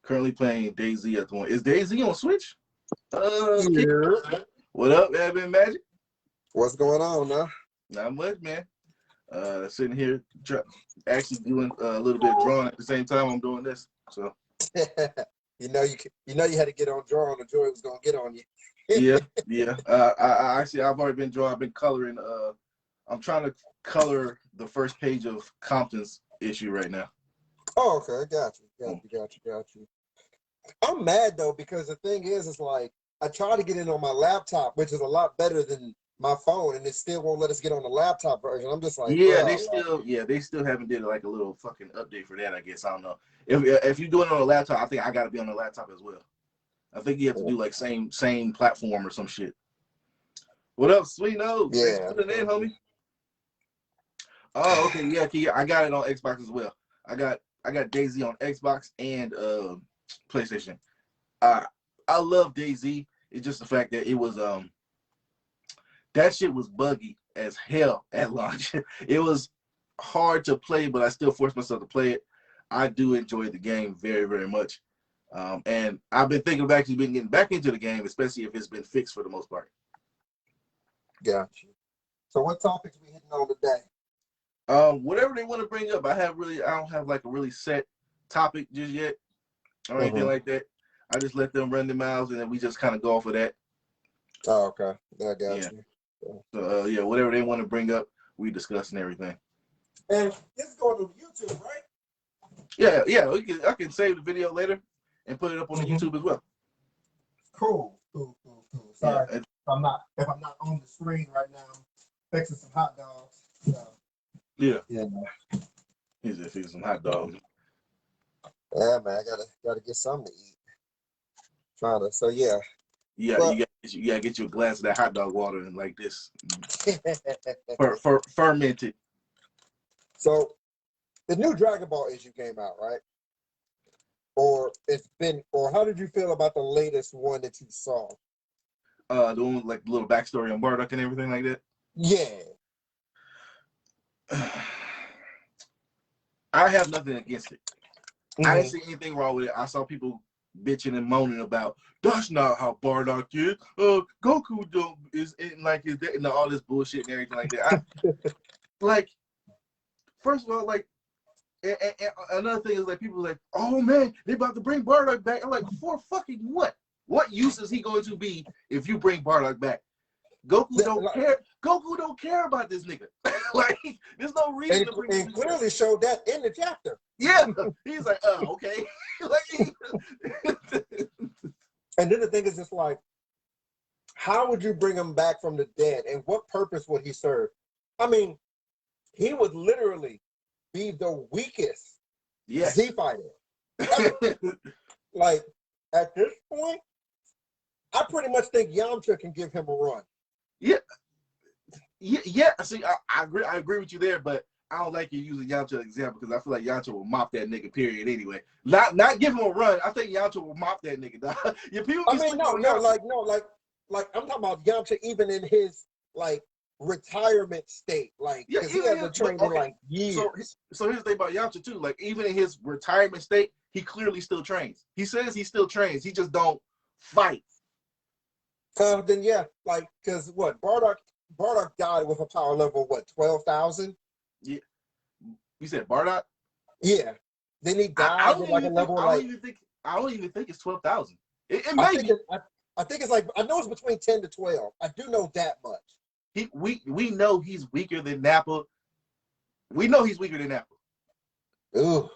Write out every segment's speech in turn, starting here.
Currently playing DayZ at the moment. Is DayZ on Switch? Yeah. What up, Evan Magic? What's going on, huh? Not much, man. Sitting here actually doing a little bit of drawing at the same time I'm doing this. So you had to get on drawing, or Joy was gonna get on you. yeah. I actually I've already been drawing. I've been coloring. I'm trying to color the first page of Compton's issue right now. Oh, okay, got you. I'm mad though, because the thing is, it's like I try to get in on my laptop, which is a lot better than my phone, and it still won't let us get on the laptop version. I'm just like, yeah, they still haven't did like a little fucking update for that. I guess I don't know. If you're doing it on a laptop, I think I got to be on the laptop as well. I think you have to do like same platform or some shit. What up, Sweet Nose? Yeah. Thanks for putting in, homie. Oh, okay, yeah, I got it on Xbox as well. I got DayZ on Xbox and PlayStation. I love DayZ. It's just the fact that it was that shit was buggy as hell at launch. It was hard to play, but I still forced myself to play it. I do enjoy the game very, very much. And I've been thinking of actually getting back into the game, especially if it's been fixed for the most part. Got you. So what topics we hitting on today? Whatever they want to bring up. I don't have like a really set topic just yet or anything like that. I just let them run their mouths and then we just kind of go off of that. Oh, okay. I got you. So yeah, whatever they want to bring up, we discuss and everything. And this is going to YouTube, right? Yeah. I can save the video later and put it up on the YouTube as well. Cool. Sorry, if I'm not on the screen right now, fixing some hot dogs. So. Yeah. He's just fixing some hot dogs. Yeah, man, I gotta get something to eat. You gotta get you a glass of that hot dog water and like this, fermented. So, the new Dragon Ball issue came out, right? Or how did you feel about the latest one that you saw? The one with like the little backstory on Bardock and everything like that. Yeah. I have nothing against it. I didn't see anything wrong with it. I saw people bitching and moaning about that's not how Bardock is. Goku is like is that and all this bullshit and everything like that. Like, first of all, like, and another thing is like people are like, oh man, they about to bring Bardock back. I'm like, for fucking what? What use is he going to be if you bring Bardock back? Goku don't care. Goku don't care about this nigga. Like, there's no reason to bring him. And clearly showed that in the chapter. Yeah, he's like, okay. And then the thing is, just like, how would you bring him back from the dead, and what purpose would he serve? I mean, he would literally be the weakest Z fighter. Like, at this point, I pretty much think Yamcha can give him a run. Yeah. See, I agree with you there, but I don't like you using Yamcha as an example because I feel like Yamcha will mop that nigga. Period. Anyway, not give him a run. I think Yamcha will mop that nigga. Like I'm talking about Yamcha even in his like retirement state, like because he hasn't trained in like years. So here's the thing about Yamcha too. Like even in his retirement state, he clearly still trains. He says he still trains. He just don't fight. Then yeah, like because what Bardock died with a power level of 12,000. Yeah, you said Bardock. Yeah, then he died with like a level I don't even think it's 12,000. It might be. I think it's like I know it's between 10 to 12. I do know that much. We know he's weaker than Nappa. We know he's weaker than Nappa. Ooh.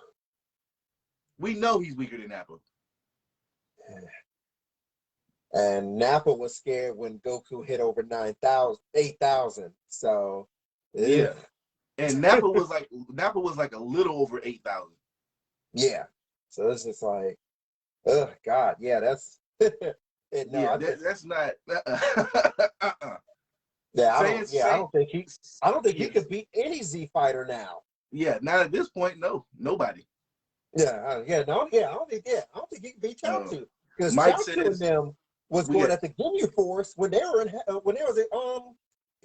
We know he's weaker than Nappa. And Nappa was scared when Goku hit over 8,000. So yeah. And Nappa was like a little over 8,000. Yeah. So it's just like, oh God, yeah, that's that's not. Yeah, I don't think he could beat any Z fighter now. Yeah, not at this point. No, nobody. I don't think he could beat Chaozu because Chaozu and them was going at the Ginyu Force when they was at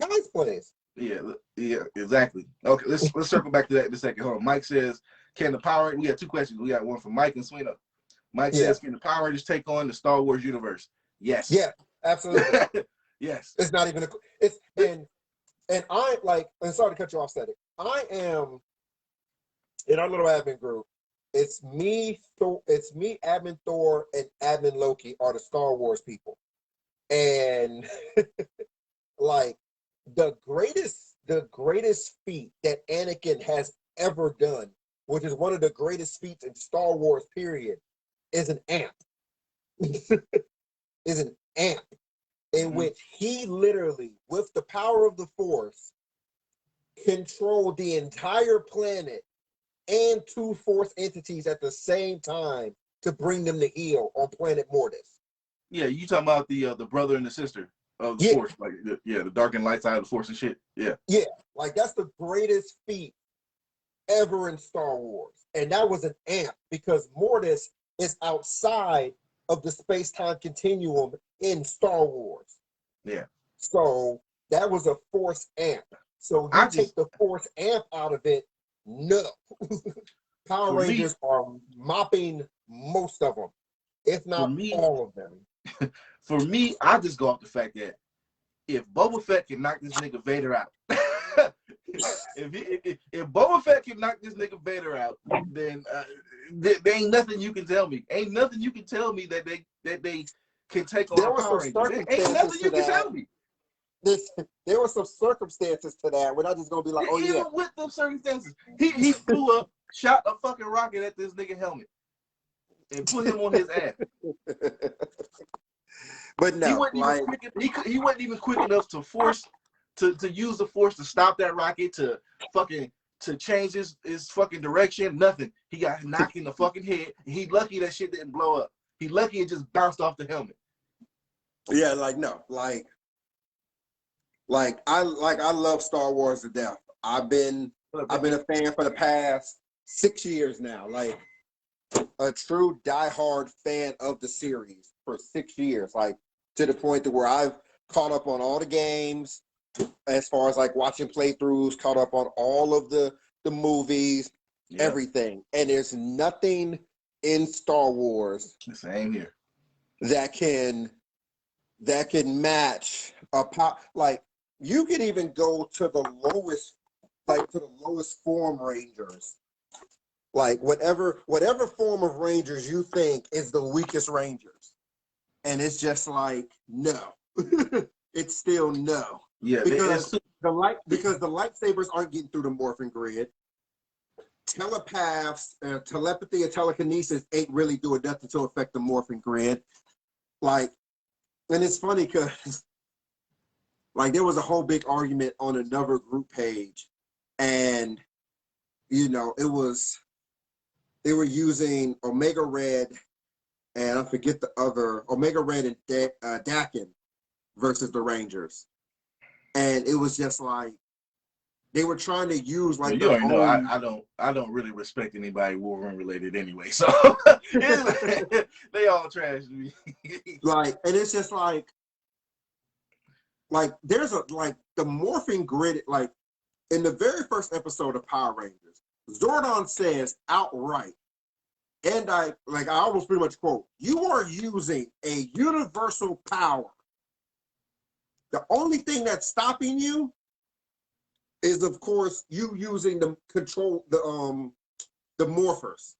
Guy's place. Yeah, exactly. Okay, let's circle back to that in a second. Hold on. Mike says, "Can the power?" We got two questions. We got one from Mike and Swino. Mike says, can the Power Rangers take on the Star Wars universe? Yes. Yeah, absolutely. Yes. It's not even and I like, and sorry to cut you off, Cedric. I am in our little admin group. It's me, Admin Thor, and Admin Loki are the Star Wars people. And like the greatest feat that Anakin has ever done, which is one of the greatest feats in Star Wars, period, is an amp. Is an amp in which he literally, with the power of the Force, controlled the entire planet and two Force entities at the same time to bring them to heal on planet Mortis. Yeah, you talking about the brother and the sister of the Force, like the dark and light side of the Force and shit. Yeah. Yeah, like that's the greatest feat ever in Star Wars. And that was an amp because Mortis is outside of the space-time continuum in Star Wars. Yeah. So that was a Force amp. So you take the Force amp out of it, no. Power Rangers are mopping most of them, if not all of them. For me, I just go off the fact that if Boba Fett can knock this nigga Vader out, if Boba Fett can knock this nigga Vader out, then there ain't nothing you can tell me. Ain't nothing you can tell me that they can take on Power Rangers. Ain't nothing you can tell me. There were some circumstances to that. We're not just gonna be like, oh yeah. Even with those circumstances, he flew up, shot a fucking rocket at this nigga helmet, and put him on his ass. But no, he wasn't even quick enough to use the Force to stop that rocket, to change his fucking direction. Nothing. He got knocked in the fucking head. He lucky that shit didn't blow up. He lucky it just bounced off the helmet. Yeah, I love Star Wars to death. I've been a fan for the past 6 years now. Like a true diehard fan of the series for 6 years. Like to the point to where I've caught up on all the games, as far as like watching playthroughs, caught up on all of the movies, everything. And there's nothing in Star Wars same here that can match a pop. Like you can even go to the lowest form Rangers. Like whatever form of Rangers you think is the weakest Rangers. And it's just like, no. It's still no. Yeah, because the lightsabers aren't getting through the morphing grid. Telepaths, telepathy and telekinesis ain't really doing nothing to affect the morphing grid. Like, and it's funny because like there was a whole big argument on another group page, and you know, they were using Omega Red and I forget the other, Omega Red and Dakin versus the Rangers. And it was just like they were trying to use like you already know I don't really respect anybody Wolverine related anyway, so they all trash me. Like, and it's just like there's the morphing grid, like in the very first episode of Power Rangers, Zordon says outright, and I almost pretty much quote, "You are using a universal power. The only thing that's stopping you is, of course, you using the morphers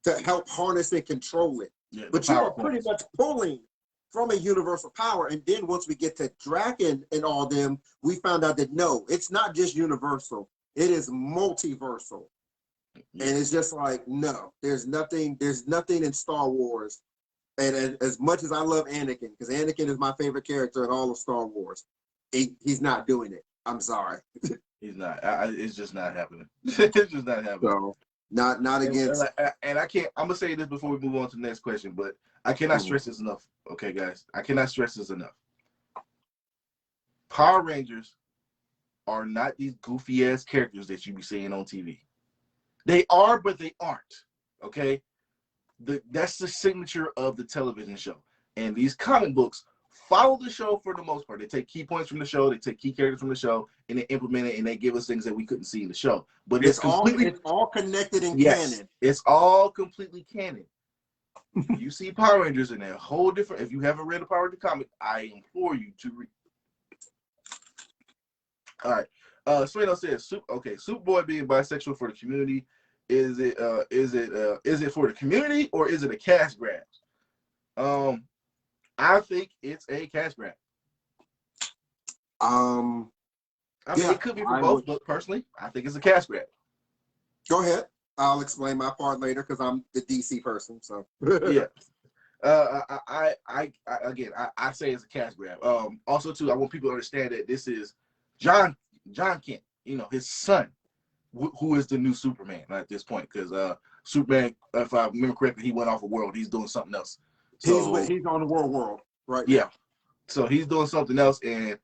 to help harness and control it. Yeah, but you are pretty much pulling from a universal power. And then once we get to Draken and all them, we found out that no, it's not just universal. It is multiversal. Yeah. And it's just like, no, there's nothing in Star Wars. And as much as I love Anakin, because Anakin is my favorite character in all of Star Wars, he's not doing it. I'm sorry. He's not. It's just not happening. It's just not happening. So, not against. And I can't. I'm gonna say this before we move on to the next question, but I cannot stress this enough. Okay, guys, I cannot stress this enough. Power Rangers are not these goofy ass characters that you be seeing on TV. They are, but they aren't. Okay. That's the signature of the television show. And these comic books follow the show for the most part. They take key points from the show, they take key characters from the show, and they implement it, and they give us things that we couldn't see in the show. But it's all connected in canon. It's all completely canon. You see Power Rangers in a whole different. If you haven't read a Power Ranger comic, I implore you to read. All right. Sueno says, Superboy being bisexual for the community, is it for the community or is it a cash grab? I think it's a cash grab. I mean, it could be for both, but personally, I think it's a cash grab. Go ahead. I'll explain my part later because I'm the DC person. So yeah. I say it's a cash grab. Also too, I want people to understand that this is John Kent, his son, who is the new Superman at this point, because Superman, if I remember correctly, he went off a world. He's doing something else. So he's on the world right now. Yeah. So he's doing something else, and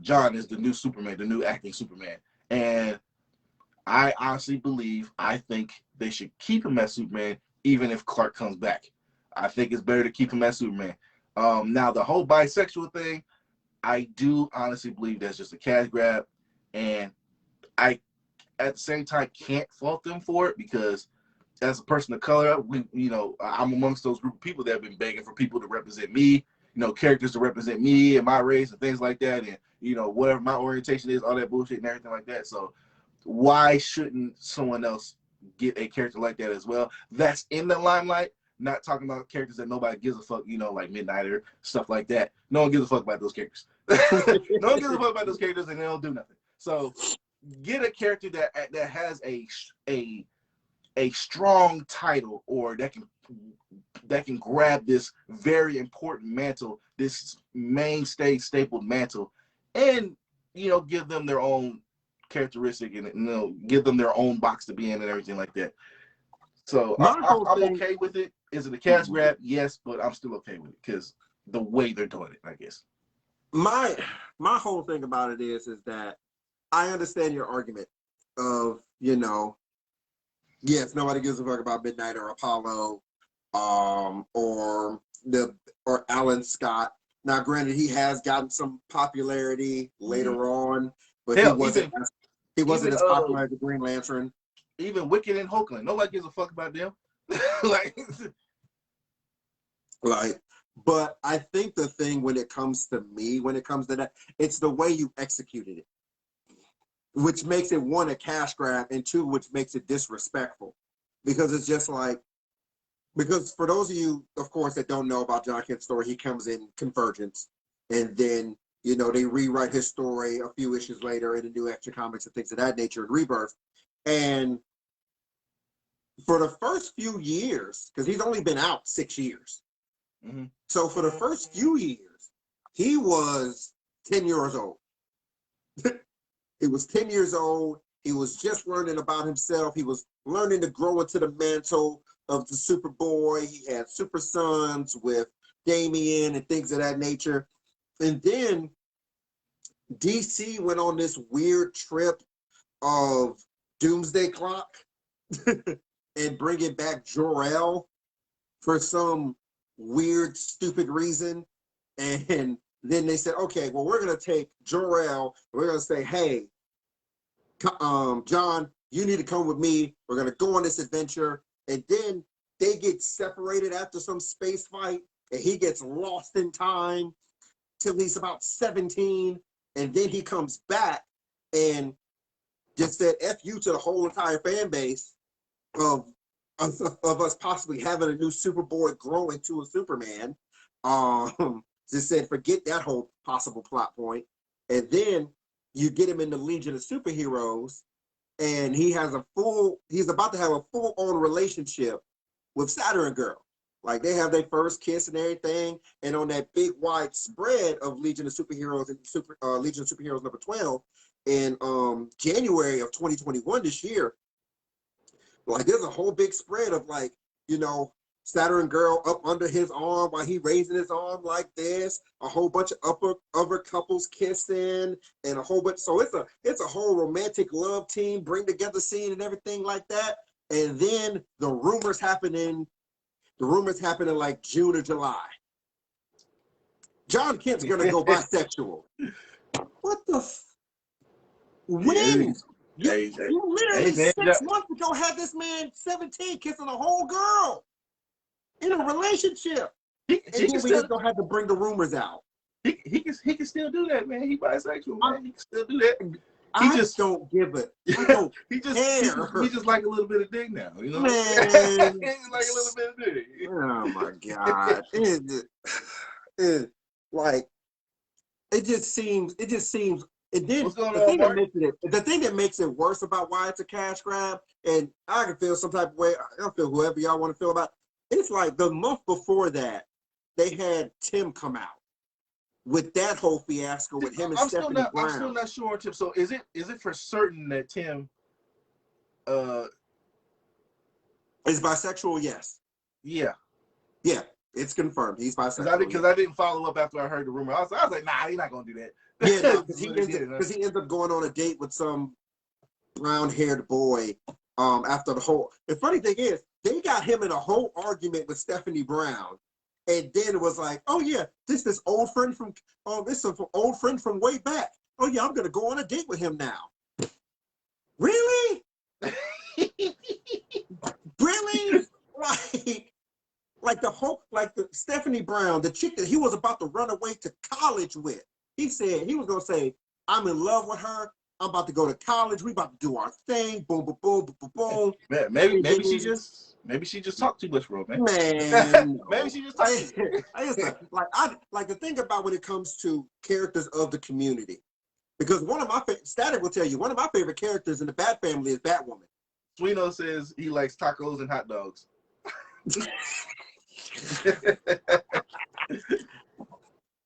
John is the new Superman, the new acting Superman. And I honestly I think they should keep him as Superman, even if Clark comes back. I think it's better to keep him as Superman. Now, the whole bisexual thing, I do honestly believe that's just a cash grab. And I, at the same time, can't fault them for it, because as a person of color, I'm amongst those group of people that have been begging for people to represent me, characters to represent me and my race and things like that. And, whatever my orientation is, all that bullshit and everything like that. So why shouldn't someone else get a character like that as well? That's in the limelight. Not talking about characters that nobody gives a fuck, like Midnighter, stuff like that. No one gives a fuck about those characters. No one gives a fuck about those characters, and they don't do nothing. So get a character that has a strong title, or that can grab this very important mantle, this mainstay stapled mantle, and give them their own characteristic and give them their own box to be in and everything like that. So I'm okay with it. Is it a cash grab? Yes, but I'm still okay with it because the way they're doing it, I guess. My whole thing about it is that I understand your argument of, yes, nobody gives a fuck about Midnight or Apollo, or Alan Scott. Now, granted, he has gotten some popularity later on, but he wasn't as popular as the Green Lantern. Even Wicked and Hoagland, nobody gives a fuck about them. But I think the thing when it comes to that, it's the way you executed it, which makes it, one, a cash grab, and two, which makes it disrespectful. Because it's just because for those of you, of course, that don't know about John Kent's story, he comes in Convergence, and then, they rewrite his story a few issues later in the New Extra Comics and things of that nature, and Rebirth. And for the first few years, because he's only been out 6 years. Mm-hmm. So for the first few years, he was 10 years old. He was 10 years old. He was just learning about himself. He was learning to grow into the mantle of the Superboy. He had Super Sons with Damian and things of that nature. And then DC went on this weird trip of Doomsday Clock and bringing back Jor-El for some weird, stupid reason. And then they said, okay, well, we're going to take Jor-El. We're going to say, hey, John, you need to come with me. We're going to go on this adventure. And then they get separated after some space fight, and he gets lost in time till he's about 17. And then he comes back and just said F you to the whole entire fan base of us possibly having a new Superboy grow into a Superman. Just said forget that whole possible plot point. And then you get him in the Legion of Superheroes, and he's about to have a full-on relationship with Saturn Girl. Like, they have their first kiss and everything, and on that big wide spread of Legion of Superheroes and Legion of Superheroes number 12 in January of 2021 this year, like, there's a whole big spread of, like, Saturn Girl up under his arm while he raising his arm like this, a whole bunch of other couples kissing, and a whole bunch. So it's a whole romantic love team bring together scene and everything like that. And then the rumors happening like June or July. John Kent's gonna go bisexual. What the? When? You literally 6 months ago had this man 17 kissing a whole girl. in a relationship. And then we just don't have to bring the rumors out. He can still do that, man. He bisexual, man. He can still do that. I just don't give it. I don't care. He just like a little bit of dick now, you know. Man, he like a little bit of dick. Oh my god! It like it just seems. And then What's going the on, thing that Mark? makes the thing that makes it worse about why it's a cash grab, and I can feel some type of way. I feel whoever y'all want to feel about. It's like the month before that, they had Tim come out with that whole fiasco with him and Stephanie Brown. I'm still not sure, Tim. So is it for certain that Tim is bisexual? Yes. Yeah. Yeah, it's confirmed. He's bisexual. Because I didn't follow up after I heard the rumor. I was like, nah, he's not gonna do that. Yeah, because he ends up going on a date with some brown-haired boy. After the whole, the funny thing is, they got him in a whole argument with Stephanie Brown, and then it was like, oh yeah, this old friend from old friend from way back. Oh yeah, I'm gonna go on a date with him now. Really? Really? Like the Stephanie Brown, the chick that he was about to run away to college with. He said he was gonna say, I'm in love with her. I'm about to go to college. We about to do our thing. Boom, boom, boom, boom, boom, boom. Man, maybe she just talked too much, bro, man. Man, maybe she just talked. Like the thing about when it comes to characters of the community, because one of my Static will tell you one of my favorite characters in the Bat Family is Batwoman. Swino says he likes tacos and hot dogs.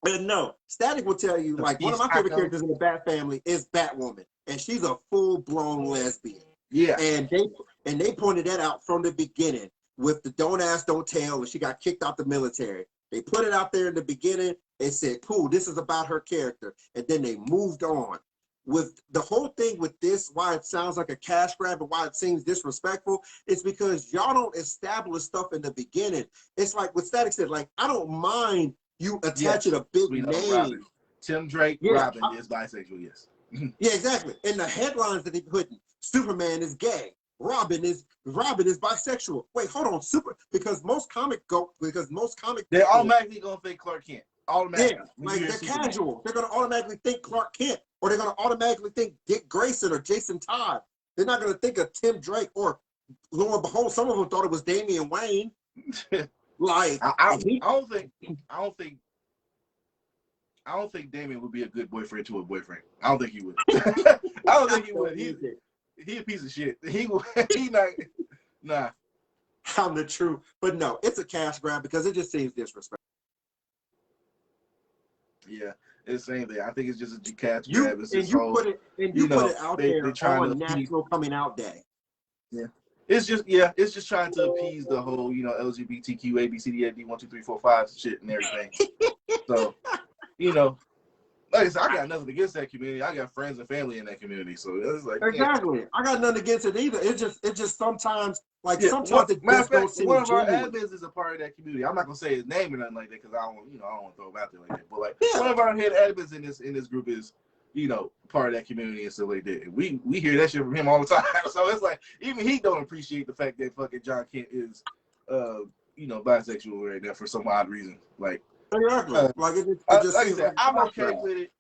But no, Static will tell you, like, one of my favorite characters in the Bat Family is Batwoman, and she's a full-blown lesbian. Yeah. And they pointed that out from the beginning with the don't ask, don't tell, when she got kicked out the military. They put it out there in the beginning and said, cool, this is about her character. And then they moved on. With the whole thing with this, why it sounds like a cash grab and why it seems disrespectful, it's because y'all don't establish stuff in the beginning. It's like what Static said, like, I don't mind you attaching a big name. Robin. Tim Drake, Robin is bisexual, yes. Yeah, exactly. In the headlines that they put, Superman is gay. Robin is bisexual. Wait, hold on, because most comic they're automatically gonna think Clark Kent. Automatically. Yeah, like they're casual. They're gonna automatically think Clark Kent, or they're gonna automatically think Dick Grayson or Jason Todd. They're not gonna think of Tim Drake, or lo and behold, some of them thought it was Damian Wayne. Like I don't think Damian would be a good boyfriend to a boyfriend. I don't think he would. I don't think he would. He a piece of shit. He not. Nah. I'm the truth, but no, it's a cash grab because it just seems disrespectful. Yeah, it's the same thing. I think it's just a cash grab. You put it out there on National Coming Out Day. Yeah. It's just trying to appease the whole, LGBTQ, ABCDFD 1 2 3 4 5 shit and everything. So, like I said, I got nothing against that community. I got friends and family in that community, so it's like exactly. Yeah. I got nothing against it either. It's just sometimes it just don't seem one of our admins is a part of that community. I'm not gonna say his name or nothing like that because I don't want to throw him out there like that. But one of our head admins in this group is part of that community and stuff like that. And we hear that shit from him all the time. So it's like even he don't appreciate the fact that fucking John Kent is bisexual right now for some odd reason. Like exactly. Like I said, I'm okay with it.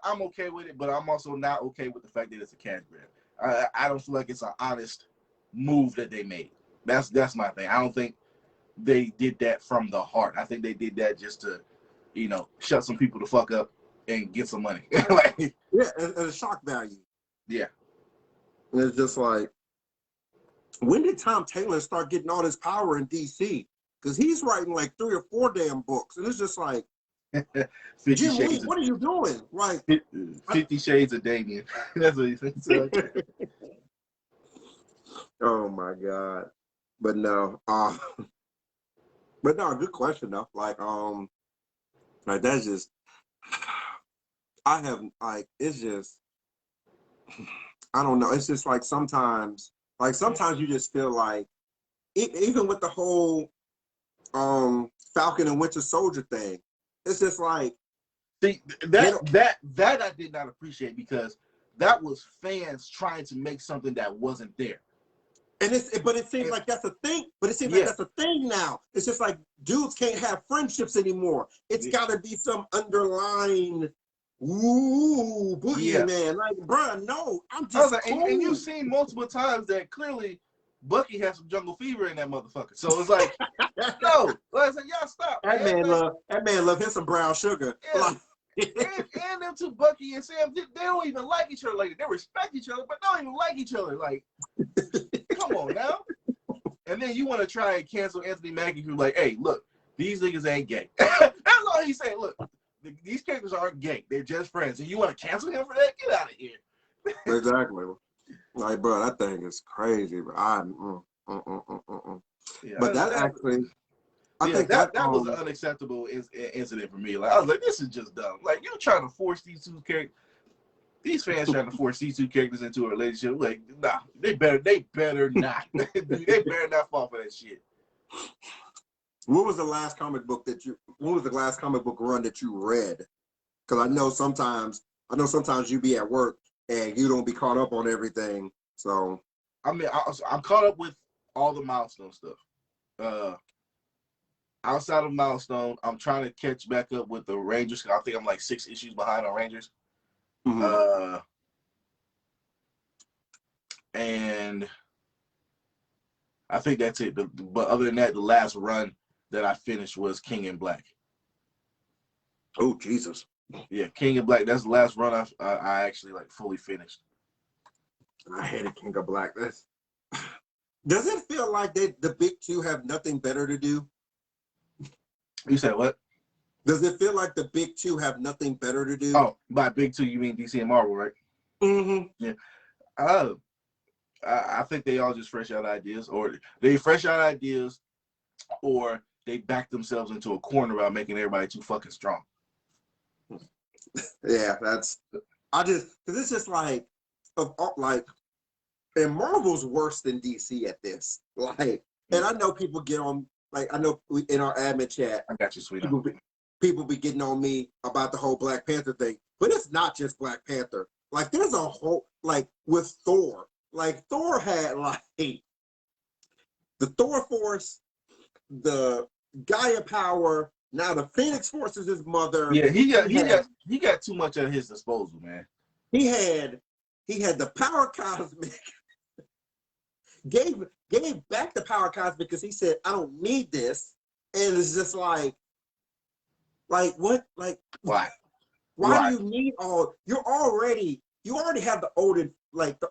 I'm okay with it, but I'm also not okay with the fact that it's a cash grab. I don't feel like it's an honest move that they made. That's my thing. I don't think they did that from the heart. I think they did that just to, shut some people the fuck up and get some money. And a shock value. Yeah. And it's just like, when did Tom Taylor start getting all this power in DC? Because he's writing like 3 or 4 damn books, and it's just like, Jim Lee, what are you doing? Like 50 Shades of Damien. That's what he said. Oh my God. But no, good question though. Like that's just, it's just, I don't know. It's just like sometimes you just feel like, even with the whole Falcon and Winter Soldier thing, it's just like, see, that I did not appreciate because that was fans trying to make something that wasn't there. And but it seems like that's a thing. But it seems like that's a thing now. It's just like dudes can't have friendships anymore. It's got to be some underlying boogeyman. Like, bruh, no, I'm just cool. And you've seen multiple times that clearly Bucky has some jungle fever in that motherfucker. So it's like, no, I said, y'all stop. That man love him some brown sugar. Yeah. Like, and them two, Bucky and Sam, they don't even like each other. Like, they respect each other, but don't even like each other. Like, come on now. And then you want to try and cancel Anthony Mackie, who's like, hey, look, these niggas ain't gay. That's all he's saying. Look, these characters aren't gay. They're just friends. And you want to cancel him for that? Get out of here. Exactly. Like, bro, that thing is crazy. Bro. Yeah, but that actually... I think that was an unacceptable incident for me. Like, I was like, this is just dumb. Like, you're trying to force these two characters, these fans trying to force these two characters into a relationship. Like, nah, they better not. They better not fall for that shit. What was the last comic book run that you read? Because I know sometimes you be at work and you don't be caught up on everything. So, I mean, I'm caught up with all the Milestone stuff. Outside of Milestone, I'm trying to catch back up with the Rangers. I think I'm like 6 issues behind on Rangers. Mm-hmm. And I think that's it. But other than that, the last run that I finished was King in Black. Oh, Jesus. Yeah, King in Black. That's the last run I actually like fully finished. I hated King of Black. Does it feel like the big two have nothing better to do? You said what? Does it feel like the big two have nothing better to do? Oh, by big two, you mean DC and Marvel, right? Mm-hmm. Yeah. I think they all just fresh out ideas, or they back themselves into a corner by making everybody too fucking strong. Yeah, because it's just like, and Marvel's worse than DC at this. Like, and I know people get on, like, I know in our admin chat, I got you, sweetie. People be getting on me about the whole Black Panther thing, but it's not just Black Panther. Like, there's a whole, like, with Thor. Like, Thor had, like, the Thor Force, the Gaia Power, now the Phoenix Force is his mother. Yeah, he got too much at his disposal, man. He had the Power Cosmic. gave back the Power Cosmic because he said, I don't need this. And it's just like what? Like, why? Why do you need you already have the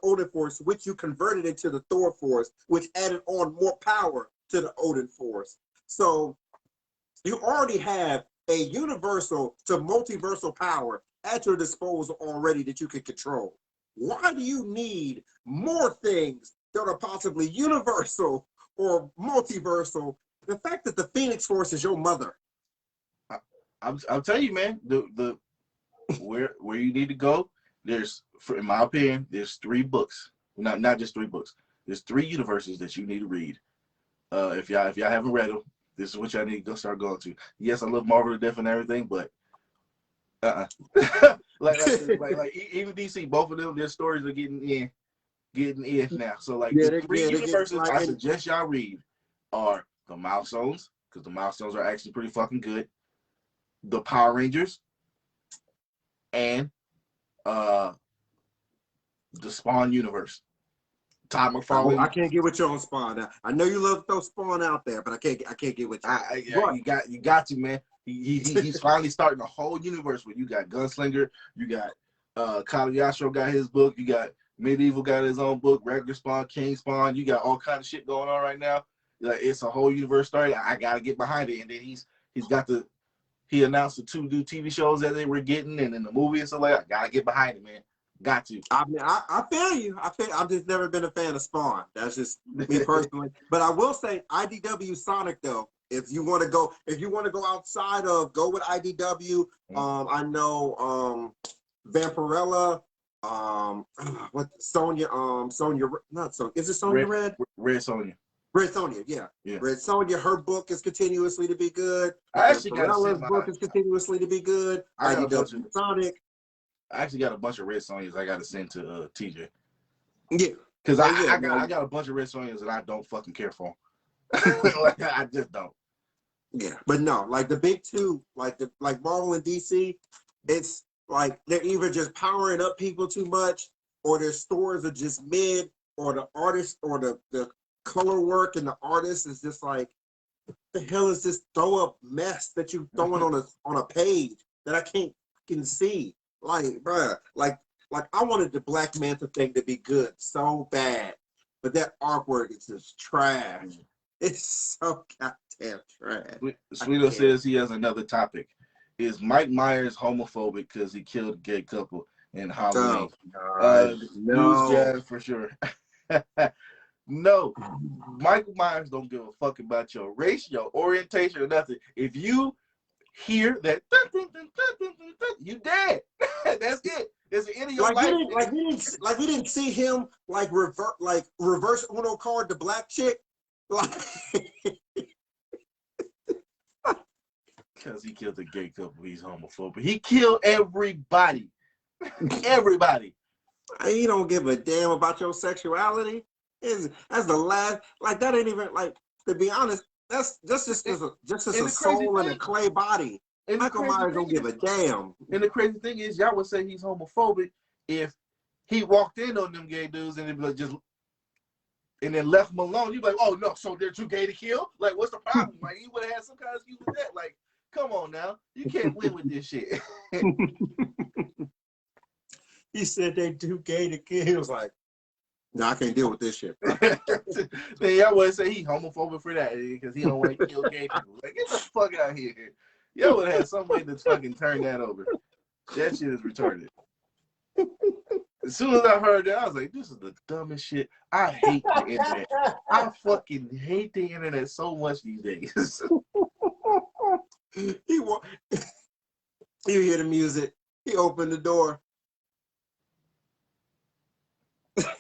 Odin Force, which you converted into the Thor Force, which added on more power to the Odin Force. So you already have a universal to multiversal power at your disposal already that you can control. Why do you need more things that are possibly universal or multiversal? The fact that the Phoenix Force is your mother. I'll tell you, man, the where you need to go, in my opinion, there's 3 books. Not just 3 books. There's 3 universes that you need to read. If y'all haven't read them, this is what y'all need to go start going to. Yes, I love Marvel to death and everything, but like even DC, both of them, their stories are getting in now. So like the 3 universes I suggest y'all read are the Milestones, because the Milestones are actually pretty fucking good. The Power Rangers, and the Spawn universe. Todd McFarlane. I can't get with you on Spawn. Now, I know you love to throw Spawn out there, but I can't get with you. You got to, man. He's finally starting a whole universe where you got Gunslinger, you got Kyle Yashiro got his book, you got Medieval got his own book, regular Spawn, King Spawn, you got all kind of shit going on right now. Like, it's a whole universe story. I gotta get behind it. And then he announced the 2 new TV shows that they were getting, and in the movie and stuff like that. I gotta get behind it, man. Got to. I mean, I feel you. I've just never been a fan of Spawn. That's just me personally. But I will say IDW Sonic though. If you want to go outside of, go with IDW. I know Vampirella. What Sonya? Sonya, not Sonya. Is it Sonya Red? Red Sonya. Red Sonja, yeah. Red Sonja, her book is continuously to be good. I actually got Perella's book is continuously to be good. IDW Sonic. I actually got a bunch of Red Sonjas I got to send to TJ. Yeah, Because I got a bunch of Red Sonjas that I don't fucking care for. Like, I just don't. Yeah, but no, like the big two, like Marvel and DC, it's like they're either just powering up people too much, or their stories are just mid, or the artist or the color work and the artist is just like, the hell is this throw up mess that you throwing on a page that I can see? Like, bruh, like I wanted the Black Manta thing to be good so bad, but that artwork is just trash. It's so goddamn trash. Sweeto says he has another topic. Is Mike Myers homophobic because he killed a gay couple in Halloween? No. News jazz for sure. No, Michael Myers don't give a fuck about your race, your orientation, or nothing. If you hear that, you dead. That's it. It's the end of your life. We didn't see him like reverse Uno card the black chick. Like, because he killed a gay couple, he's homophobic. He killed everybody. Everybody. He don't give a damn about your sexuality. That's the last. Like, that ain't even, like, to be honest, that's just a soul in a clay body. And Michael Myers don't give a damn. And the crazy thing is, y'all would say he's homophobic if he walked in on them gay dudes and like just and then left them alone. You'd be like, oh no, so they're too gay to kill? Like, what's the problem? Like, he would have had some kind of excuse with that. Like, come on now, you can't win with this shit. He said they too gay to kill. He was like, no, I can't deal with this shit. Then y'all would say he homophobic for that because he don't want to kill gay people. Like, get the fuck out of here. Y'all would have had some way to fucking turn that over. That shit is retarded. As soon as I heard that, I was like, this is the dumbest shit. I hate the internet. I fucking hate the internet so much these days. You hear the music. He opened the door.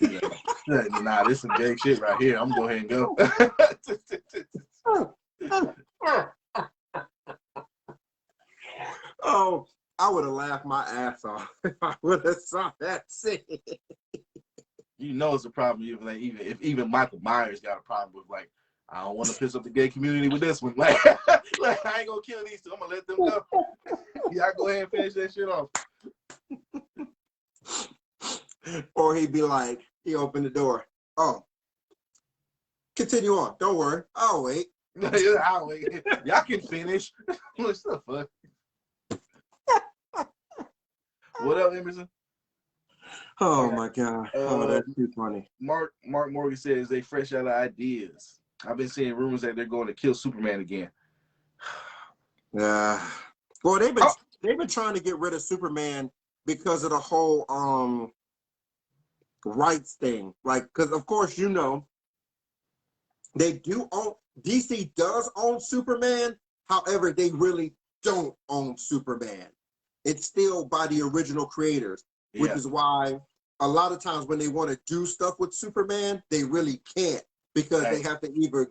Yeah. Nah, this is some gay shit right here. I'm going to go ahead and go. Oh, I would have laughed my ass off if I would have saw that scene. You know it's a problem if even Michael Myers got a problem with, like, I don't want to piss up the gay community with this one. Like I ain't gonna kill these two. I'm gonna let them go. Y'all go ahead and finish that shit off. Or he'd be like, he opened the door. Oh, continue on. Don't worry. I'll wait. I'll wait. Y'all can finish. What the fuck? What up, Emerson? Oh my God. Oh, that's too funny. Mark Morgan says they fresh out of ideas. I've been seeing rumors that they're going to kill Superman again. Yeah. Well, they've been trying to get rid of Superman because of the whole rights thing. Like, because of course you know they do own, DC does own Superman. However, they really don't own Superman. It's still by the original creators, which is why a lot of times when they want to do stuff with Superman, they really can't, because they have to either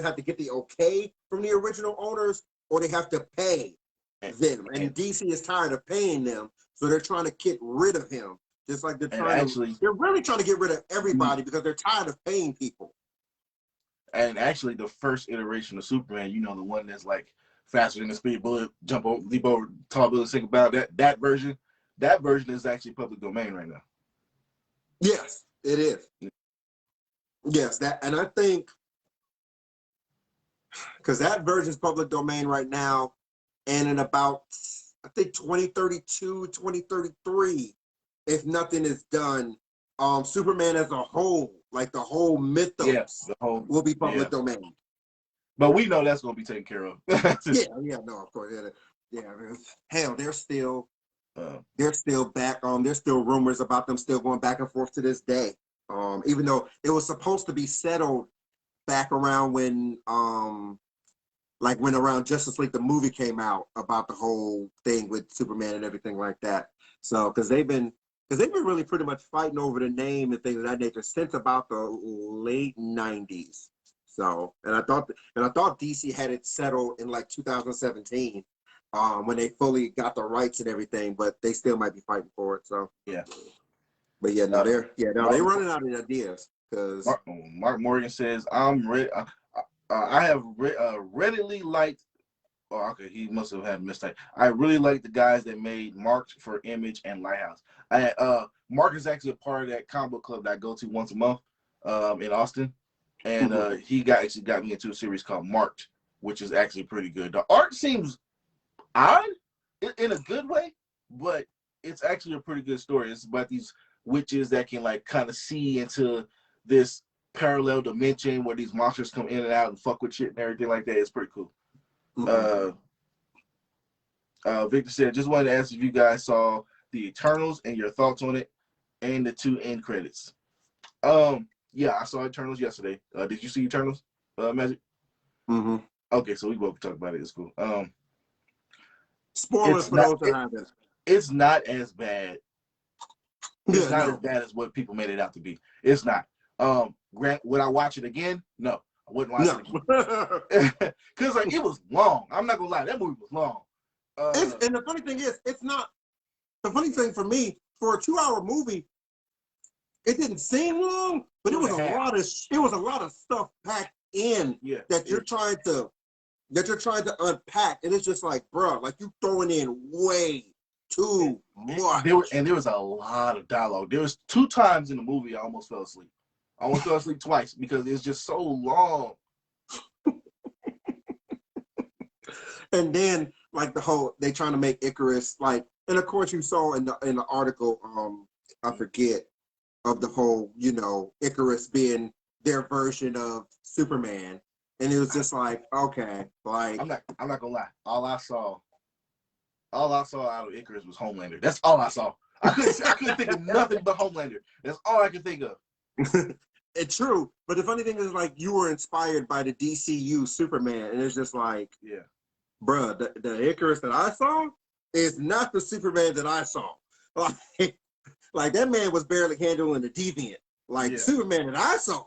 have to get the okay from the original owners, or they have to pay them. And DC is tired of paying them, so they're trying to get rid of him. Just like they're really trying to get rid of everybody because they're tired of paying people. And actually, the first iteration of Superman, you know, the one that's like faster than the speed bullet, leap over tall buildings, think about that version is actually public domain right now. Yes, it is. Yes, and I think because that version is public domain right now, and in about, I think 2032, 2033, if nothing is done, Superman as a whole, like the whole mythos, will be public domain. But we know that's going to be taken care of. No, of course, hell, they're still back. There's still rumors about them still going back and forth to this day. Even though it was supposed to be settled back around when around Justice League the movie came out, about the whole thing with Superman and everything like that. So because they've been really pretty much fighting over the name and things of that nature since about the late 90s. So, and I thought DC had it settled in like 2017, when they fully got the rights and everything, but they still might be fighting for it. So yeah. But yeah, no, they're running out of ideas because Mark Morgan says I'm ready. I have readily liked. Oh, okay, he must have had a mistake. I really like the guys that made Marked for Image and Lighthouse. Mark is actually a part of that comic book club that I go to once a month in Austin, and he actually got me into a series called Marked, which is actually pretty good. The art seems odd in a good way, but it's actually a pretty good story. It's about these witches that can like kind of see into this parallel dimension where these monsters come in and out and fuck with shit and everything like that. It's pretty cool. Victor said, just wanted to ask if you guys saw the Eternals and your thoughts on it and the 2 end credits. Yeah, I saw Eternals yesterday. Did you see Eternals, Magic? Okay, so we both talk about it. It's cool. Spoilers for those that haven't. It's not as bad. It's not as bad as what people made it out to be. It's not. Would I watch it again? No, I wouldn't watch it again. Because like it was long. I'm not gonna lie, that movie was long. And the funny thing is, it's not. The funny thing for me, for a 2-hour movie, it didn't seem long, but it was a lot of stuff packed in that you're trying to unpack, and it's just like, bro, like you throwing in way too much. There was a lot of dialogue. There was 2 times in the movie I almost fell asleep. I almost fell asleep twice because it's just so long. And then like they trying to make Icarus like, and of course you saw in the article, I forget, of the whole, Icarus being their version of Superman. And it was just like, okay, like I'm not gonna lie. All I saw out of Icarus was Homelander. That's all I saw. I couldn't think of nothing but Homelander. That's all I could think of. It's true, but the funny thing is, like, you were inspired by the DCU Superman, and it's just like, bruh, the Icarus that I saw is not the Superman that I saw. Like that man was barely handling the deviant. Like Superman that I saw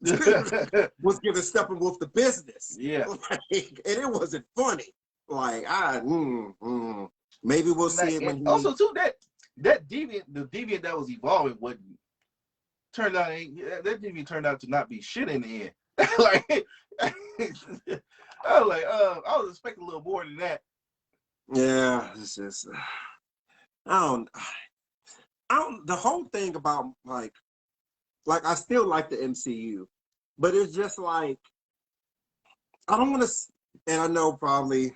was giving Steppenwolf the business. Yeah, like, and it wasn't funny. Like maybe we'll see it when he... Also too that deviant, the deviant that was evolving, turned out to not be shit in the end. Like I was expecting a little more than that. Yeah, it's just I don't the whole thing about like I still like the MCU, but it's just like I don't want to, and I know probably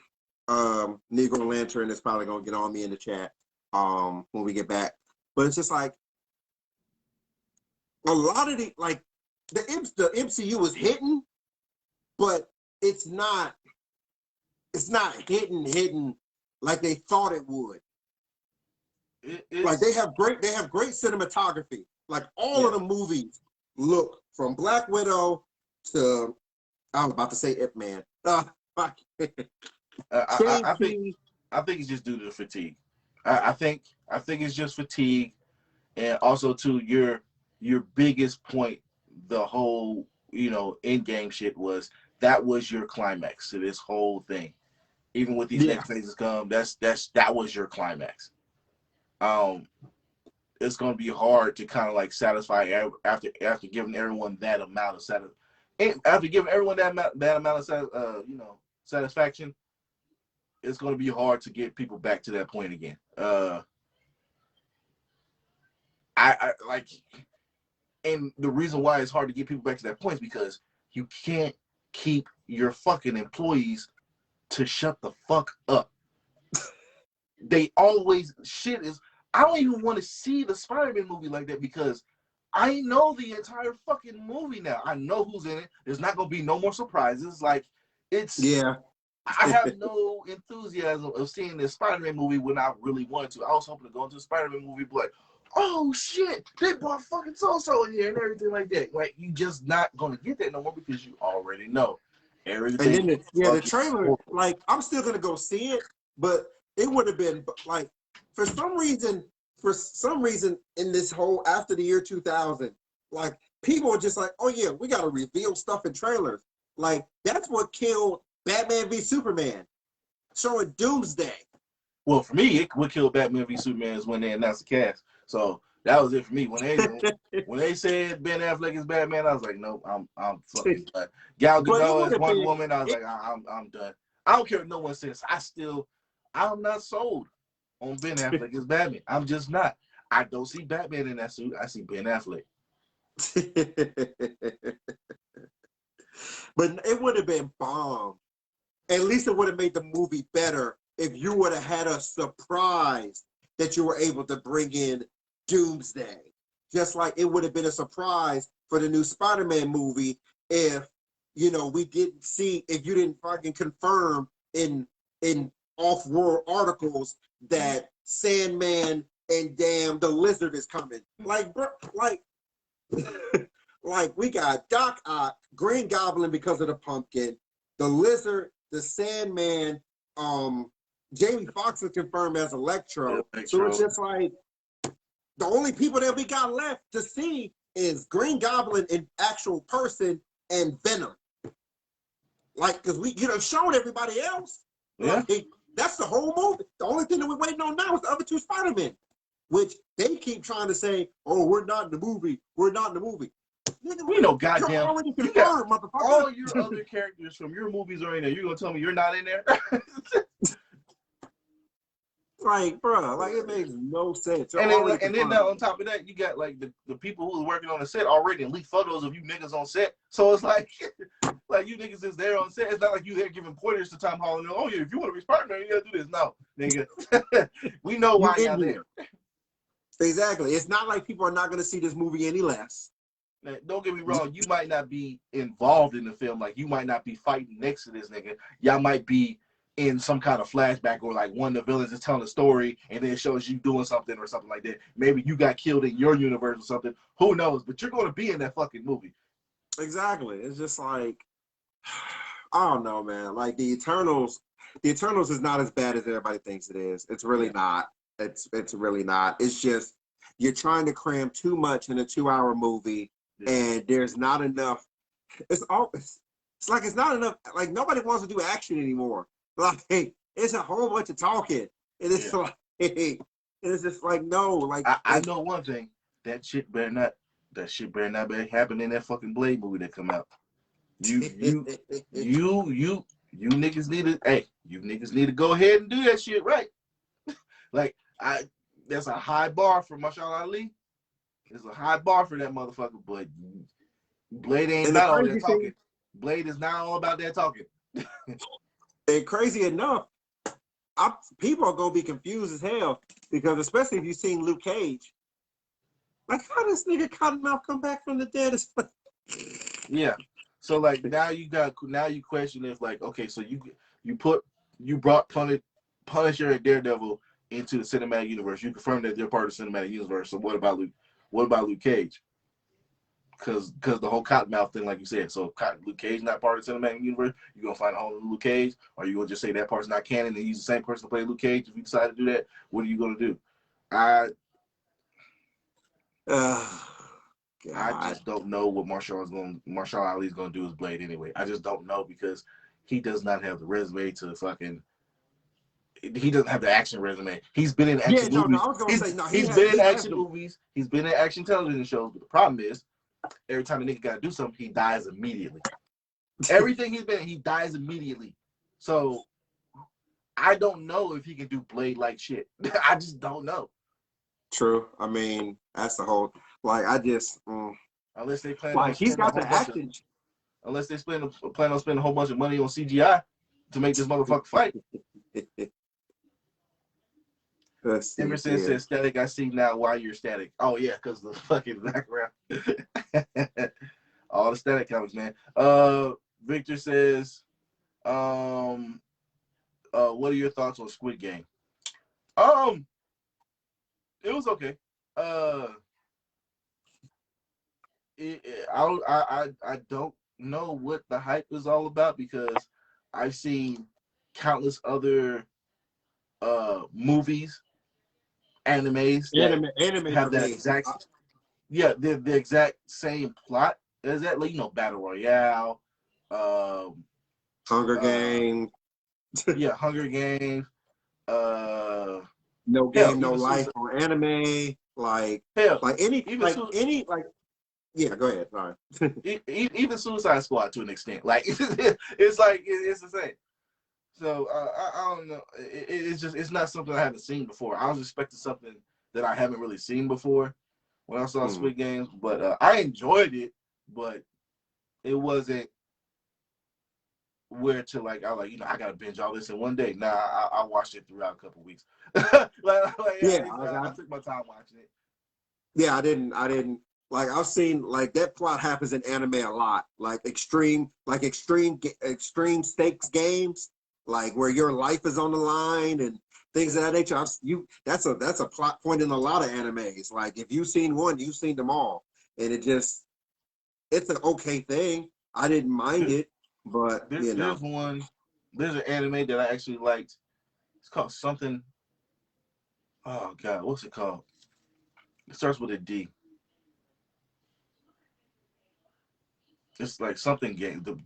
Negro Lantern is probably gonna get on me in the chat when we get back, but it's just like a lot of the MCU is hitting, but it's not hitting like they thought it would. Like they have great cinematography. Like all of the movies look, from Black Widow to, I was about to say Ip Man. I think it's just due to the fatigue. I think it's just fatigue, and also to your biggest point, the whole end game shit was your climax to this whole thing. Even with these next phases come, that was your climax. It's going to be hard to kind of like satisfy after giving everyone that amount of satisfaction. It's going to be hard to get people back to that point again. I like, and the reason why it's hard to get people back to that point is because you can't keep your fucking employees to shut the fuck up. They always I don't even want to see the Spider-Man movie like that because I know the entire fucking movie now. I know who's in it. There's not gonna be no more surprises. Like I have no enthusiasm of seeing this Spider-Man movie when I really wanted to. I was hoping to go into the Spider-Man movie, but like, oh shit, they brought fucking so-so in here and everything like that. Like, you just not gonna get that no more because you already know everything. And then the trailer, like, I'm still gonna go see it, but it would have been like, for some reason in this whole after the year 2000, like, people are just like, oh yeah, we gotta reveal stuff in trailers. Like, that's what killed Batman v Superman, showing Doomsday. Well, for me, what killed Batman v Superman is when they announced the cast. So That was it for me. When they said Ben Affleck is Batman, I was like, nope, I'm fucking done. Gal Gadot as Wonder Woman, I was like, I'm done. I don't care what no one says. I'm not sold on Ben Affleck as Batman. I'm just not. I don't see Batman in that suit. I see Ben Affleck. But it would have been bomb. At least it would have made the movie better if you would have had a surprise that you were able to bring in Doomsday. Just like it would have been a surprise for the new Spider-Man movie if, you know, we didn't see, if you didn't fucking confirm in off-world articles that Sandman and damn the Lizard is coming. Like, bro, like, like we got Doc Ock, Green Goblin because of the pumpkin, the Lizard, the Sandman, Jamie Foxx is confirmed as Electro. So it's just like the only people that we got left to see is Green Goblin in actual person and Venom. Like, because we, you know, showed everybody else. Yeah. Like, that's the whole movie. The only thing that we're waiting on now is the other two Spider-Men, which they keep trying to say, oh, we're not in the movie. We're not in the movie. We know goddamn. Already confirmed, motherfucker. All your other characters from your movies are in there. You're going to tell me you're not in there? Like, bro, like it makes no sense. And then on top of that, you got like the people who are working on the set already and leaked photos of you niggas on set. So it's like, like you niggas is there on set. It's not like you there giving pointers to Tom Holland. Oh yeah, if you want to be Spider-Man, you gotta do this. No, nigga, we know why y'all there. Exactly. It's not like people are not gonna see this movie any less. Now, don't get me wrong. You might not be involved in the film. Like you might not be fighting next to this nigga. Y'all might be in some kind of flashback, or like one of the villains is telling a story and then it shows you doing something or something like that. Maybe you got killed in your universe or something. Who knows? But you're going to be in that fucking movie. Exactly. It's just like, I don't know, man. Like the Eternals is not as bad as everybody thinks it is. It's really not. It's really not. It's just you're trying to cram too much in a 2-hour movie, and there's not enough. It's like it's not enough. Like nobody wants to do action anymore. Like it's a whole bunch of talking, and it's like it's just like no. Like I know one thing. That shit better not be happening in that fucking Blade movie that come out. You niggas need to, hey, you niggas need to go ahead and do that shit right. Like that's a high bar for Mahershala Ali. It's a high bar for that motherfucker, but Blade ain't about all that talking. Blade is not all about that talking. And crazy enough, people are gonna be confused as hell because especially if you've seen Luke Cage, like how does nigga Cottonmouth come back from the dead? Yeah. So like now you question if like okay, so you brought Punisher and Daredevil into the cinematic universe. You confirmed that they're part of the cinematic universe. So what about Luke Cage? Because the whole Cottonmouth thing, like you said, so Luke Cage not part of the cinematic universe. You gonna find a whole new Luke Cage, or you gonna just say that part's not canon and use the same person to play Luke Cage? If you decide to do that, what are you gonna do? I just don't know what Mahershala Ali's gonna do as Blade anyway. I just don't know because he does not have the resume to fucking. He doesn't have the action resume. He's been in action movies. He's been in action movies. He's been in action television shows. But the problem is, every time a nigga got to do something, he dies immediately. Everything he's been in, he dies immediately. So I don't know if he can do Blade like shit. I just don't know. True. I mean, that's the whole. Like, I just. Unless they plan like he's got the action. Unless they plan on spending a whole bunch of money on CGI to make this motherfucker fight. Emerson says, "Static, I see now why you're static." Oh yeah, because the fucking background. All the static comics, man. Victor says, what are your thoughts on Squid Game? It was okay. I don't know what the hype is all about because I've seen countless other movies, animes that have that exact the exact same plot as that, like, you know, Battle Royale, Hunger Games. Yeah, Hunger Games. No Game, No Life or anime. Hell, yeah, go ahead. Sorry. Even Suicide Squad to an extent. Like it's like it's the same. So I don't know. It's not something I haven't seen before. I was expecting something that I haven't really seen before when I saw Squid Games, but I enjoyed it, but it wasn't where to like I gotta binge all this in one day. Nah, I watched it throughout a couple weeks. I took my time watching it. Yeah, I didn't like I've seen like that plot happens in anime a lot, like extreme stakes games, like where your life is on the line and things of that nature. That's a plot point in a lot of animes. Like if you've seen one, you've seen them all, and it's an okay thing. I didn't mind it, but there's an anime that I actually liked. It's called something. Oh God, what's it called? It starts with a D. It's like something game, the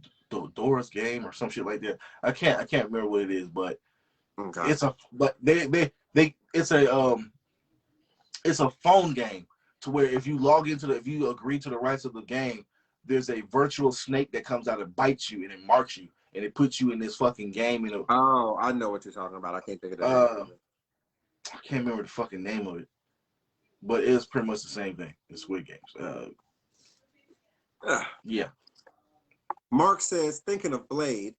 Dora's game or some shit like that. I can't remember what it is, but okay. It's a phone game to where if you if you agree to the rights of the game, there's a virtual snake that comes out and bites you and it marks you and it puts you in this fucking game. Oh, I know what you're talking about. I can't think of that. I can't remember the fucking name of it, but it's pretty much the same thing as Squid Games. Yeah. Mark says, thinking of Blade,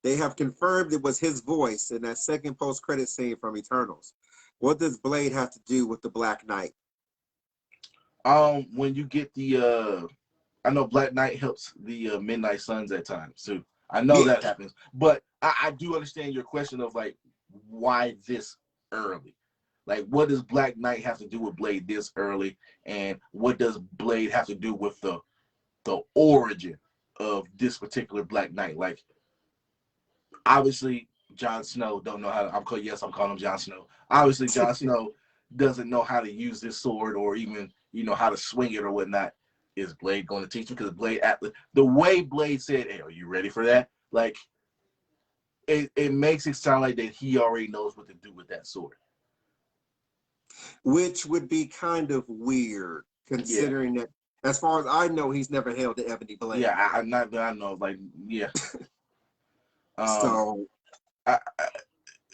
they have confirmed it was his voice in that second post-credit scene from Eternals. What does Blade have to do with the Black Knight? When you get the I know Black Knight helps the Midnight Suns at times too. I know that happens, but I do understand your question of like why this early. Like, what does Black Knight have to do with Blade this early, and what does Blade have to do with the origin of this particular Black Knight? Like, obviously, Jon Snow don't know how to. I'm calling him Jon Snow. Obviously, Jon Snow doesn't know how to use this sword or even how to swing it or whatnot. Is Blade going to teach him? Because Blade, the way Blade said, "Hey, are you ready for that?" Like, it makes it sound like that he already knows what to do with that sword. Which would be kind of weird, considering that, as far as I know, he's never held the ebony blade. Yeah, I know, like, yeah.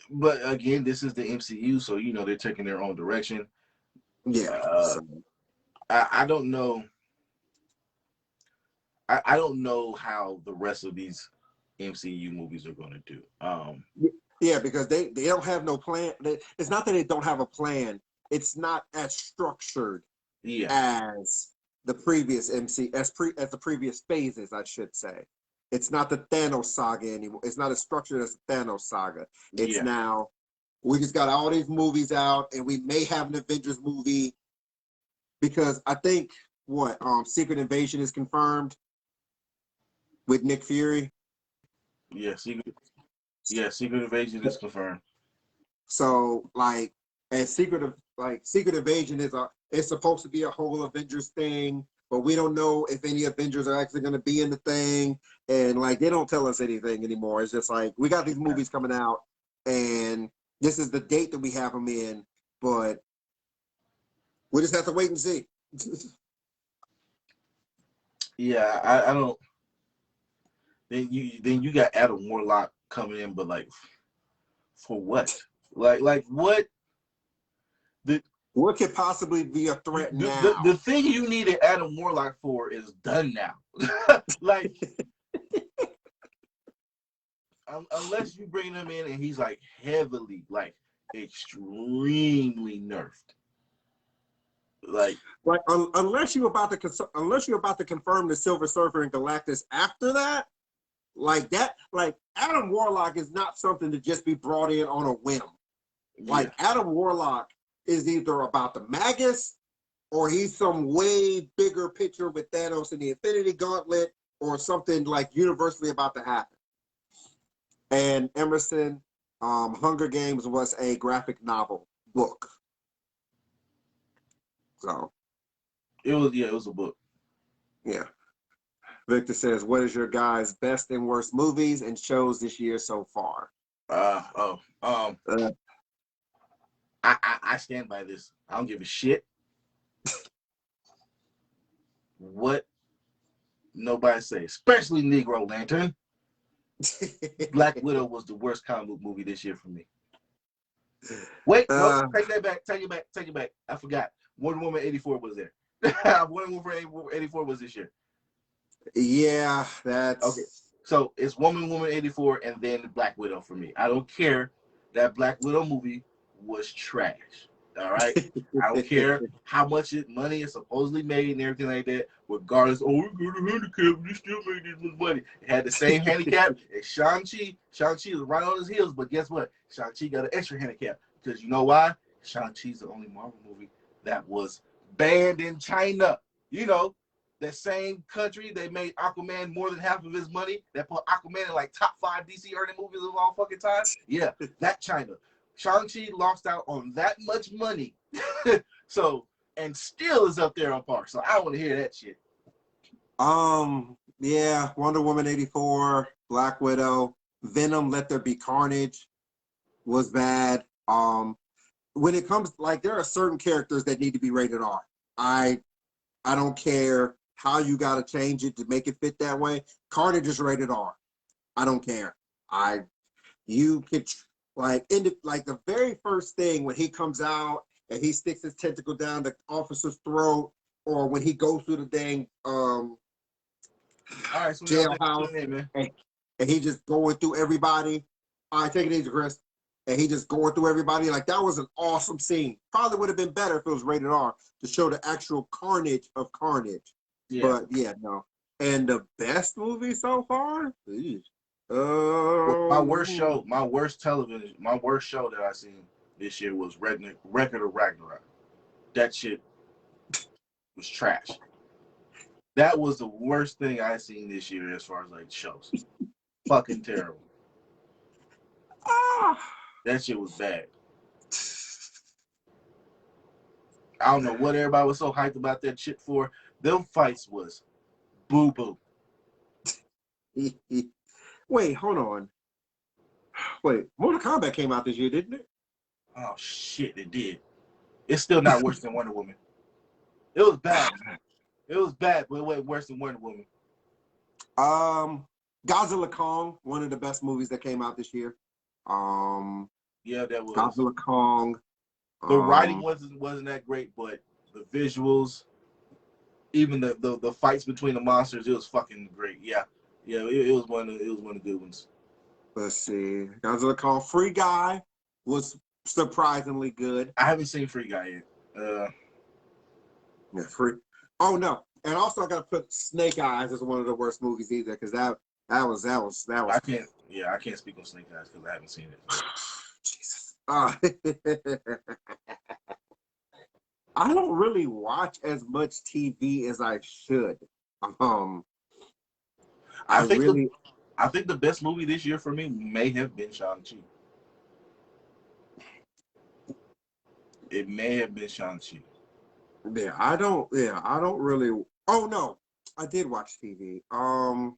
But again, this is the MCU, so they're taking their own direction. Yeah. I don't know. I don't know how the rest of these MCU movies are going to do. Yeah, because they don't have no plan. It's not that they don't have a plan. It's not as structured as the previous as the previous phases, I should say. It's not the Thanos saga anymore. It's not as structured as the Thanos saga. It's now we just got all these movies out, and we may have an Avengers movie because I think Secret Invasion is confirmed with Nick Fury. Yeah, Secret Invasion is confirmed. So Secret Invasion it's supposed to be a whole Avengers thing, but we don't know if any Avengers are actually going to be in the thing, and they don't tell us anything anymore. It's just like we got these movies coming out, and this is the date that we have them in, but we just have to wait and see. Yeah, I don't. Then you got Adam Warlock coming in, but for what? Like what? What could possibly be a threat now? The thing you needed Adam Warlock for is done now. Unless you bring him in and he's heavily, extremely nerfed. Unless you're about to confirm the Silver Surfer and Galactus after that, Adam Warlock is not something to just be brought in on a whim. Adam Warlock is either about the Magus or he's some way bigger picture with Thanos and the Infinity Gauntlet or something universally about to happen. And Emerson, Hunger Games was a graphic novel book. So it was a book. Yeah. Victor says, what is your guys' best and worst movies and shows this year so far? I stand by this. I don't give a shit what nobody say, especially Negro Lantern. Black Widow was the worst comic book movie this year for me. Wait, no, take that back. Take it back. I forgot. Wonder Woman 84 was there. Wonder Woman 84 was this year. Yeah, that's okay. So it's Woman 84 and then Black Widow for me. I don't care. That Black Widow movie was trash. All right. I don't care how much money it supposedly made and everything like that. Regardless, we got a handicap, we still made this much money. It had the same handicap as Shang-Chi. Shang-Chi was right on his heels, but guess what? Shang-Chi got an extra handicap because you know why? Shang-Chi's the only Marvel movie that was banned in China. You know, that same country, they made Aquaman more than half of his money. That put Aquaman in like top 5 DC earning movies of all fucking time. Yeah, that China. Shang-Chi lost out on that much money. So, and still is up there on par. So I don't want to hear that shit. Yeah, Wonder Woman 84, Black Widow, Venom, Let There Be Carnage was bad. When it comes, like, there are certain characters that need to be rated R. I don't care how you got to change it to make it fit that way. Carnage is rated R. I don't care. You could, like, the very first thing when he comes out and he sticks his tentacle down the officer's throat, or when he goes through the dang all right, so jailhouse and he just going through everybody. All right, take it easy, Chris. And he just going through everybody. Like, that was an awesome scene. Probably would have been better if it was rated R to show the actual carnage of Carnage. Yeah. But yeah, no. And the best movie so far? My worst show that I seen this year was Record of Ragnarok. That shit was trash. That was the worst thing I seen this year as far as like shows. Fucking terrible. That shit was bad. I don't know what everybody was so hyped about that shit for. Them fights was boo-boo. Wait, hold on. Wait, Mortal Kombat came out this year, didn't it? Oh, shit, it did. It's still not worse than Wonder Woman. It was bad. It was bad, but it wasn't worse than Wonder Woman. Godzilla Kong, one of the best movies that came out this year. Yeah, that was. Godzilla Kong. The writing wasn't that great, but the visuals, even the fights between the monsters, it was fucking great. Yeah, it was one of the good ones. Let's see, Godzilla Kong. Free Guy was surprisingly good. I haven't seen Free Guy yet. Yeah, Free. Oh no, and also I gotta put Snake Eyes as one of the worst movies either, because that was. I can't speak on Snake Eyes because I haven't seen it. Jesus. I don't really watch as much TV as I should. I think the best movie this year for me may have been Shang-Chi. It may have been Shang-Chi. Yeah, I don't really. Oh no, I did watch TV. I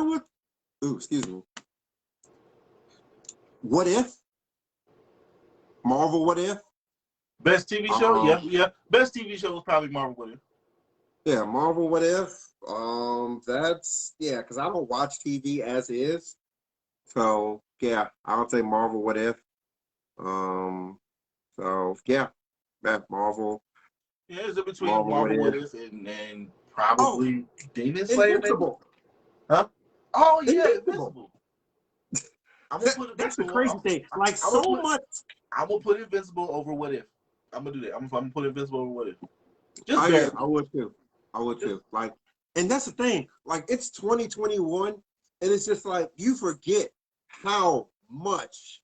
would. Ooh, excuse me. What If? Marvel What If? Best TV show? Yeah. Best TV show was probably Marvel What If. Yeah, Marvel What If. That's because I don't watch TV as is. So yeah, I would say Marvel What If. So yeah, that Marvel. Yeah, it's in between Marvel What If and probably Demon Slayer. Invincible. Huh? Oh yeah, Invincible. That's the crazy thing. Like much. I'm gonna put Invincible over What If. I'm gonna do that. I'm gonna put Invincible over What If. I would too. Like, and that's the thing. Like, it's 2021, and it's just like you forget how much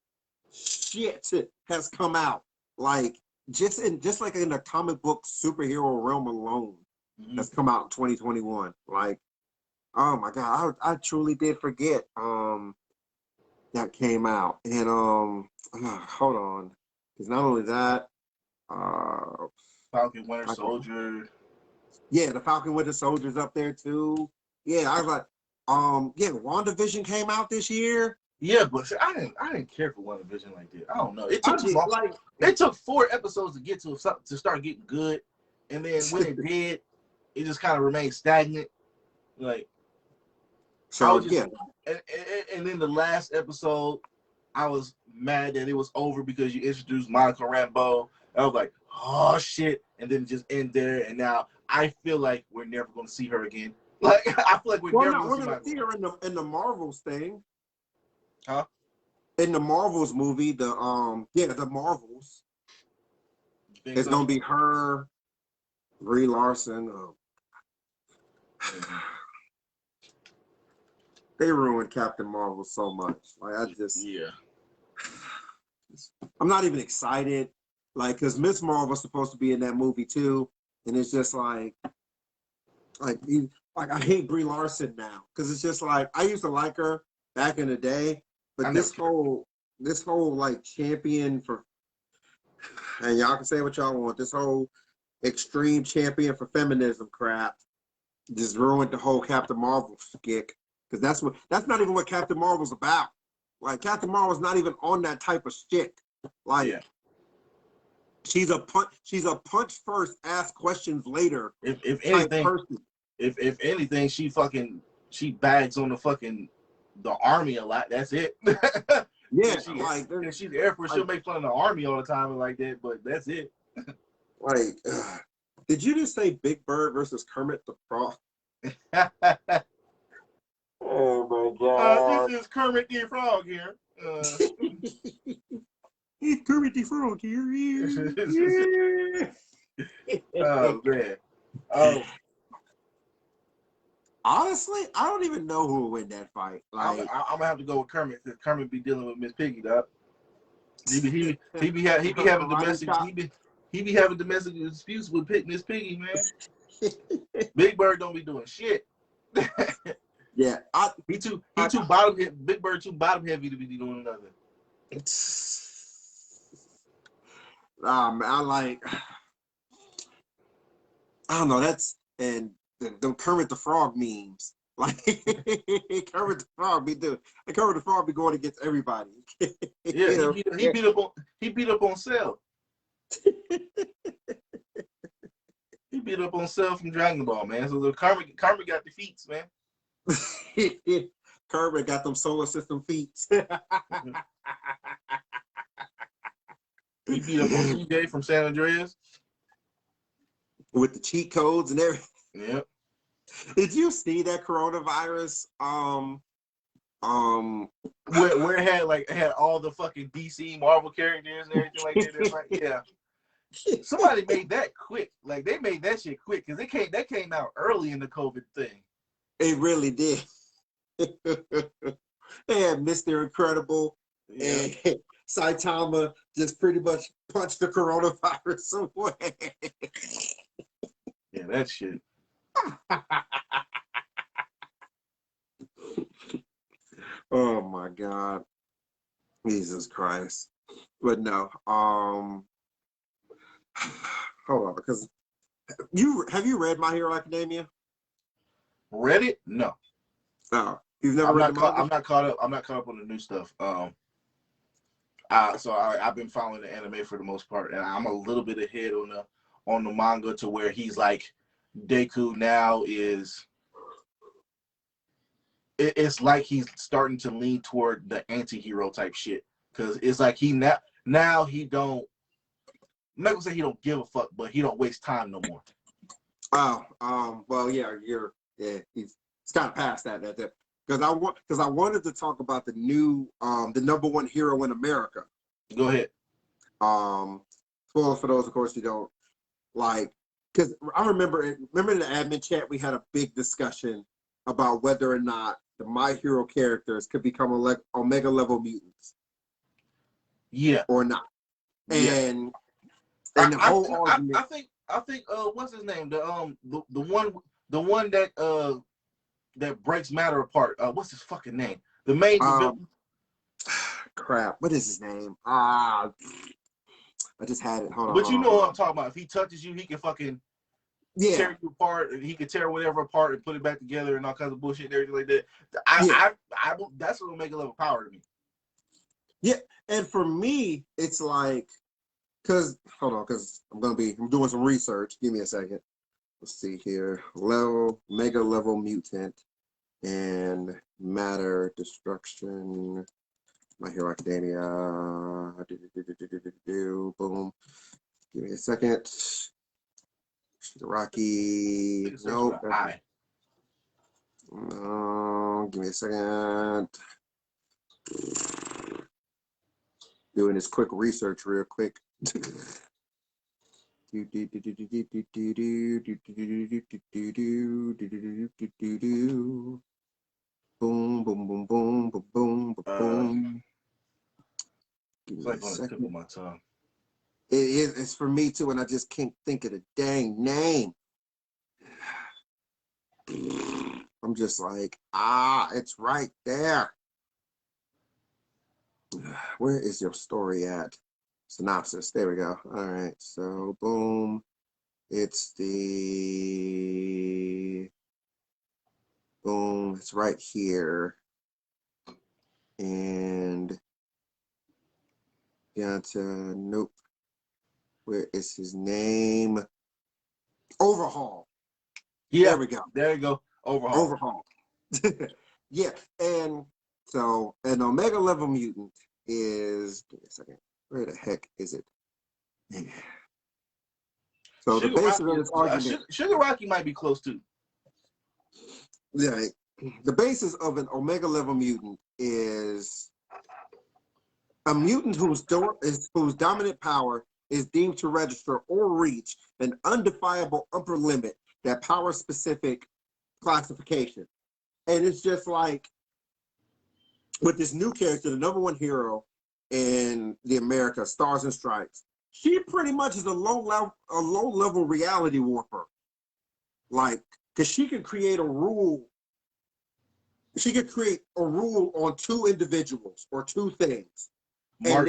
shit has come out. Like, just like in the comic book superhero realm alone, that's come out in 2021. Like, oh my god, I truly did forget that came out. And hold on, because not only that, Falcon Winter Soldier. Yeah, the Falcon Winter Soldier's up there too. Yeah, I was like, WandaVision came out this year. Yeah, but see, I didn't care for WandaVision like that. I don't know. It I took too did, long. like, It took 4 episodes to get to start getting good, and then when it did, it just kind of remained stagnant. Like I so was just, yeah, and then the last episode, I was mad that it was over because you introduced Monica Rambeau. I was like, oh shit, and then it just end there, and now I feel like we're never going to see her again. Like I feel like we're well, never no, going we're to see gonna Monica. see her in the Marvels thing. Huh? In the Marvels movie, the Marvels. You think It's so? gonna be her, Brie Larson. They ruined Captain Marvel so much. Like Yeah. I'm not even excited. Like, cause Miss Marvel's supposed to be in that movie too, and it's just like I hate Brie Larson now, cause it's just like I used to like her back in the day, but this whole like champion for, and y'all can say what y'all want, this whole extreme champion for feminism crap just ruined the whole Captain Marvel gig. Because that's not even what Captain Marvel's about. Like Captain Marvel's not even on that type of shit. Like Yeah. she's a punch first, ask questions later If type anything, person. if anything, she bags on the army a lot. That's it. Yeah, If she's Air Force, she'll make fun of the army all the time and like that. But that's it. like, did you just say Big Bird versus Kermit the Frog? Oh my God! This is Kermit the Frog here. It's Kermit the Frog here. Oh man. Oh, Honestly, I don't even know who will win that fight. I'm Like, gonna have to go with Kermit because Kermit be dealing with Miss Piggy, dog. He be having domestic he be having domestic disputes with Miss Piggy, man. Big Bird don't be doing shit. yeah, He too bottom heavy. Big Bird too bottom heavy to be doing nothing. I don't know. That's and the Kermit the Frog memes. Like Kermit the Frog be doing. Kermit the Frog be going against everybody. Yeah, You know? he beat up on Cell. He beat up on Cell from Dragon Ball, man. So the Kermit got the feats, man. Kermit got them solar system feet. He beat up on CJ from San Andreas with the cheat codes and everything. Yep. Did you see that coronavirus? Where it had all the fucking DC Marvel characters and everything like that. Like, yeah. Somebody made that quick. Like they made that shit quick because that came out early in the COVID thing. It really did. They had Mr. Incredible and Saitama just pretty much punched the coronavirus away. Yeah, that shit. Oh my God. Jesus Christ. But no, hold on, because have you read My Hero Academia? Read it? No. No. You've never read the manga? I'm not caught up on the new stuff. So I've been following the anime for the most part, and I'm a little bit ahead on the manga to where he's like Deku now is. It's like he's starting to lean toward the anti-hero type shit because it's like now he don't. I'm not gonna say he don't give a fuck, but he don't waste time no more. Oh, well, yeah, he's kind of past that. Because I wanted to talk about the new, the number one hero in America. Go ahead. Spoiler for those, of course, you don't like. Because I remember in the admin chat we had a big discussion about whether or not the My Hero characters could become Omega level mutants. Yeah. Or not. Yeah. And the whole argument. I think what's his name? The one that breaks matter apart. What's his fucking name? The main crap. What is his name? I just had it. Hold on. But you know what I'm talking about. If he touches you, he can fucking tear you apart, and he could tear whatever apart and put it back together and all kinds of bullshit and everything like that. I that's what Omega level power to me. Yeah, and for me, it's like, because I'm doing some research. Give me a second. Let's see here. Mega level mutant and matter destruction. My Hero Academia. Boom. Give me a second. Rocky. Nope. No. Give me a second. Doing this quick research real quick. Boom, boom, boom, boom, boom, boom, boom. It's like on the tip of my tongue. It's for me too, and I just can't think of the dang name. I'm just like, it's right there. Where is your story at? Synopsis. There we go. All right. So, boom. It's the... Boom. It's right here. And... Nope. Where is his name? Overhaul. Yeah. There we go. There you go. Overhaul. Yeah. And so an Omega level mutant is, give me a second, where the heck is it? Yeah. So the basis of this argument, Sugar Rocky might be close too. Yeah, the basis of an Omega level mutant is a mutant whose dominant power is deemed to register or reach an undefinable upper limit that power specific classification. And it's just like with this new character, the #1 hero in the America, Stars and Stripes, she pretty much is a low level reality warper. Like, because she can create a rule. She could create a rule on 2 individuals or 2 things. Mark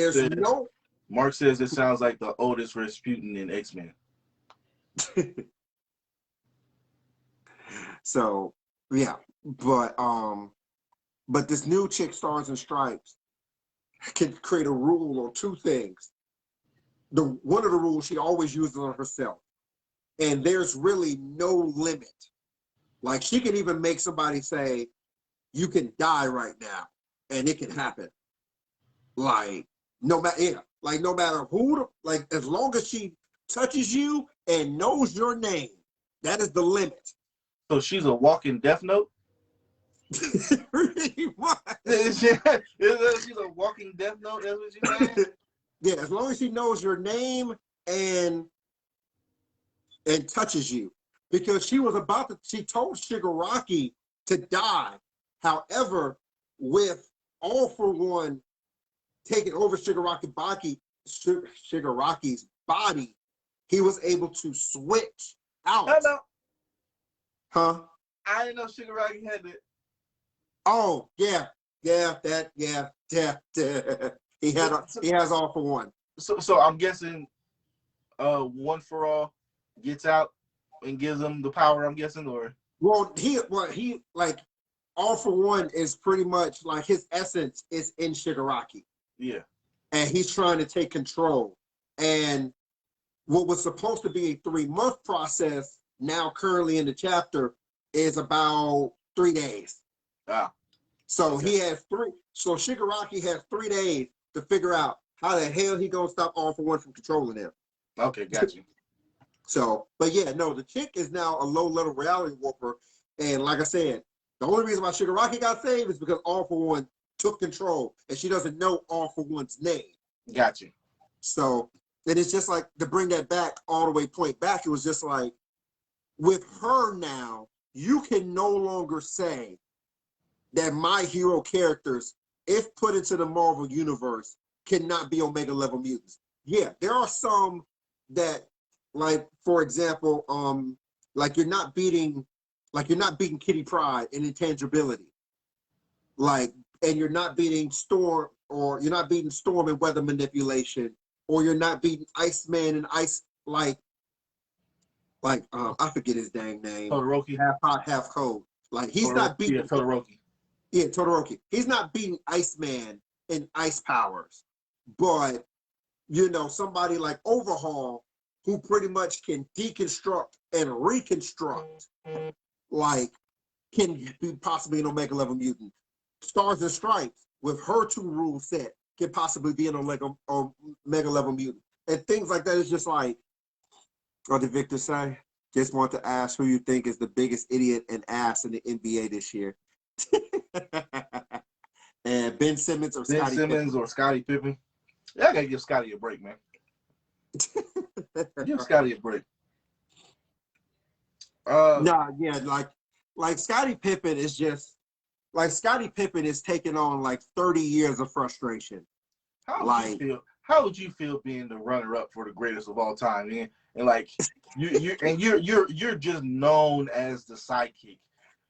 says it sounds like the oldest Rasputin in X-Men. So yeah, but this new chick, Stars and Stripes, can create a rule on 2 things. One of the rules she always uses on herself, and there's really no limit. Like, she can even make somebody say, "You can die right now," and it can happen. Like, no matter who, as long as she touches you and knows your name, that is the limit. So she's a walking Death Note? Pretty much. She's a walking Death Note, that's what you're saying? Yeah, as long as she knows your name and touches you. Because she told Shigaraki to die. However, with All For One taking over Shigaraki's body, he was able to switch out. I know. Huh? I didn't know Shigaraki had it. Oh, yeah. He has All For One. So I'm guessing One For All gets out and gives him the power, I'm guessing, or he like All For One is pretty much like his essence is in Shigaraki. Yeah. And he's trying to take control. And what was supposed to be a 3-month process, now currently in the chapter, is about 3 days. So okay. he has 3. So Shigaraki has 3 days to figure out how the hell he gonna stop All For One from controlling him. Okay, got you. So, but yeah, no, the chick is now a low-level reality warper. And like I said, the only reason why Shigaraki got saved is because All For One took control, and she doesn't know All For One's name. Got you. So, and it's just like, to bring that back all the way point back, it was just like, with her now, you can no longer say that my hero characters, if put into the Marvel universe, cannot be Omega level mutants. Yeah, there are some that, like, for example, like you're not beating Kitty Pryde in intangibility. Like, and you're not beating Storm, or you're not beating Storm in weather manipulation, or you're not beating Iceman and ice, like, like I forget his dang name. Todoroki. Half hot, half cold. Like he's not beating Todoroki. Yeah, Todoroki. He's not beating Iceman in ice powers, but you know, somebody like Overhaul who pretty much can deconstruct and reconstruct, like can be possibly an Omega level mutant. Stars and Stripes with her 2 rule set can possibly be an Omega level mutant, and things like that. Is just like, what did Victor say? Just want to ask who you think is the biggest idiot and ass in the NBA this year. And Ben Simmons or Ben Scottie Simmons Pippen. or Scottie Pippen. Yeah, I gotta give Scottie a break, man. Give Scottie a break. Nah, yeah, like Scottie Pippen is just like Scottie Pippen is taking on like 30 years of frustration. How would you feel being the runner-up for the greatest of all time, man? And like you're just known as the sidekick.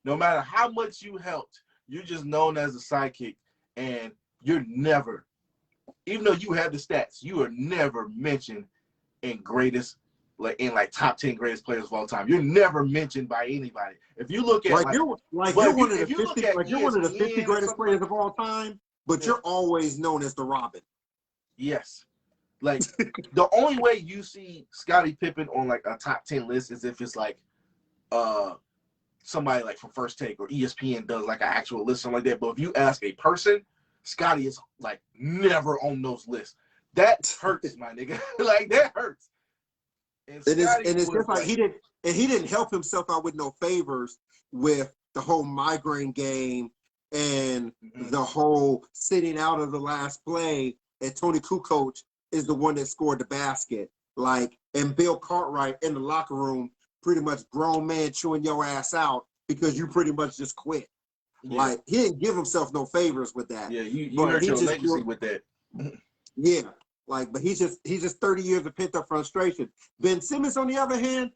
No matter how much you helped, you're just known as the sidekick, and you're never, even though you have the stats, you are never mentioned in greatest, like top 10 greatest players of all time. You're never mentioned by anybody. If you look at you're one of the 50 greatest players of all time, but you're always known as the Robin. Yes. Like the only way you see Scottie Pippen on like a top 10 list is if it's like somebody like from First Take or ESPN does like an actual list, something like that. But if you ask a person, Scottie is like never on those lists. That hurts, my nigga. Like that hurts. And it's just like he didn't help himself out with no favors with the whole migraine game and the whole sitting out of the last play. And Tony Kukoc is the one that scored the basket. Like, and Bill Cartwright in the locker room, pretty much grown man chewing your ass out because you pretty much just quit. Yeah. Like, he didn't give himself no favors with that. Yeah, you hurt your legacy with that. Yeah, like, but he's just 30 years of pent up frustration. Ben Simmons, on the other hand,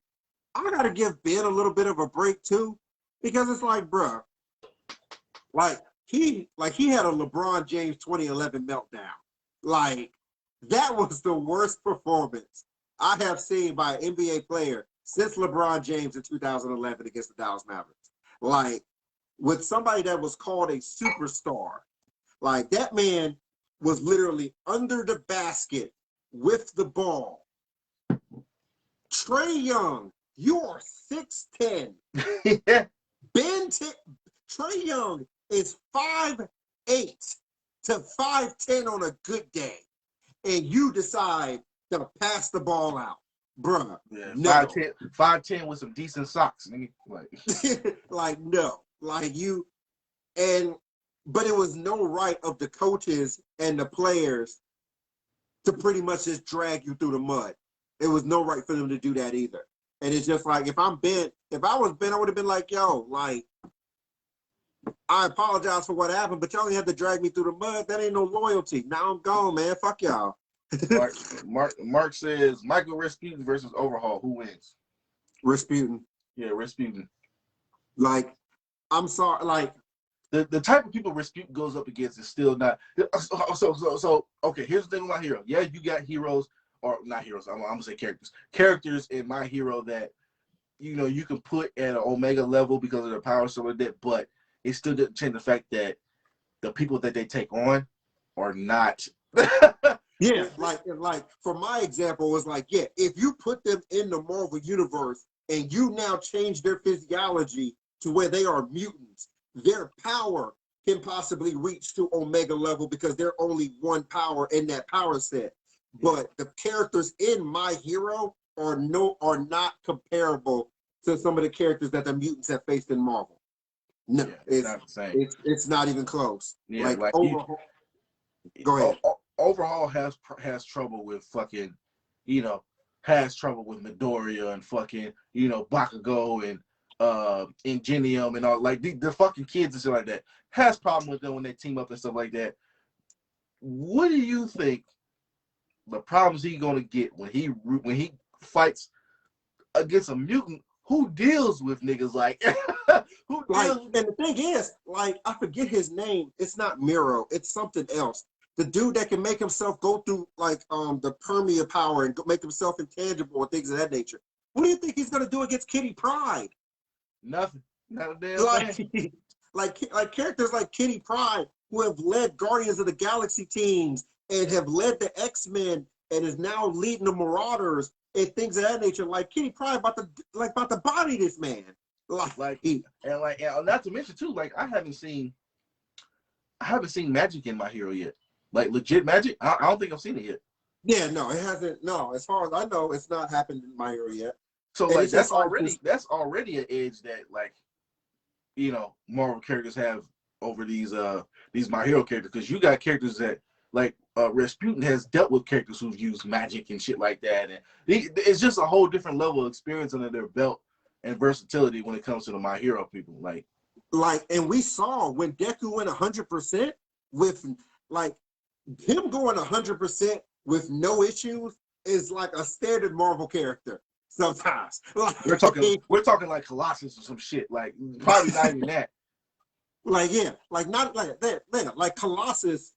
I gotta give Ben a little bit of a break too, because it's like, bruh, like he had a LeBron James 2011 meltdown. Like, that was the worst performance I have seen by an NBA player since LeBron James in 2011 against the Dallas Mavericks. Like, with somebody that was called a superstar, like that man was literally under the basket with the ball. Trae Young, you are 6'10". Trae Young is 5'8" to 5'10" on a good day, and you decide to pass the ball out, bruh. Yeah, no. 5'10" with some decent socks, nigga. Like, like no, like you, but it was no right of the coaches and the players to pretty much just drag you through the mud. It was no right for them to do that either. And it's just like, if I was Ben, I would have been like, yo, like, I apologize for what happened, but y'all have to drag me through the mud. That ain't no loyalty. Now I'm gone, man. Fuck y'all. Mark says Michael Rasputin versus Overhaul. Who wins? Rasputin. Yeah, Rasputin. Like, I'm sorry. Like, the type of people Rasputin goes up against is still not. So okay. Here's the thing about Hero. Yeah, you got heroes, or not heroes. I'm gonna say characters. Characters in My Hero that you can put at an Omega level because of their power, so like that. But it still doesn't change the fact that the people that they take on are not. Yeah, like for my example was like, yeah, if you put them in the Marvel universe and you now change their physiology to where they are mutants, their power can possibly reach to Omega level because they're only one power in that power set. But the characters in My Hero are not comparable to some of the characters that the mutants have faced in Marvel. No, yeah, it's not the same. It's not even close. Yeah, like Overhaul. Go ahead. Overhaul has trouble with fucking, has trouble with Midoriya and fucking, Bakugo and Ingenium and all, like the fucking kids and shit like that. Has problem with them when they team up and stuff like that. What do you think the problems he gonna get when he fights against a mutant who deals with niggas like and the thing is, like, I forget his name. It's not Miro. It's something else. The dude that can make himself go through like the Permia power and make himself intangible and things of that nature. What do you think he's gonna do against Kitty Pryde? Nothing. Not a damn thing. Like characters like Kitty Pryde, who have led Guardians of the Galaxy teams and have led the X-Men and is now leading the Marauders and things of that nature. Like Kitty Pryde about to body this man. And not to mention too, like I haven't seen magic in My Hero yet. Like legit magic. I don't think I've seen it yet. Yeah, no, it hasn't. No, as far as I know, it's not happened in My Hero yet. So like that's already an edge that like, you know, Marvel characters have over these My Hero characters, because you got characters that like Rasputin has dealt with characters who've used magic and shit like that, and it's just a whole different level of experience under their belt and versatility when it comes to the My Hero people. And we saw when Deku went 100% with like him going 100% with no issues is like a standard Marvel character. Sometimes we're talking like Colossus or some shit. Like probably not even that. Like Colossus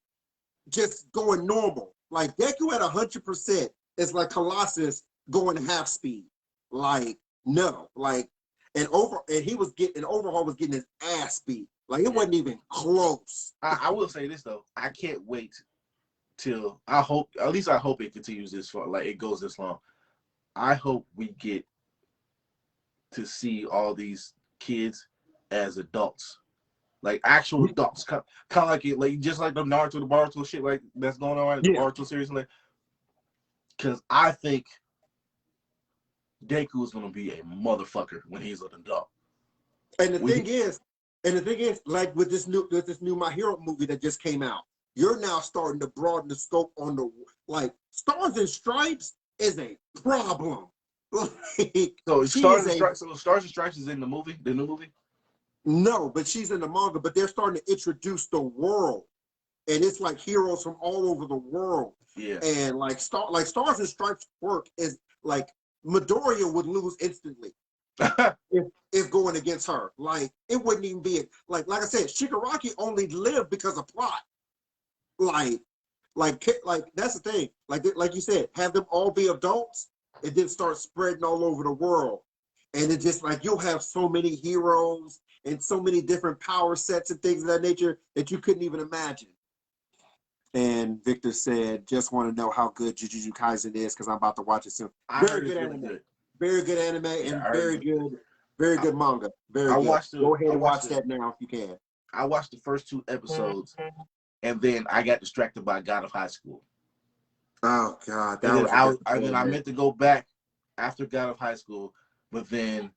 just going normal. Like Deku at 100% is like Colossus going half speed. Like no, like Overhaul was getting his ass beat. Like it wasn't even close. I will say this though, I can't wait till I hope it continues this far. Like it goes this long. I hope we get to see all these kids as adults, like actual adults, kind of like it, like just like the Naruto, the Boruto shit, like that's going on right in the Boruto series, like. Because I think Deku is gonna be a motherfucker when he's an adult. And the thing is, like with this new My Hero movie that just came out, you're now starting to broaden the scope on the like Stars and Stripes is a problem. So Stars and Stripes is in the movie, the new movie? No, but she's in the manga, but they're starting to introduce the world. And it's like heroes from all over the world. Yeah. And like Stars and Stripes work is like Midoriya would lose instantly if going against her. Like it wouldn't even be like I said, Shigaraki only lived because of plot. Like that's the thing. Like you said, have them all be adults and then start spreading all over the world. And it just like you'll have so many heroes and so many different power sets and things of that nature that you couldn't even imagine. And Victor said, just want to know how good Jujutsu Kaisen is because I'm about to watch it soon. Very good anime. Very good anime and very good manga. Very good. Go ahead and watch that now if you can. I watched the first 2 episodes and then I got distracted by God of High School. Oh God. I meant to go back after God of High School, but then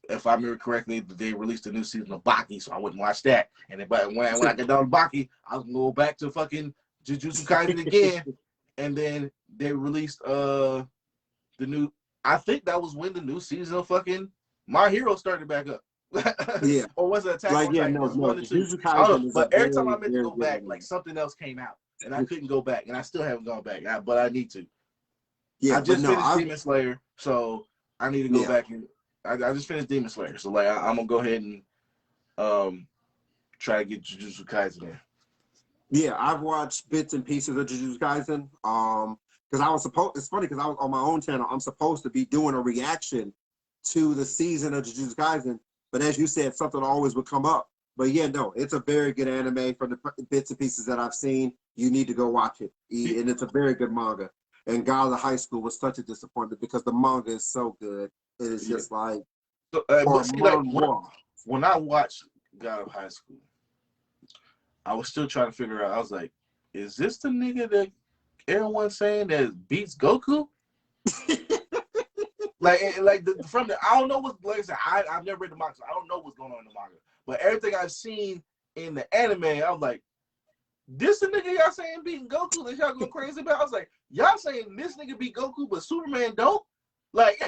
if I remember correctly, they released a new season of Baki, so I wouldn't watch that. And then, when I get done with Baki, I was gonna go back to fucking Jujutsu Kaisen again. And then they released the new. I think that was when the new season of fucking My Hero started back up. Yeah. Or was it Attack on Titan? Jujutsu Kaisen. But every time I meant to go back, like something else came out, and I couldn't go back, and I still haven't gone back. But I need to. Yeah. I just finished Demon Slayer, so I need to go back and. I just finished Demon Slayer, so like I'm gonna go ahead and try to get Jujutsu Kaisen in. Yeah, I've watched bits and pieces of Jujutsu Kaisen. Because I was supposed. It's funny because I was on my own channel. I'm supposed to be doing a reaction to the season of Jujutsu Kaisen, but as you said, something always would come up. But yeah, no, it's a very good anime from the bits and pieces that I've seen. You need to go watch it, and it's a very good manga. And God of High School was such a disappointment because the manga is so good. It is just like, when I watched God of High School, I was still trying to figure out. I was like, is this the nigga that everyone's saying that beats Goku? I don't know what. Like I said, I've never read the manga, so I don't know what's going on in the manga. But everything I've seen in the anime, I was like, this the nigga y'all saying beating Goku that y'all going crazy about? I was like, y'all saying this nigga beat Goku, but Superman don't? Like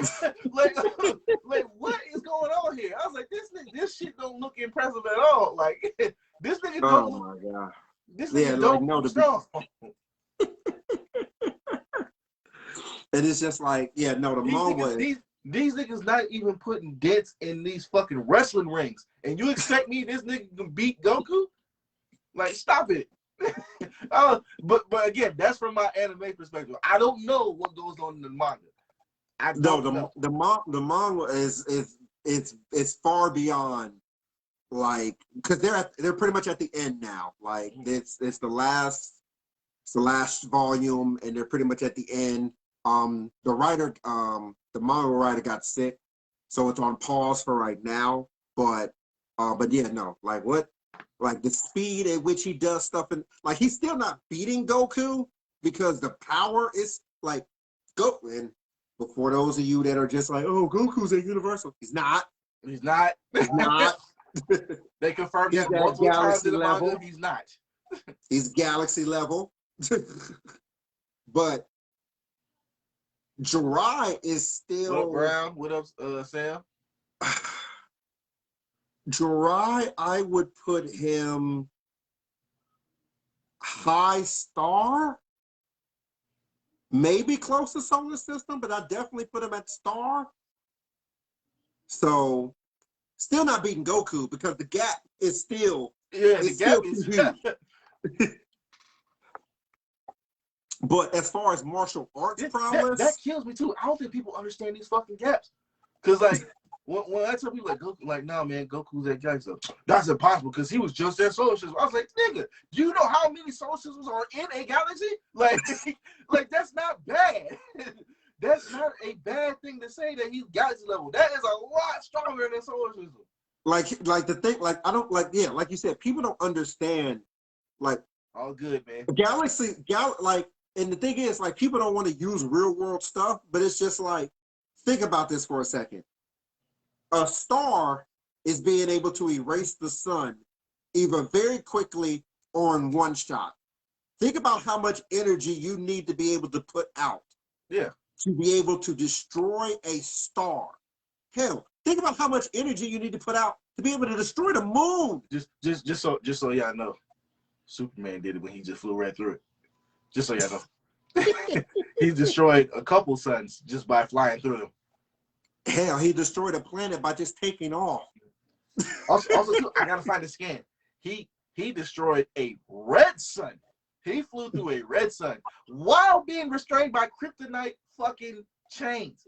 what is going on here? I was like, this shit don't look impressive at all. Like this nigga don't. Oh my God. This nigga don't look strong. And it's just like, the manga. These niggas not even putting dents in these fucking wrestling rings, and you expect me this nigga can beat Goku? Like, stop it. But again, that's from my anime perspective. I don't know what goes on in the manga. I No, don't know. the manga is far beyond, like, because they're pretty much at the end now. Like it's the last volume, and they're pretty much at the end. The manga writer got sick, so it's on pause for right now. But yeah, no, like what, like the speed at which he does stuff, and like he's still not beating Goku because the power is like go. And before those of you that are just like, oh, Goku's a universal, he's not. He's not. He's not. They confirmed He's that at multiple times galaxy in the manga. level. He's not. He's galaxy level. But Jirai is still. What up, Brown? What up, Sam? Jirai, I would put him high star, maybe close to solar system, but I definitely put him at star. So, still not beating Goku because the gap is still the gap is huge. But as far as martial arts prowess, that kills me too. I don't think people understand these fucking gaps. Cause like when I tell people like Goku, like, nah, man, Goku's that guy. So that's impossible because he was just that solar system. I was like, nigga, do you know how many solar systems are in a galaxy? Like, like that's not bad. That's not a bad thing to say that he's galaxy level. That is a lot stronger than solar system. Like the thing, like I don't like, yeah, like you said, people don't understand, like, all good, man. Like, and the thing is, like, people don't want to use real world stuff, but it's just like, think about this for a second. A star is being able to erase the sun either very quickly or in one shot. Think about how much energy you need to be able to put out. Yeah. To be able to destroy a star. Hell, think about how much energy you need to put out to be able to destroy the moon. Just so y'all know, Superman did it when he just flew right through it. Just so y'all know. He destroyed a couple suns just by flying through them. Hell, he destroyed a planet by just taking off. Also too, I gotta find the scan. He destroyed a red sun. He flew through a red sun while being restrained by kryptonite fucking chains.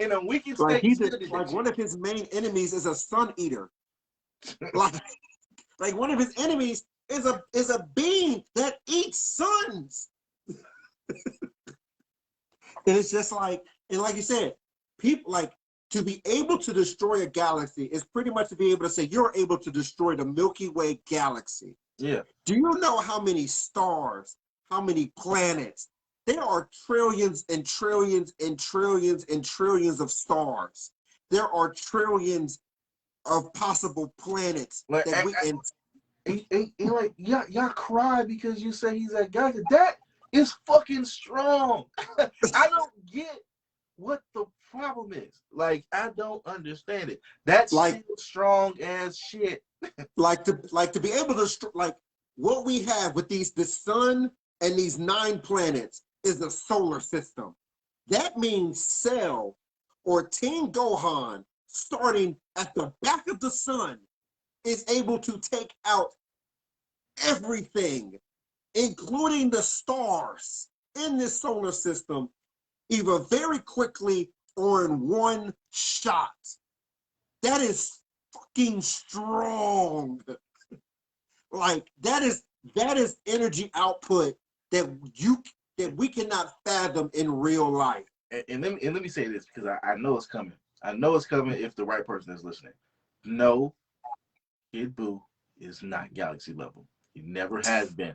In a weakened like state. Like one of his main enemies is a sun eater. like one of his enemies is a being that eats suns. And it's just like, and like you said, people, like, to be able to destroy a galaxy is pretty much to be able to say you're able to destroy the Milky Way galaxy. Yeah. Do you know how many stars, how many planets? There are trillions and trillions and trillions and trillions of stars. There are trillions of possible planets. Like, like y'all cry because you say he's that guy. That is fucking strong. I don't get what the problem is. Like, I don't understand it. That's like strong as shit. like to be able to, like, what we have with the sun and these 9 planets is a solar system. That means Cell or Team Gohan, starting at the back of the sun, is able to take out everything, including the stars in this solar system, either very quickly or in one shot. That is fucking strong. Like, that is energy output that we cannot fathom in real life. And let me say this, because I know it's coming. I know it's coming if the right person is listening. No, Kid Buu is not galaxy level. He never has been.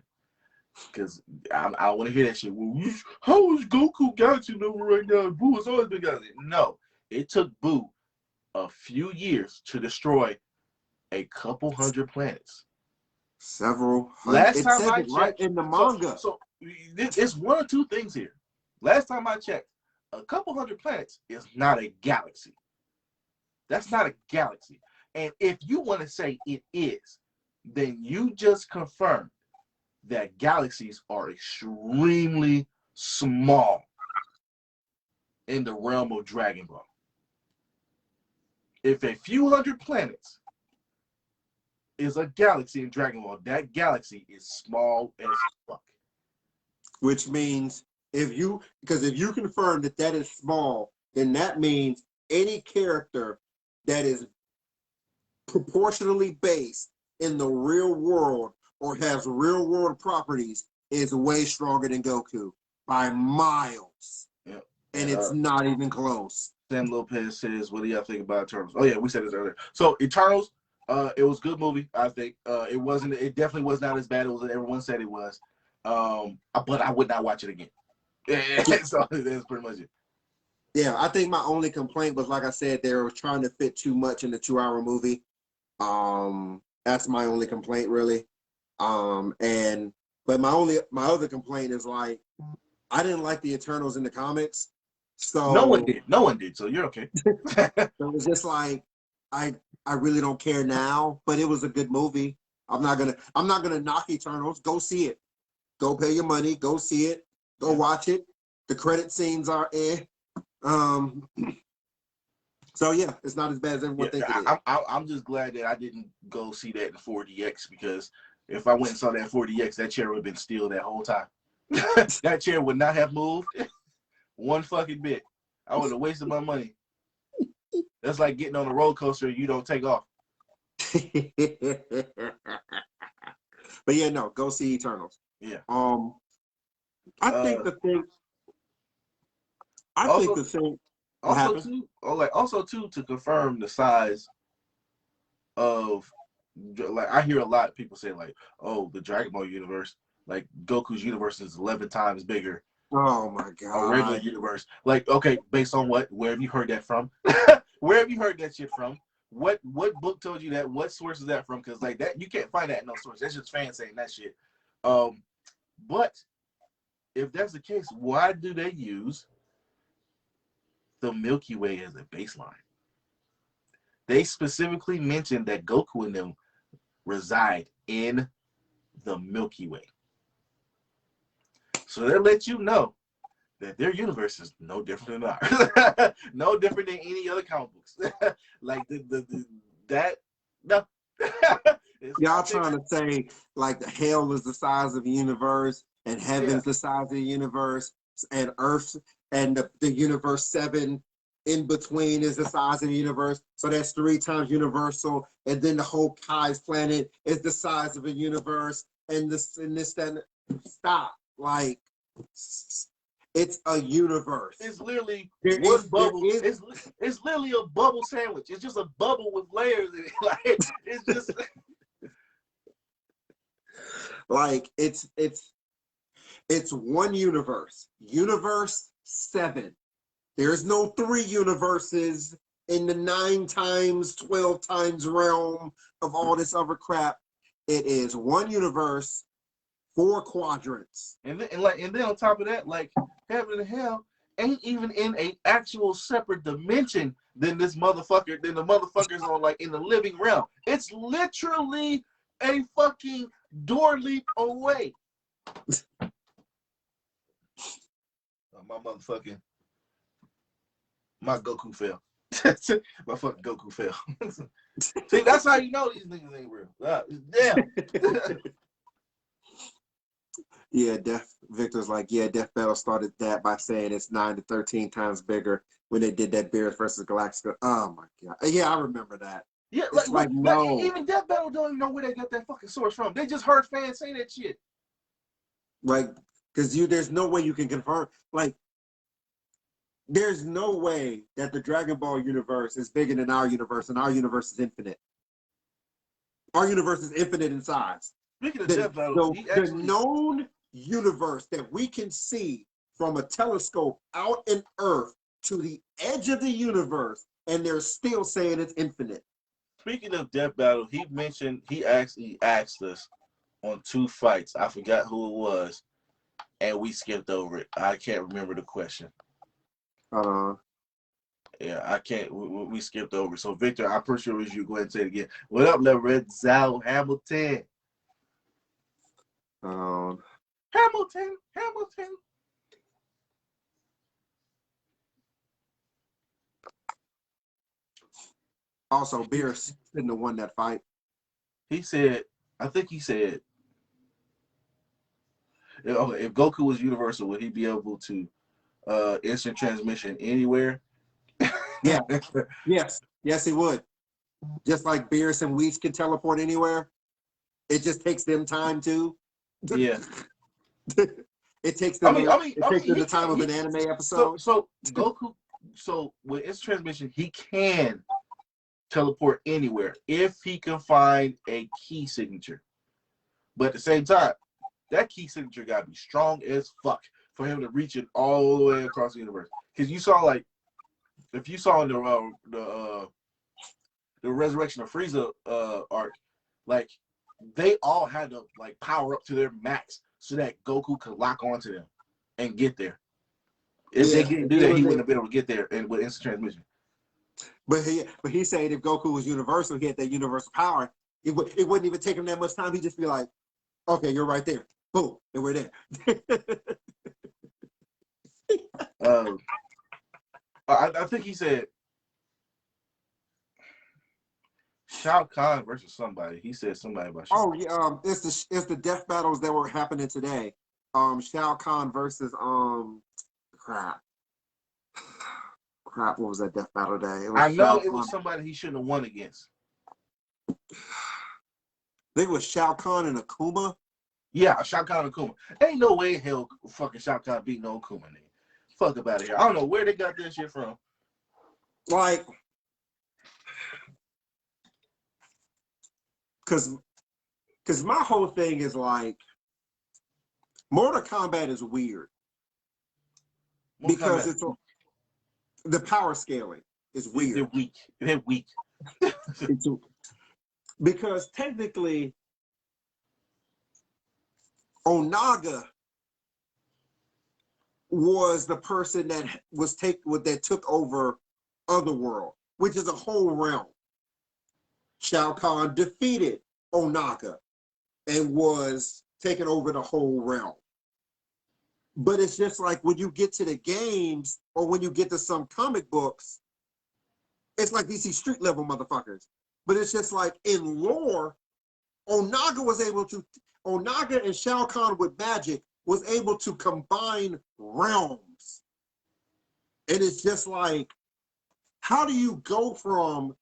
Because I want to hear that shit. Well, how is Goku galaxy level right now? Buu has always been galaxy. No, it took Buu a few years to destroy a couple hundred planets. Several hundred. Last time I checked, right in the manga. So it's one or two things here. Last time I checked, a couple hundred planets is not a galaxy. That's not a galaxy. And if you want to say it is, then you just confirmed that galaxies are extremely small in the realm of Dragon Ball. If a few hundred planets is a galaxy in Dragon Ball, that galaxy is small as fuck. Which means Because if you confirm that that is small, then that means any character that is proportionally based in the real world or has real world properties is way stronger than Goku by miles. Yep. And it's not even close. Sam Lopez says, "What do y'all think about Eternals?" Oh yeah, we said this earlier. So Eternals, it was a good movie. I think it wasn't. It definitely was not as bad as everyone said it was. But I would not watch it again. So that's pretty much it. Yeah, I think my only complaint was, like I said, they were trying to fit too much in the 2-hour movie. That's my only complaint, really. But my other complaint is, like, I didn't like the Eternals in the comics, so no one did. No one did. So you're okay. It was just like I really don't care now, but it was a good movie. I'm not gonna knock Eternals. Go see it. Go pay your money. Go see it. Go watch it. The credit scenes are So yeah, it's not as bad as everyone thinks it is. I'm just glad that I didn't go see that in 4DX, because if I went and saw that in 4DX, that chair would have been still that whole time. That chair would not have moved one fucking bit. I would have wasted my money. That's like getting on a roller coaster and you don't take off. But yeah, no, go see Eternals. Yeah. I think the thing. Also too, to confirm the size of, like, I hear a lot of people say, like, oh, the Dragon Ball universe, like Goku's universe is 11 times bigger. Oh my god. A regular universe. Like, okay, based on what? Where have you heard that from? Where have you heard that shit from? What book told you that? What source is that from? Because like that, you can't find that in no source. That's just fans saying that shit. But if that's the case, why do they use the Milky Way as a baseline? They specifically mentioned that Goku and them reside in the Milky Way. So they let you know that their universe is no different than ours. No different than any other comic books. Like no. Y'all trying to say, like, the hell is the size of the universe and heaven's the size of the universe and Earth and the universe 7 in between is the size of the universe. So that's 3 times universal. And then the whole Kai's planet is the size of a universe. And this and this, that. Stop. Like, it's a universe. It's literally one bubble. It's literally a bubble sandwich. It's just a bubble with layers in it. Like, it's just like it's one universe. Universe 7. There's no 3 universes in the 9 times, 12 times realm of all this other crap. It is one universe, 4 quadrants. And then on top of that, like, heaven and hell ain't even in a actual separate dimension than this motherfucker, than the motherfuckers on, like, in the living realm. It's literally a fucking door leap away. My Goku fell. My fucking Goku fell. See, that's how you know these niggas ain't real. Damn. Yeah, Victor's like, yeah, Death Battle started that by saying it's 9 to 13 times bigger when they did that Bears versus Galactica. Oh my god. Yeah, I remember that. Yeah, like no. Even Death Battle don't even know where they got that fucking source from. They just heard fans say that shit. Like, because there's no way you can confirm. Like, there's no way that the Dragon Ball universe is bigger than our universe, and our universe is infinite. Our universe is infinite in size. Speaking of Death Battle, the known universe that we can see from a telescope out in Earth to the edge of the universe, and they're still saying it's infinite. Speaking of Death Battle, he actually asked us on 2 fights. I forgot who it was, and we skipped over it. I can't remember the question. Yeah, I can't. We skipped over. So Victor, I'm pretty sure it was you. Go ahead and say it again. What up, Red Zal Hamilton? Hamilton. Also, Beers didn't have won that fight. He said, I think he said, if Goku was universal, would he be able to instant transmission anywhere? Yeah. Yes, he would. Just like Beerus and Whis can teleport anywhere. It just takes them time too. Yeah. It takes them. It takes them the time of an anime episode. So Goku. So with instant transmission, he can teleport anywhere if he can find a key signature. But at the same time, that key signature gotta be strong as fuck for him to reach it all the way across the universe. Because you saw, like, if you saw in the Resurrection of Frieza arc, like, they all had to like power up to their max so that Goku could lock onto them and get there. If they didn't do that, he wouldn't have been able to get there and with instant transmission. But he's saying if Goku was universal, he had that universal power. It wouldn't even take him that much time. He'd just be like, okay, you're right there. Boom, and we're there. I think he said Shao Kahn versus somebody. He said somebody about Shao. Oh yeah, it's the death battles that were happening today. Shao Kahn versus crap. What was that death battle day? I know it was somebody he shouldn't have won against. I think it was Shao Kahn and Akuma. Yeah, Shao Kahn and Akuma. Ain't no way in hell fucking Shao Kahn beat no Akuma, nigga. Fuck up out of here. I don't know where they got this shit from. Like, cause my whole thing is like, Mortal Kombat is weird because it's the power scaling is weird. They're weak. They're weak. Because technically, Onaga was the person that took over Otherworld, which is a whole realm. Shao Kahn defeated Onaga and was taking over the whole realm. But it's just like when you get to the games or when you get to some comic books, it's like DC street level motherfuckers. But it's just like in lore, Onaga and Shao Kahn with magic was able to combine realms. And it's just like, how do you go from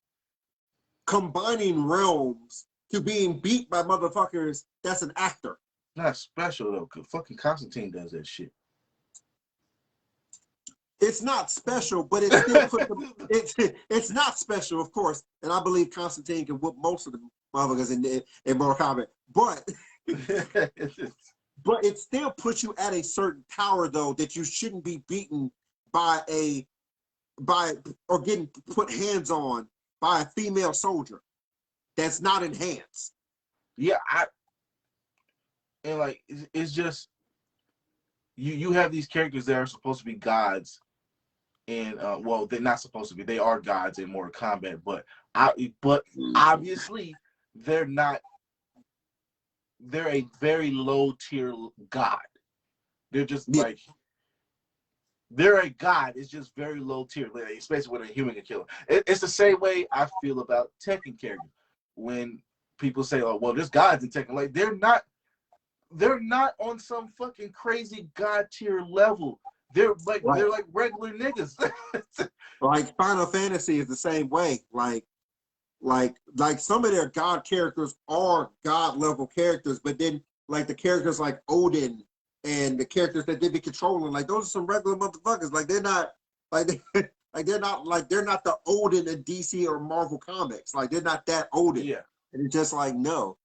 combining realms to being beat by motherfuckers that's an actor? Not special though, because fucking Constantine does that shit. It's not special, but it still puts them, it's not special, of course. And I believe Constantine can whoop most of the motherfuckers in Mortal Kombat. But it still puts you at a certain power though that you shouldn't be beaten by or getting put hands on by a female soldier that's not enhanced. Yeah, and like it's just you have these characters that are supposed to be gods, and well, they're not supposed to be. They are gods in Mortal Kombat, but obviously they're not. They're a very low tier god. They're just like they're a god. It's just very low tier, especially when a human can kill them. It's the same way I feel about Tekken characters. When people say, "Oh, well, there's gods in Tekken," like they're not on some fucking crazy god tier level. They're like regular niggas. Like Final Fantasy is the same way. Like some of their god characters are god level characters, but then like the characters like Odin and the characters that they be controlling, like those are some regular motherfuckers. Like they're not they're not the Odin in DC or Marvel comics. Like they're not that Odin. Yeah. And it's just like, no.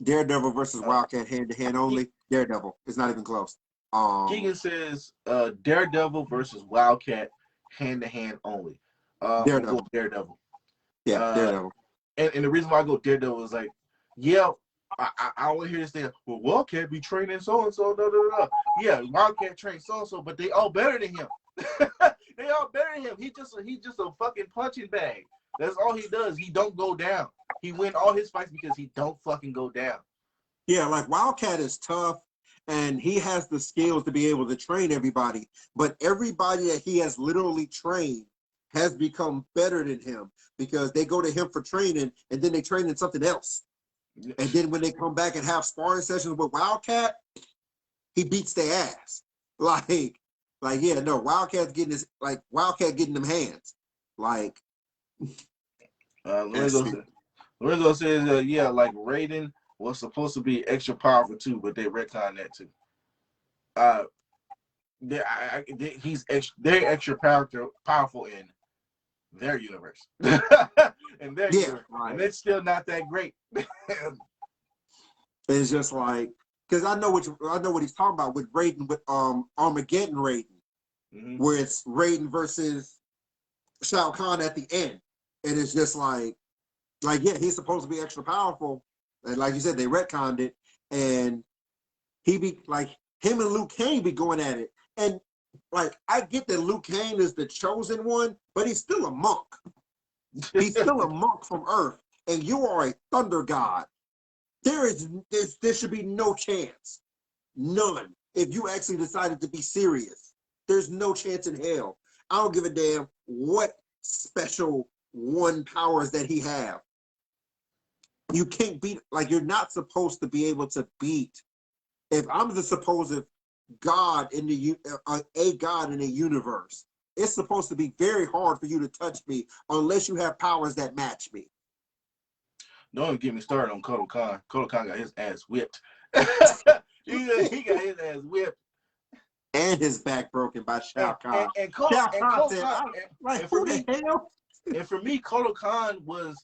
Daredevil versus Wildcat hand to hand only. Daredevil. It's not even close. Keegan says Daredevil versus Wildcat hand to hand only. Daredevil. Daredevil. Yeah, Daredevil. And the reason why I go Daredevil is like, yeah, I always hear this thing, well, Wildcat be training so-and-so, Yeah, Wildcat trains so-and-so, but they all better than him. They all better than him. He's just a fucking punching bag. That's all he does. He don't go down. He win all his fights because he don't fucking go down. Yeah, like Wildcat is tough, and he has the skills to be able to train everybody, but everybody that he has literally trained has become better than him because they go to him for training and then they train in something else. And then when they come back and have sparring sessions with Wildcat, he beats their ass. Like yeah, no, Wildcat getting them hands. Like Lorenzo says, yeah, like Raiden was supposed to be extra powerful too, but they retconned that too. They're extra powerful in their universe. In their universe. Right. And it's still not that great. It's just like, because I know what he's talking about with Raiden, with Armageddon Raiden, where it's Raiden versus Shao Kahn at the end, and it's just like yeah, he's supposed to be extra powerful, and like you said, they retconned it, and he be like him and Liu Kang be going at it, and like I get that Liu Kang is the chosen one, but he's still a monk. He's still a monk from Earth, and you are a thunder god. There should be no chance, none. If you actually decided to be serious, there's no chance in hell. I don't give a damn what special one powers that he have. You can't beat, like you're not supposed to be able to beat. If I'm the supposed God in a God in a universe, it's supposed to be very hard for you to touch me unless you have powers that match me. Don't even get me started on Kotal Khan. Kotal Khan got his ass whipped. he got his ass whipped. And his back broken by Shao Kahn. And for me, Kotal Khan was,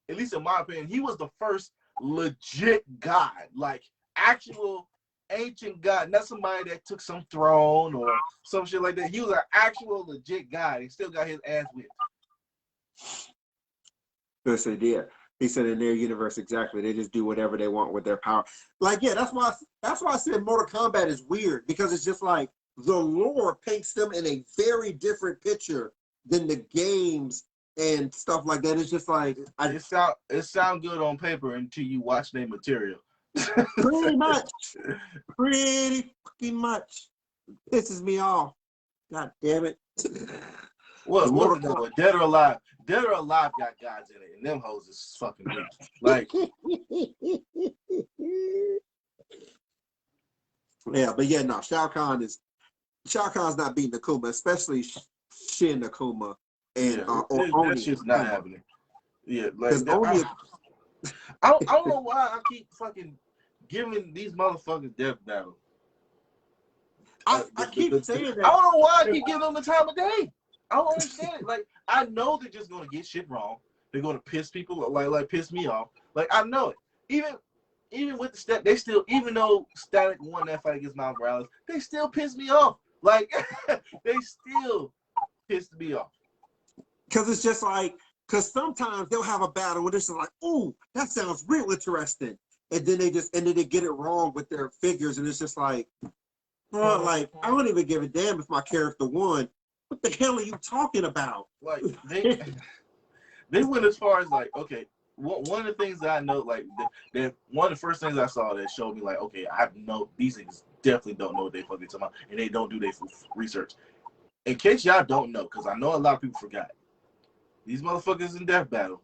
at least in my opinion, he was the first legit god, like actual ancient god, not somebody that took some throne or some shit like that. He was an actual legit god. He still got his ass whipped. Yes, they did. He said in their universe, exactly. They just do whatever they want with their power. Like, yeah, that's why I said Mortal Kombat is weird, because it's just like the lore paints them in a very different picture than the games and stuff like that. It's just like it sound good on paper until you watch their material. Pretty much. Pretty fucking much. Pisses me off. God damn it. What's it Dead or Alive? Dead or Alive got gods in it, and them hoes is fucking weak. Like, yeah, but yeah, no, Shao Kahn's not beating Akuma, especially Shin Akuma and that shit's not happening. Yeah, like I don't know why I keep fucking giving these motherfuckers death battle. I keep saying that. I don't know why I keep giving them the time of day. I don't understand it. Like, I know they're just gonna get shit wrong. They're gonna piss people like piss me off. Like, I know it. Even with the step, they still, even though Static won that fight against Miles Morales, they still piss me off. Like, they still pissed me off. Because it's just like, because sometimes they'll have a battle where they're just like, ooh, that sounds real interesting. And then they get it wrong with their figures, and it's just like, bro, like, I don't even give a damn if my character won. What the hell are you talking about? Like, they went as far as like, okay, one of the things that I know, like, one of the first things I saw that showed me, like, okay, I know these niggas definitely don't know what they fucking talking about, and they don't do their research. In case y'all don't know, because I know a lot of people forgot, these motherfuckers in Death Battle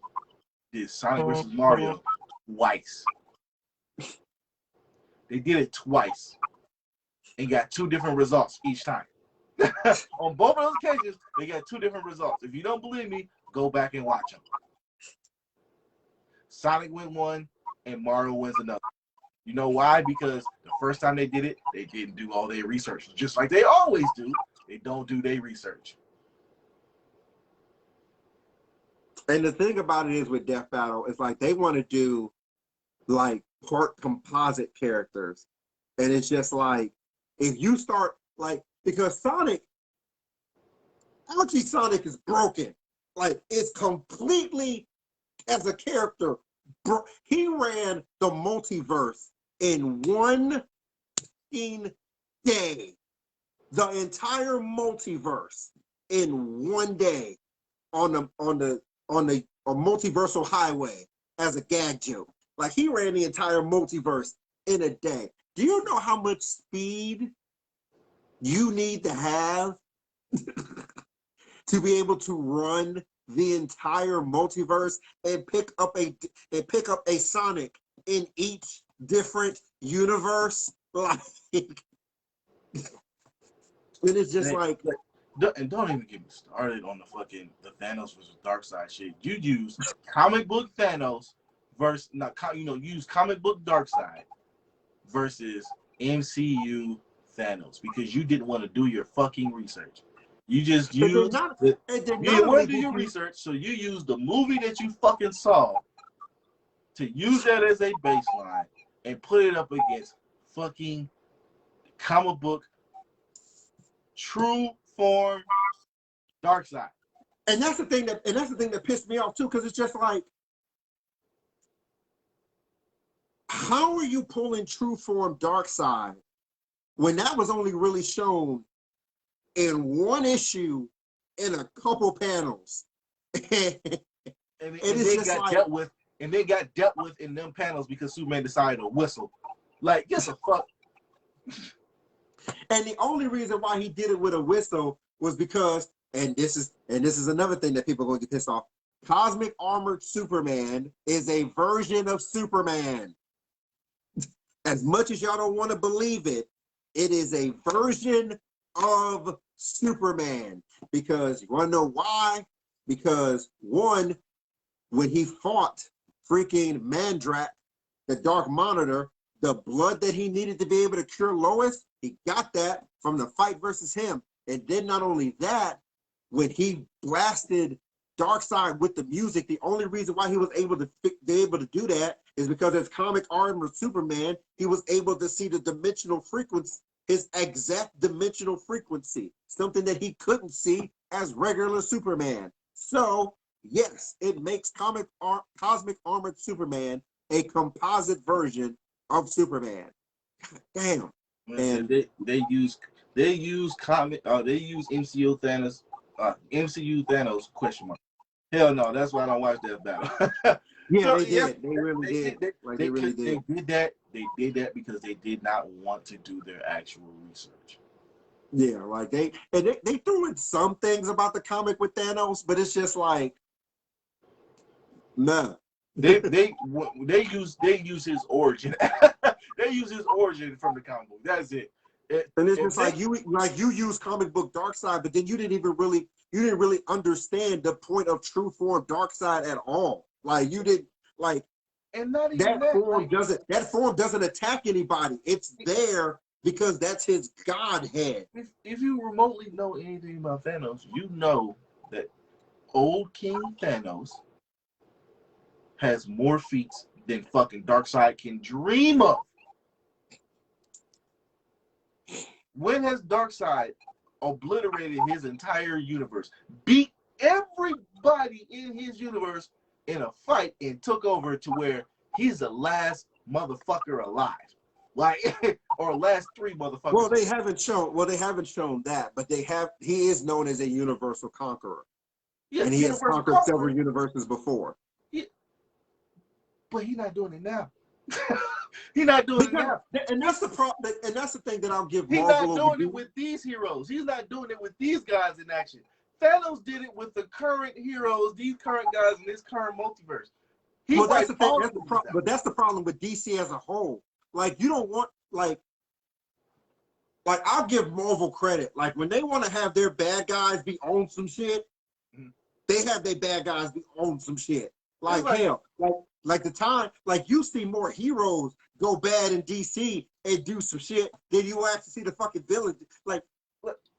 did Sonic versus Mario twice. They did it twice and got two different results each time. On both of those occasions, they got two different results. If you don't believe me, go back and watch them. Sonic wins one, and Mario wins another. You know why? Because the first time they did it, they didn't do all their research. Just like they always do, they don't do their research. And the thing about it is with Death Battle, it's like they want to do like part composite characters. And it's just like, if you start like, because Sonic is broken. Like, it's completely, as a character, he ran the multiverse in one day. The entire multiverse in one day on a multiversal highway as a gag joke. Like, he ran the entire multiverse in a day. Do you know how much speed you need to have to be able to run the entire multiverse and pick up a Sonic in each different universe? Like, And it's just like and don't even get me started on the Thanos versus Darkseid shit. You use comic book Thanos versus use comic book Darkseid versus MCU Thanos because you didn't want to do your fucking research. You just used you didn't want to do your research, so you used the movie that you fucking saw to use that as a baseline and put it up against fucking comic book true form Darkseid. And that's the thing that pissed me off too, because it's just like, how are you pulling true form Darkseid when that was only really shown in one issue in a couple panels? and they got dealt with in them panels because Superman decided to whistle. Like, get the fuck. And the only reason why he did it with a whistle was because, and this is another thing that people are going to get pissed off. Cosmic Armored Superman is a version of Superman. As much as y'all don't want to believe it, it is a version of Superman. Because you want to know why? Because one, when he fought freaking Mandrak, the Dark Monitor, the blood that he needed to be able to cure Lois, he got that from the fight versus him. And then not only that, when he blasted Darkseid with the music, the only reason why he was able to do that is because as Comic Armored Superman, he was able to see the dimensional frequency, his exact dimensional frequency, something that he couldn't see as regular Superman. So yes, it makes Cosmic Armored Superman a composite version of Superman. God damn. And they use MCU Thanos question mark. Hell no, that's why I don't watch that battle. Yeah, so, they did. They really did. They really did. They did that. They did that because they did not want to do their actual research. Yeah, like they threw in some things about the comic with Thanos, but it's just like, nah. They use his origin. They use his origin from the comic book. That's it. And it's just like you use comic book Darkseid, but then you didn't really understand the point of true form Darkseid at all. Like you didn't like, and not even that form doesn't attack anybody. It's there because that's his godhead. If you remotely know anything about Thanos, you know that old King Thanos has more feats than fucking Darkseid can dream of. When has Darkseid obliterated his entire universe, beat everybody in his universe in a fight, and took over to where he's the last motherfucker alive? Like, or last three motherfuckers. Well, they haven't shown that, but he is known as a universal conqueror. Yeah, and he has conquered several universes before. Yeah. But he's not doing it now. He's not doing it now. And that's the problem. And that's the thing that I'll give Marvel. He's not doing it with these heroes. He's not doing it with these guys in action. Thanos did it with the current heroes, these current guys in this current multiverse. Well, that's the thing. But that's the problem with DC as a whole. Like, you don't want, like I'll give Marvel credit. Like, when they want to have their bad guys be on some shit, they have their bad guys be on some shit. Like, hell, like the time, like, you see more heroes go bad in DC and do some shit than you actually see the fucking villain. Like,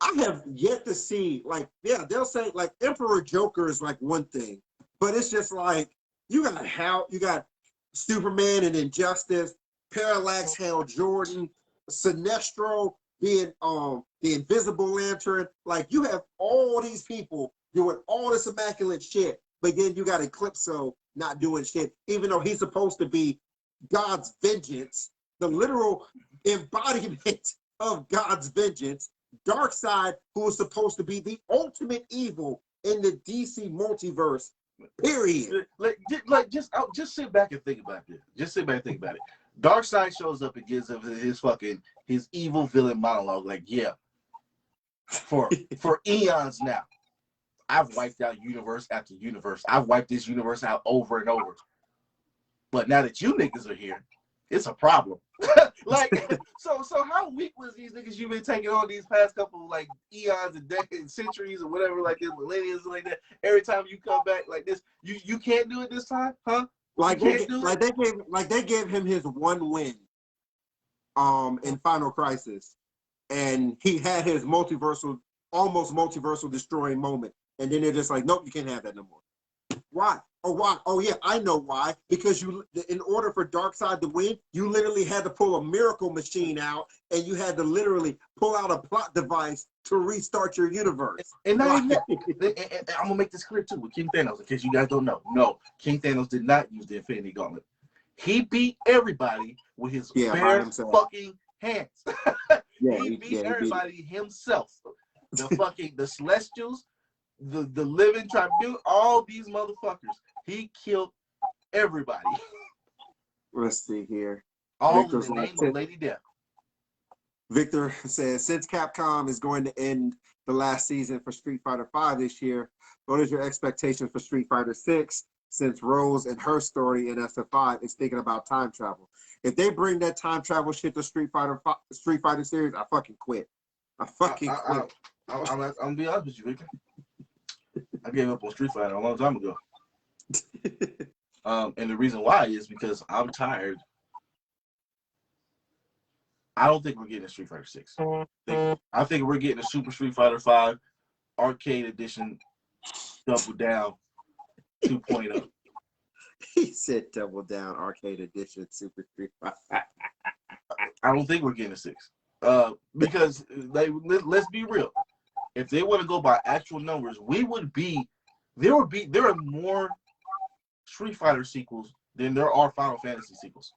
I have yet to see, like, yeah, they'll say, like, Emperor Joker is, like, one thing. But it's just like, you got Superman and Injustice, Parallax, Hal Jordan, Sinestro being the Invisible Lantern. Like, you have all these people doing all this immaculate shit, but then you got Eclipso not doing shit, even though he's supposed to be God's vengeance, the literal embodiment of God's vengeance. Darkseid, who is supposed to be the ultimate evil in the DC multiverse, period. Just sit back and think about this. Just sit back and think about it. Darkseid shows up and gives his evil villain monologue. Like, yeah, for eons now, I've wiped out universe after universe. I've wiped this universe out over and over. But now that you niggas are here, it's a problem. Like, so how weak was these niggas you been taking on these past couple like eons and decades, centuries or whatever, like this, millennia like that? Every time you come back like this, you can't do it this time, huh? Like they gave him his one win, in Final Crisis, and he had his almost multiversal destroying moment, and then they're just like, nope, you can't have that no more. Why? Oh, why? Oh, yeah, I know why. Because in order for Darkseid to win, you literally had to pull a miracle machine out, and you had to literally pull out a plot device to restart your universe. And not even that. And I'm gonna make this clear too with King Thanos, in case you guys don't know. No, King Thanos did not use the Infinity Gauntlet. He beat everybody with his bare fucking hands. He beat everybody himself. The Celestials, the living tribune, all these motherfuckers. He killed everybody. Let's see here. All in the name of Lady Death. Victor says, since Capcom is going to end the last season for Street Fighter V this year, what is your expectations for Street Fighter VI, since Rose and her story in SF5 is thinking about time travel? If they bring that time travel shit to Street Fighter series, I fucking quit. I fucking quit. I'm gonna be honest with you, Victor. I gave up on Street Fighter a long time ago. And the reason why is because I'm tired. I don't think we're getting a Street Fighter 6. I think we're getting a Super Street Fighter 5 Arcade Edition Double Down 2.0. He said Double Down Arcade Edition Super Street Fighter. I don't think we're getting a 6. Because let's be real. If they want to go by actual numbers, there are more Street Fighter sequels than there are Final Fantasy sequels.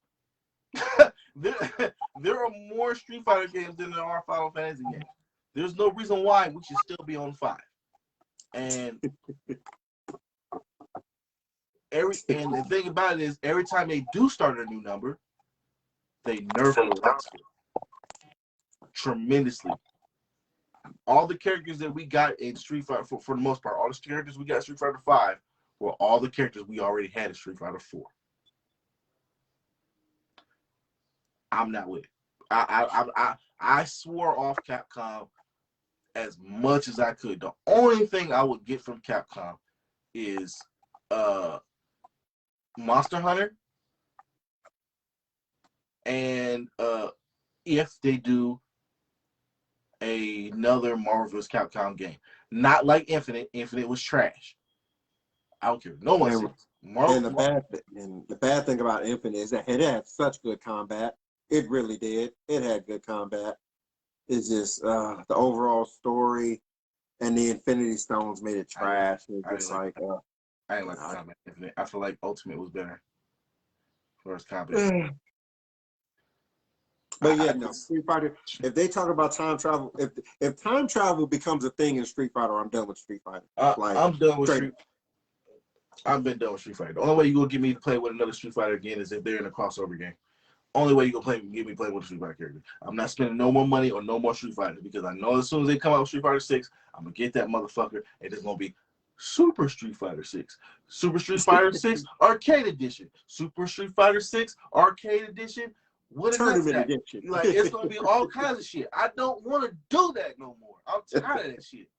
there are more Street Fighter games than there are Final Fantasy games. There's no reason why we should still be on 5. And the thing about it is, every time they do start a new number, they nerf the roster tremendously. All the characters that we got in Street Fighter, for the most part, all the characters we got in Street Fighter 5 were all the characters we already had in Street Fighter 4. I'm not with it. I swore off Capcom as much as I could. The only thing I would get from Capcom is Monster Hunter, and if they do another Marvel vs. Capcom game, not like Infinite. Infinite was trash. I don't care. No one says. And the bad thing about Infinite is that it had such good combat. It really did. It had good combat. It's just the overall story and the Infinity Stones made it trash. I didn't like the combat Infinite. I feel like Ultimate was better for its combat. But yeah, no, Street Fighter. If they talk about time travel, if time travel becomes a thing in Street Fighter, I'm done with Street Fighter. I'm done with Street. I've been done with Street Fighter. The only way you gonna get me to play with another Street Fighter again is if they're in a crossover game. Only way you gonna get me playing with a Street Fighter character. I'm not spending no more money on no more Street Fighter, because I know as soon as they come out with Street Fighter 6, I'm gonna get that motherfucker, and it's gonna be Super Street Fighter 6, Super Street Fighter 6 Arcade Edition, Super Street Fighter 6 Arcade Edition. What a tournament edition. Like, it's gonna be all kinds of shit. I don't want to do that no more. I'm tired of that shit.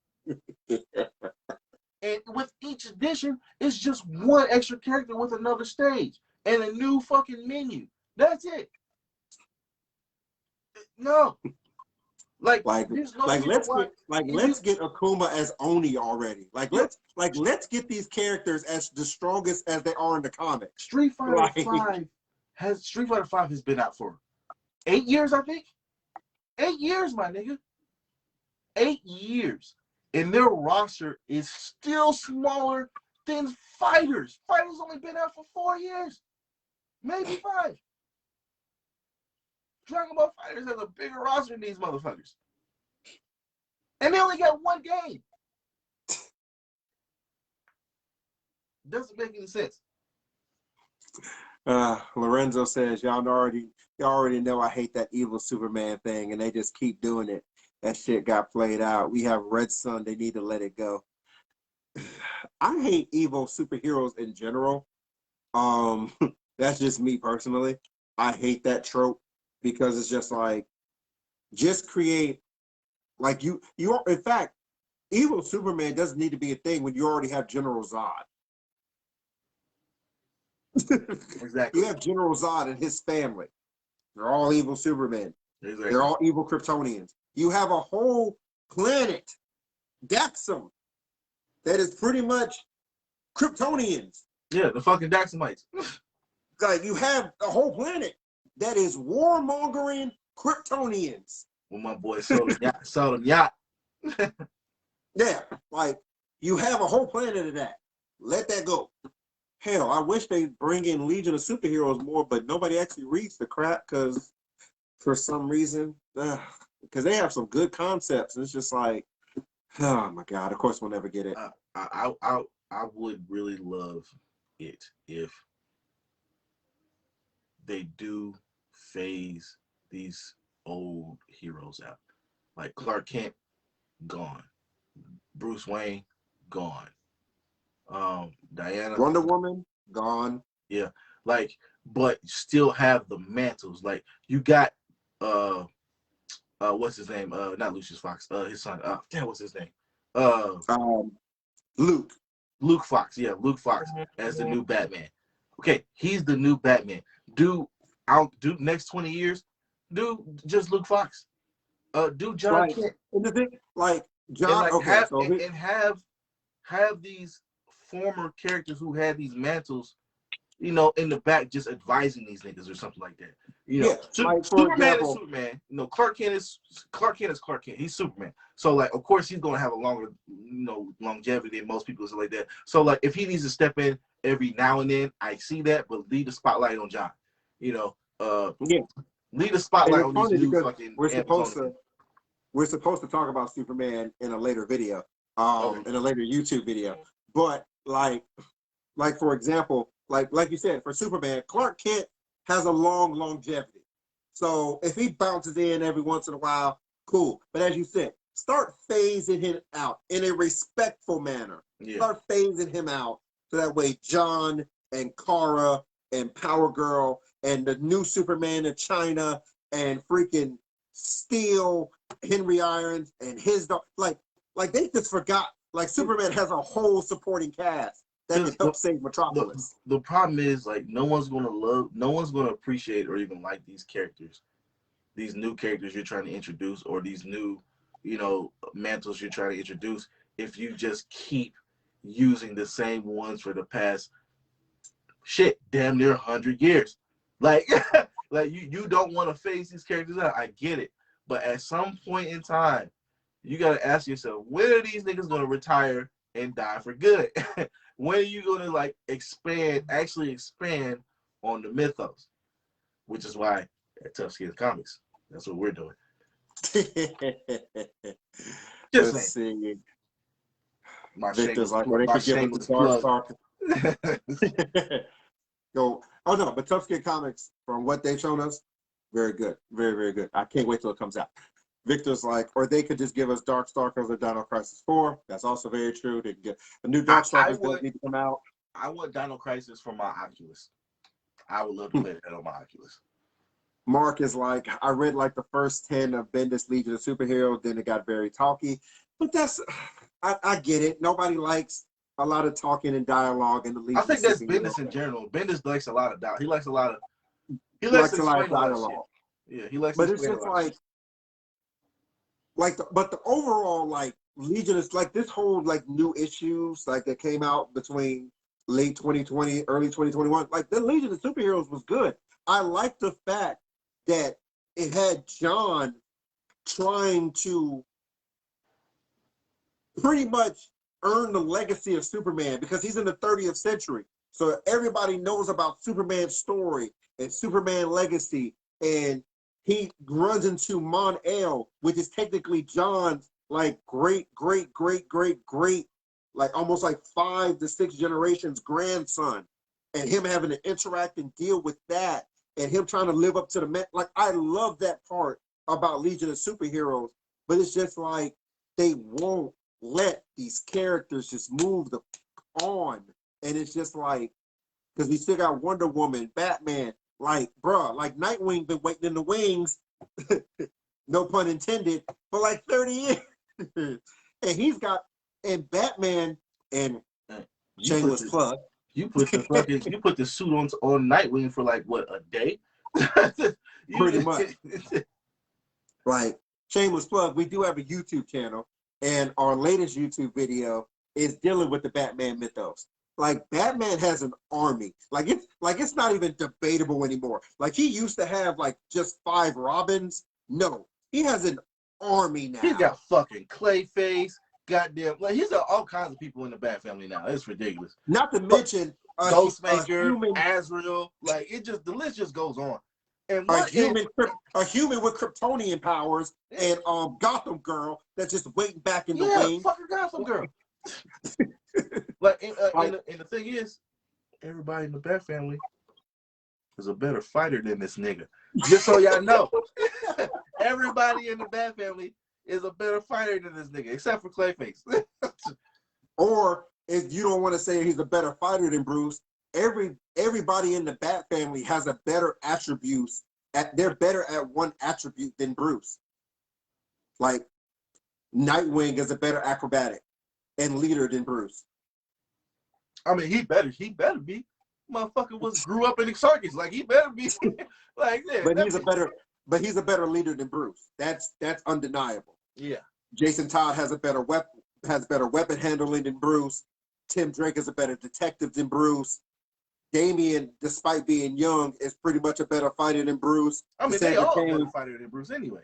And with each edition, it's just one extra character with another stage and a new fucking menu. That's it. No. Let's get Akuma as Oni already. Let's get these characters as the strongest as they are in the comics. Street Fighter 5 has been out for 8 years, I think. 8 years, my nigga. 8 years. And their roster is still smaller than Fighters. Fighters only been out for 4 years. Maybe 5. Dragon Ball Fighters has a bigger roster than these motherfuckers. And they only got one game. Doesn't make any sense. Lorenzo says, y'all already know I hate that evil Superman thing, and they just keep doing it. That shit got played out. We have Red Sun. They need to let it go. I hate evil superheroes in general. That's just me personally. I hate that trope because it's just like, just create, like in fact, evil Superman doesn't need to be a thing when you already have General Zod. Exactly. You have General Zod and his family. They're all evil Supermen. Exactly. They're all evil Kryptonians. You have a whole planet, Daxam, that is pretty much Kryptonians. Yeah, the fucking Daxamites. Like, you have a whole planet that is warmongering Kryptonians. When my boy sold him yacht. Yeah, like, you have a whole planet of that. Let that go. Hell, I wish they bring in Legion of Superheroes more, but nobody actually reads the crap because for some reason, because they have some good concepts. And it's just like, oh my God, of course we'll never get it. I would really love it if they do phase these old heroes out. Like Clark Kent, gone. Bruce Wayne, gone. Diana, Wonder Woman, gone. yeah, like, but still have the mantles. Like you got what's his name? Not Lucius Fox, his son. Damn, what's his name? Luke. Luke Fox, yeah, Luke Fox as the new Batman. Okay, he's the new Batman. Do next 20 years, do just Luke Fox. Do John Like, Kent. and the thing, like John, And like okay, have these former characters who had these mantles, you know, in the back just advising these niggas or something like that. You know, yeah, like for Superman example, is Superman. You know, Clark Kent is Clark Kent. He's Superman. So like, of course, he's gonna have a longer, you know, longevity than most people, like that. So like, if he needs to step in every now and then, I see that, but leave the spotlight on John. You know, yeah, leave the spotlight on these new fucking Amazonians. we're supposed to talk about Superman in a later video, in a later YouTube video. But like for example, like you said, for Superman, Clark Kent has a long longevity. So if he bounces in every once in a while, cool. But as you said, start phasing him out in a respectful manner. Yeah. Start phasing him out so that way John and Kara and Power Girl and the new Superman in China and freaking Steel, Henry Irons, and his dog, like they just forgot. Like Superman has a whole supporting cast that can help save Metropolis. The problem is, like, no one's gonna appreciate or even like these characters, these new characters you're trying to introduce, or these new, you know, mantles you're trying to introduce, if you just keep using the same ones for the past damn near 100 years. Like, like you don't want to phase these characters out. I get it, but at some point in time, you gotta ask yourself, when are these niggas gonna retire and die for good? When are you gonna like actually expand on the mythos? Which is why at Tough Skins Comics, that's what we're doing. Just Let's see. My Victor's like, well, they could give us the Dark Star. Go. Oh no, but Tough Skin Comics, from what they've shown us, very good, very, very good. I can't wait till it comes out. Victor's like, or they could just give us Dark Star because of Dino Crisis 4. That's also very true. They can get a new Dark Star does need to come out. I want Dino Crisis for my Oculus. I would love to play that on my Oculus. Mark is like, I read like the first 10 of Bendis Legion of Superheroes, then it got very talky. But that's, I get it. Nobody likes a lot of talking and dialogue in the Legion. I think that's Bendis in general. Bendis likes a lot of dialogue. He likes a lot of dialogue. Yeah, he likes. But it's just but the overall like Legion is like this whole like new issues like that came out between late 2020, early 2021. Like the Legion of Superheroes was good. I like the fact that it had John trying to pretty much earn the legacy of Superman because he's in the 30th century. So everybody knows about Superman's story and Superman legacy. And he runs into Mon-El, which is technically John's like great, like almost like 5 to 6 generations grandson. And him having to interact and deal with that and him trying to live up to the man. Like, I love that part about Legion of Superheroes, but it's just like they won't let these characters just move on. And it's just like, because we still got Wonder Woman, Batman, Like, bruh, like Nightwing been waiting in the wings, no pun intended, for like 30 years. And Batman and shameless plug. You put the suit on Nightwing for like what, a day? Pretty much. Like, shameless plug, we do have a YouTube channel, and our latest YouTube video is dealing with the Batman mythos. Like, Batman has an army. Like it's not even debatable anymore. Like, he used to have like just 5 Robins. No, he has an army now. He's got fucking Clayface, goddamn, like he's got all kinds of people in the Bat family now. It's ridiculous. Not to mention Ghostmaker, Azrael, like the list just goes on. And a human with Kryptonian powers, and Gotham Girl that's just waiting back in the wing. Fucking Gotham Girl. Like, and the thing is, everybody in the Bat family is a better fighter than this nigga. Just so y'all know, everybody in the Bat family is a better fighter than this nigga, except for Clayface. Or if you don't want to say he's a better fighter than Bruce, everybody in the Bat family has a better attributes. They're better at one attribute than Bruce. Like, Nightwing is a better acrobatic and leader than Bruce. I mean, he better be. Motherfucker grew up in Exarchus. Like, he better be. Like, yeah. But he's a better leader than Bruce. That's undeniable. Yeah. Jason Todd has better weapon handling than Bruce. Tim Drake is a better detective than Bruce. Damian, despite being young, is pretty much a better fighter than Bruce. I mean, they all better fighter than Bruce anyway.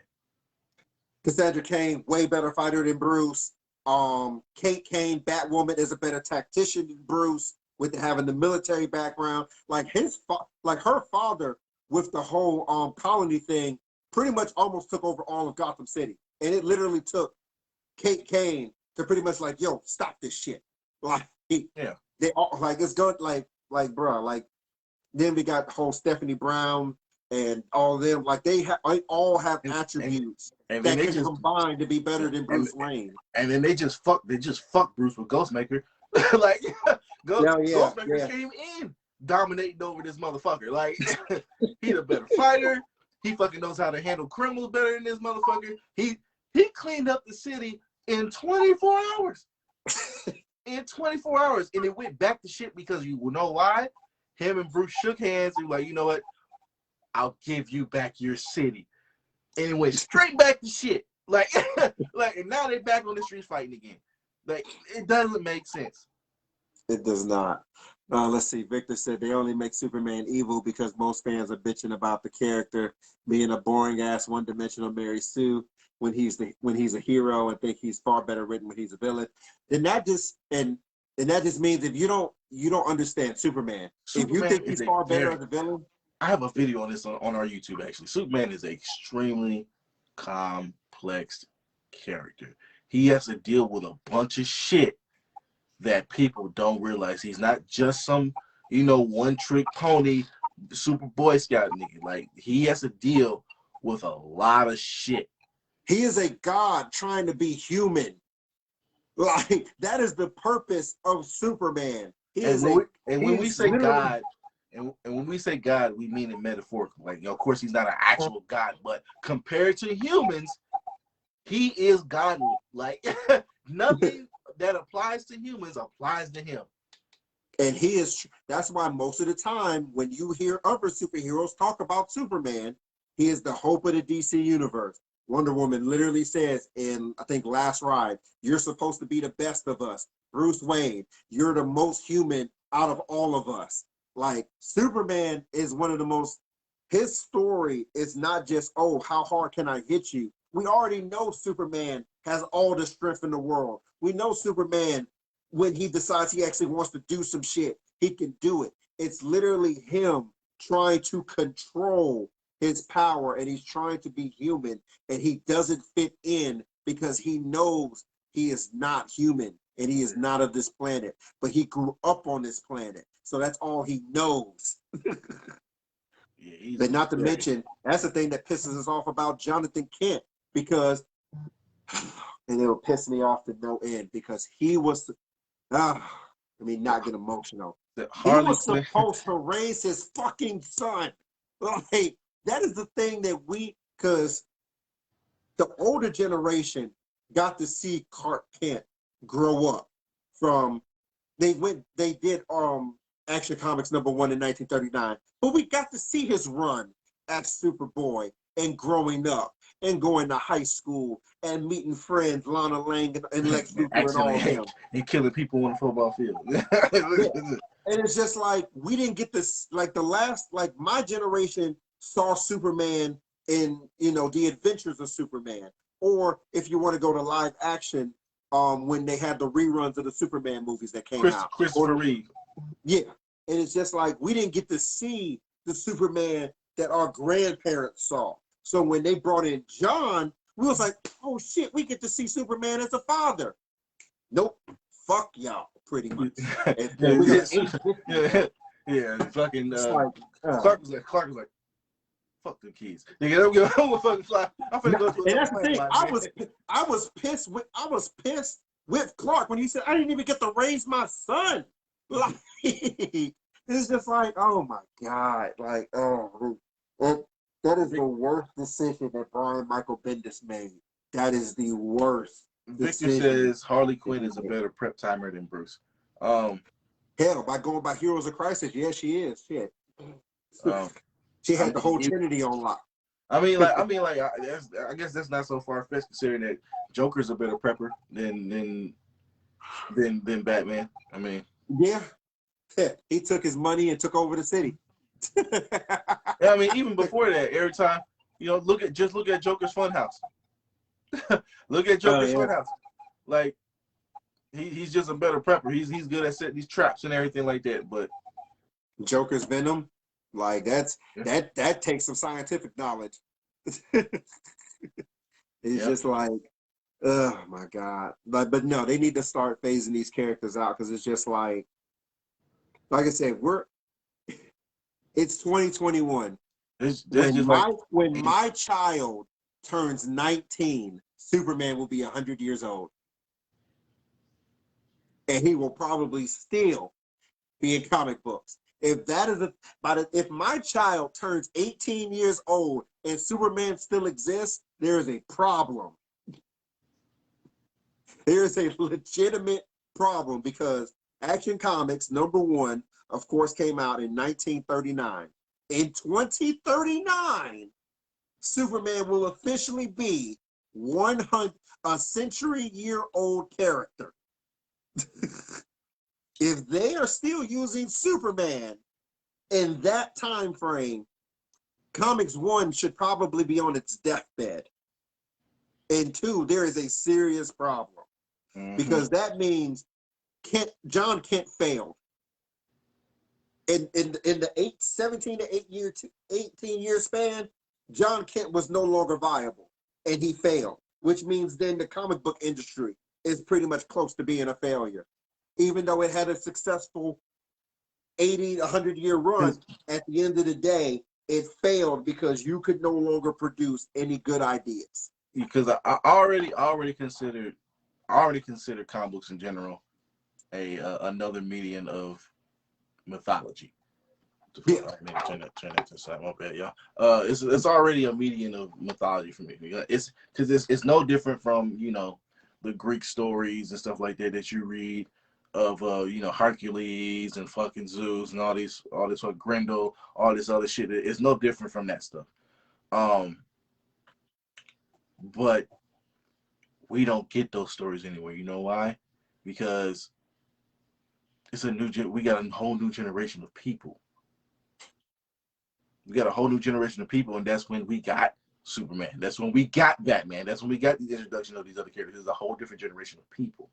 Cassandra Cain, way better fighter than Bruce. Kate Kane, Batwoman, is a better tactician than Bruce, with having the military background. Like her father, with the whole colony thing, pretty much almost took over all of Gotham City, and it literally took Kate Kane to pretty much like, yo, stop this shit. Like, they all like it's good. Like, bro, like, then we got the whole Stephanie Brown and all of them. Like, they all have attributes that can combine to be better than Bruce Wayne. And then they just fuck Bruce with Ghostmaker. Like, Ghostmaker came in dominating over this motherfucker. Like, he's a better fighter. He fucking knows how to handle criminals better than this motherfucker. He cleaned up the city in 24 hours. In 24 hours, and it went back to shit because you know why? Him and Bruce shook hands and were like, you know what? I'll give you back your city. And it went straight back to shit. Like, and now they're back on the streets fighting again. Like, it doesn't make sense. It does not. Let's see. Victor said they only make Superman evil because most fans are bitching about the character being a boring ass one-dimensional Mary Sue when he's a hero, and think he's far better written when he's a villain. Then that just means if you don't understand Superman, if you think he's far better as a villain. I have a video on this on our YouTube actually. Superman is an extremely complex character. He has to deal with a bunch of shit that people don't realize. He's not just some, one-trick pony super Boy Scout nigga. Like, he has to deal with a lot of shit. He is a god trying to be human. Like, that is the purpose of Superman. When we say God, we mean it metaphorically. Like, of course, he's not an actual god, but compared to humans, he is godly. Like, nothing that applies to humans applies to him. And that's why most of the time when you hear other superheroes talk about Superman, he is the hope of the DC universe. Wonder Woman literally says in, I think, Last Ride, you're supposed to be the best of us. Bruce Wayne, you're the most human out of all of us. Like, Superman is one of the most, his story is not just, oh, how hard can I hit you? We already know Superman has all the strength in the world. We know Superman, when he decides he actually wants to do some shit, he can do it. It's literally him trying to control his power, and he's trying to be human, and he doesn't fit in because he knows he is not human and he is not of this planet, but he grew up on this planet, so that's all he knows. But not to mention, that's the thing that pisses us off about Jonathan Kent, because, and it'll piss me off to no end, because he was, not get emotional. He was supposed to raise his fucking son. Like, that is the thing that because the older generation got to see Clark Kent grow up from, they did Action Comics #1 in 1939, but we got to see his run as Superboy and growing up and going to high school and meeting friends, Lana Lang and Lex Luthor and all of them. And killing people on the football field. Yeah. And it's just like, we didn't get this, like my generation saw Superman in, the Adventures of Superman. Or if you want to go to live action, when they had the reruns of the Superman movies that came out. Christopher Reeve. Yeah. And it's just like, we didn't get to see the Superman that our grandparents saw. So when they brought in John, we was like, oh shit, we get to see Superman as a father. Nope. Fuck y'all, pretty much. Yeah, fucking Clark was like, fuck them kids. Nigga, I'm gonna fucking fly. I'm finna go to and that's the thing. I was pissed with Clark when he said I didn't even get to raise my son. Like, it's just like, oh my God. Like, that is the worst decision that Brian Michael Bendis made. That is the worst. Victor says Harley Quinn is a better prep timer than Bruce. Hell, by going by Heroes of Crisis, yeah, she is. Shit. She had the whole Trinity on lock. I guess that's not so far fetched considering that Joker's a better prepper than Batman. I mean, yeah, he took his money and took over the city. Yeah, I mean, even before that, every time look at Joker's Funhouse. Look at Joker's Funhouse. Like, he's just a better prepper. He's good at setting these traps and everything like that. But Joker's Venom. Like, that takes some scientific knowledge. It's just like, oh my God. But no, they need to start phasing these characters out, because it's just like I said, it's 2021. When my child turns 19, Superman will be 100 years old. And he will probably still be in comic books. If my child turns 18 years old and Superman still exists, there is a problem. There is a legitimate problem, because Action Comics #1, of course, came out in 1939. In 2039, Superman will officially be a century-year-old character. If they are still using Superman in that time frame, Comics 1 should probably be on its deathbed. And 2, there is a serious problem. Mm-hmm. Because that means John Kent failed. In the 17 to 18 year span, John Kent was no longer viable, and he failed, which means then the comic book industry is pretty much close to being a failure. Even though it had a successful 80, 100-year run, at the end of the day, it failed because you could no longer produce any good ideas. Because I already consider comic books in general another medium of mythology. Yeah. Turn that to the side. My bad, y'all. It's already a medium of mythology for me. It's because it's no different from the Greek stories and stuff like that you read of Hercules and fucking Zeus and all this Grendel, all this other shit. It's no different from that stuff. But we don't get those stories anywhere. You know why? Because it's we got a whole new generation of people. We got a whole new generation of people, and that's when we got Superman. That's when we got Batman. That's when we got the introduction of these other characters. It's a whole different generation of people.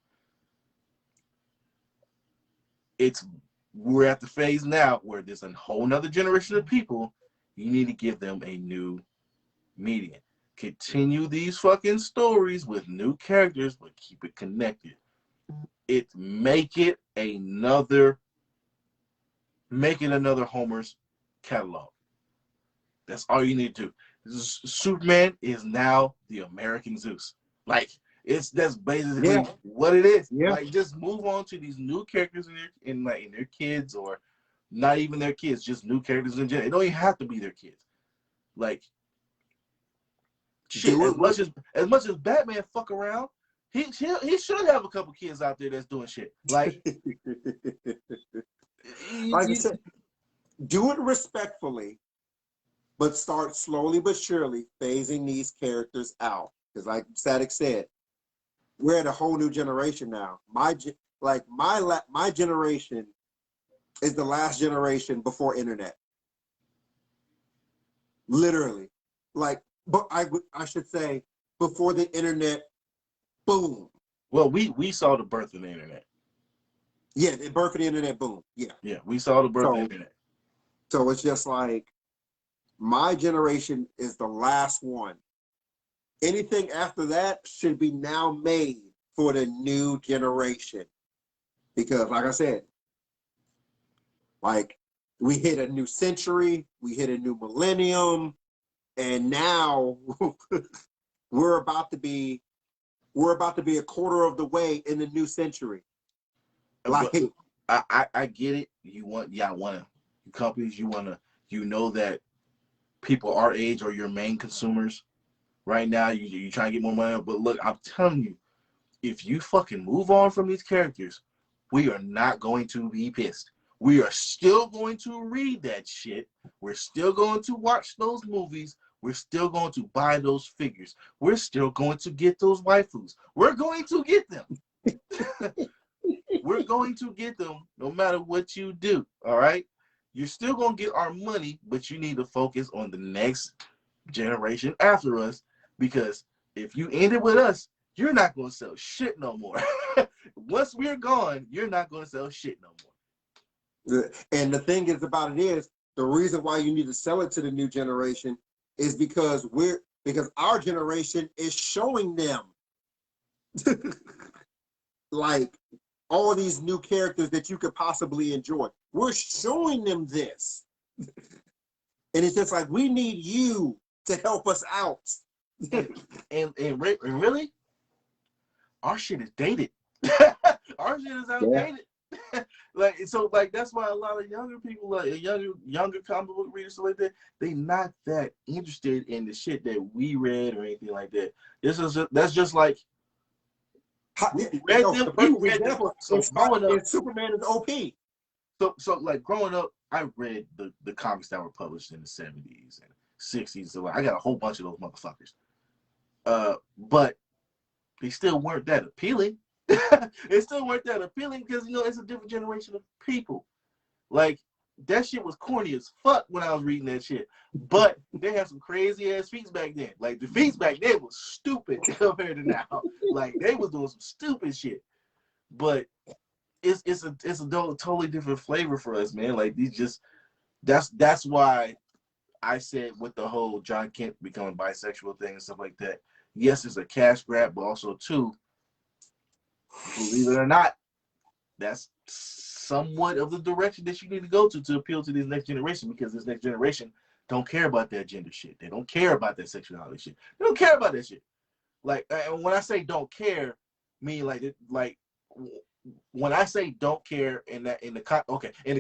We're at the phase now where there's a whole nother generation of people. You need to give them a new medium. Continue these fucking stories with new characters, but keep it connected. Make it another Homer's catalog. That's all you need to do. Superman is now the American Zeus. Like, that's basically what it is. Yeah. Like, just move on to these new characters in their kids or Not even their kids, just new characters in general. It don't even have to be their kids. Like, shit, as much as Batman fuck around, he should have a couple kids out there that's doing shit. Like, like I said, do it respectfully, but start slowly but surely phasing these characters out. Because like Static said, we're at a whole new generation now. My generation is the last generation before internet. Literally. Like, but I should say before the internet, boom. Well, we saw the birth of the internet. Yeah, the birth of the internet, boom. Yeah. Yeah, we saw the birth of the internet. So it's just like, my generation is the last one. Anything after that should be now made for the new generation. Because like I said, like we hit a new century, we hit a new millennium, and now we're about to be a quarter of the way in the new century. Like, I get it. Companies, you know that people our age are your main consumers right now. You trying to get more money, but look, I'm telling you, if you fucking move on from these characters, we are not going to be pissed. We are still going to read that shit. We're still going to watch those movies. We're still going to buy those figures. We're still going to get those waifus. We're going to get them. We're going to get them no matter what you do, all right? You're still going to get our money, but you need to focus on the next generation after us, because if you end it with us, you're not going to sell shit no more. Once we're gone, you're not going to sell shit no more. And the thing is about it is, the reason why you need to sell it to the new generation is because our generation is showing them like all these new characters that you could possibly enjoy. We're showing them this. And it's just like, we need you to help us out. and really, our shit is dated. Our shit is outdated. Yeah. like that's why a lot of younger people, like younger comic book readers, stuff like that, they not that interested in the shit that we read or anything like that. That's just like Superman is OP. So like growing up, I read the comics that were published in the 70s and 60s. So like, I got a whole bunch of those motherfuckers. But they still weren't that appealing. It still weren't that appealing because, you know, it's a different generation of people. Like, that shit was corny as fuck when I was reading that shit. But they had some crazy ass feats back then. Like, the feats back then was stupid compared to now. Like, they was doing some stupid shit. But it's a totally different flavor for us, man. Like, these just that's why I said with the whole John Kent becoming bisexual thing and stuff like that. Yes, it's a cash grab, but also too, believe it or not, that's somewhat of the direction that you need to go to appeal to this next generation, because this next generation don't care about that gender shit. They don't care about that sexuality shit. They don't care about that shit. Like, and when I say don't care, mean like when I say don't care in the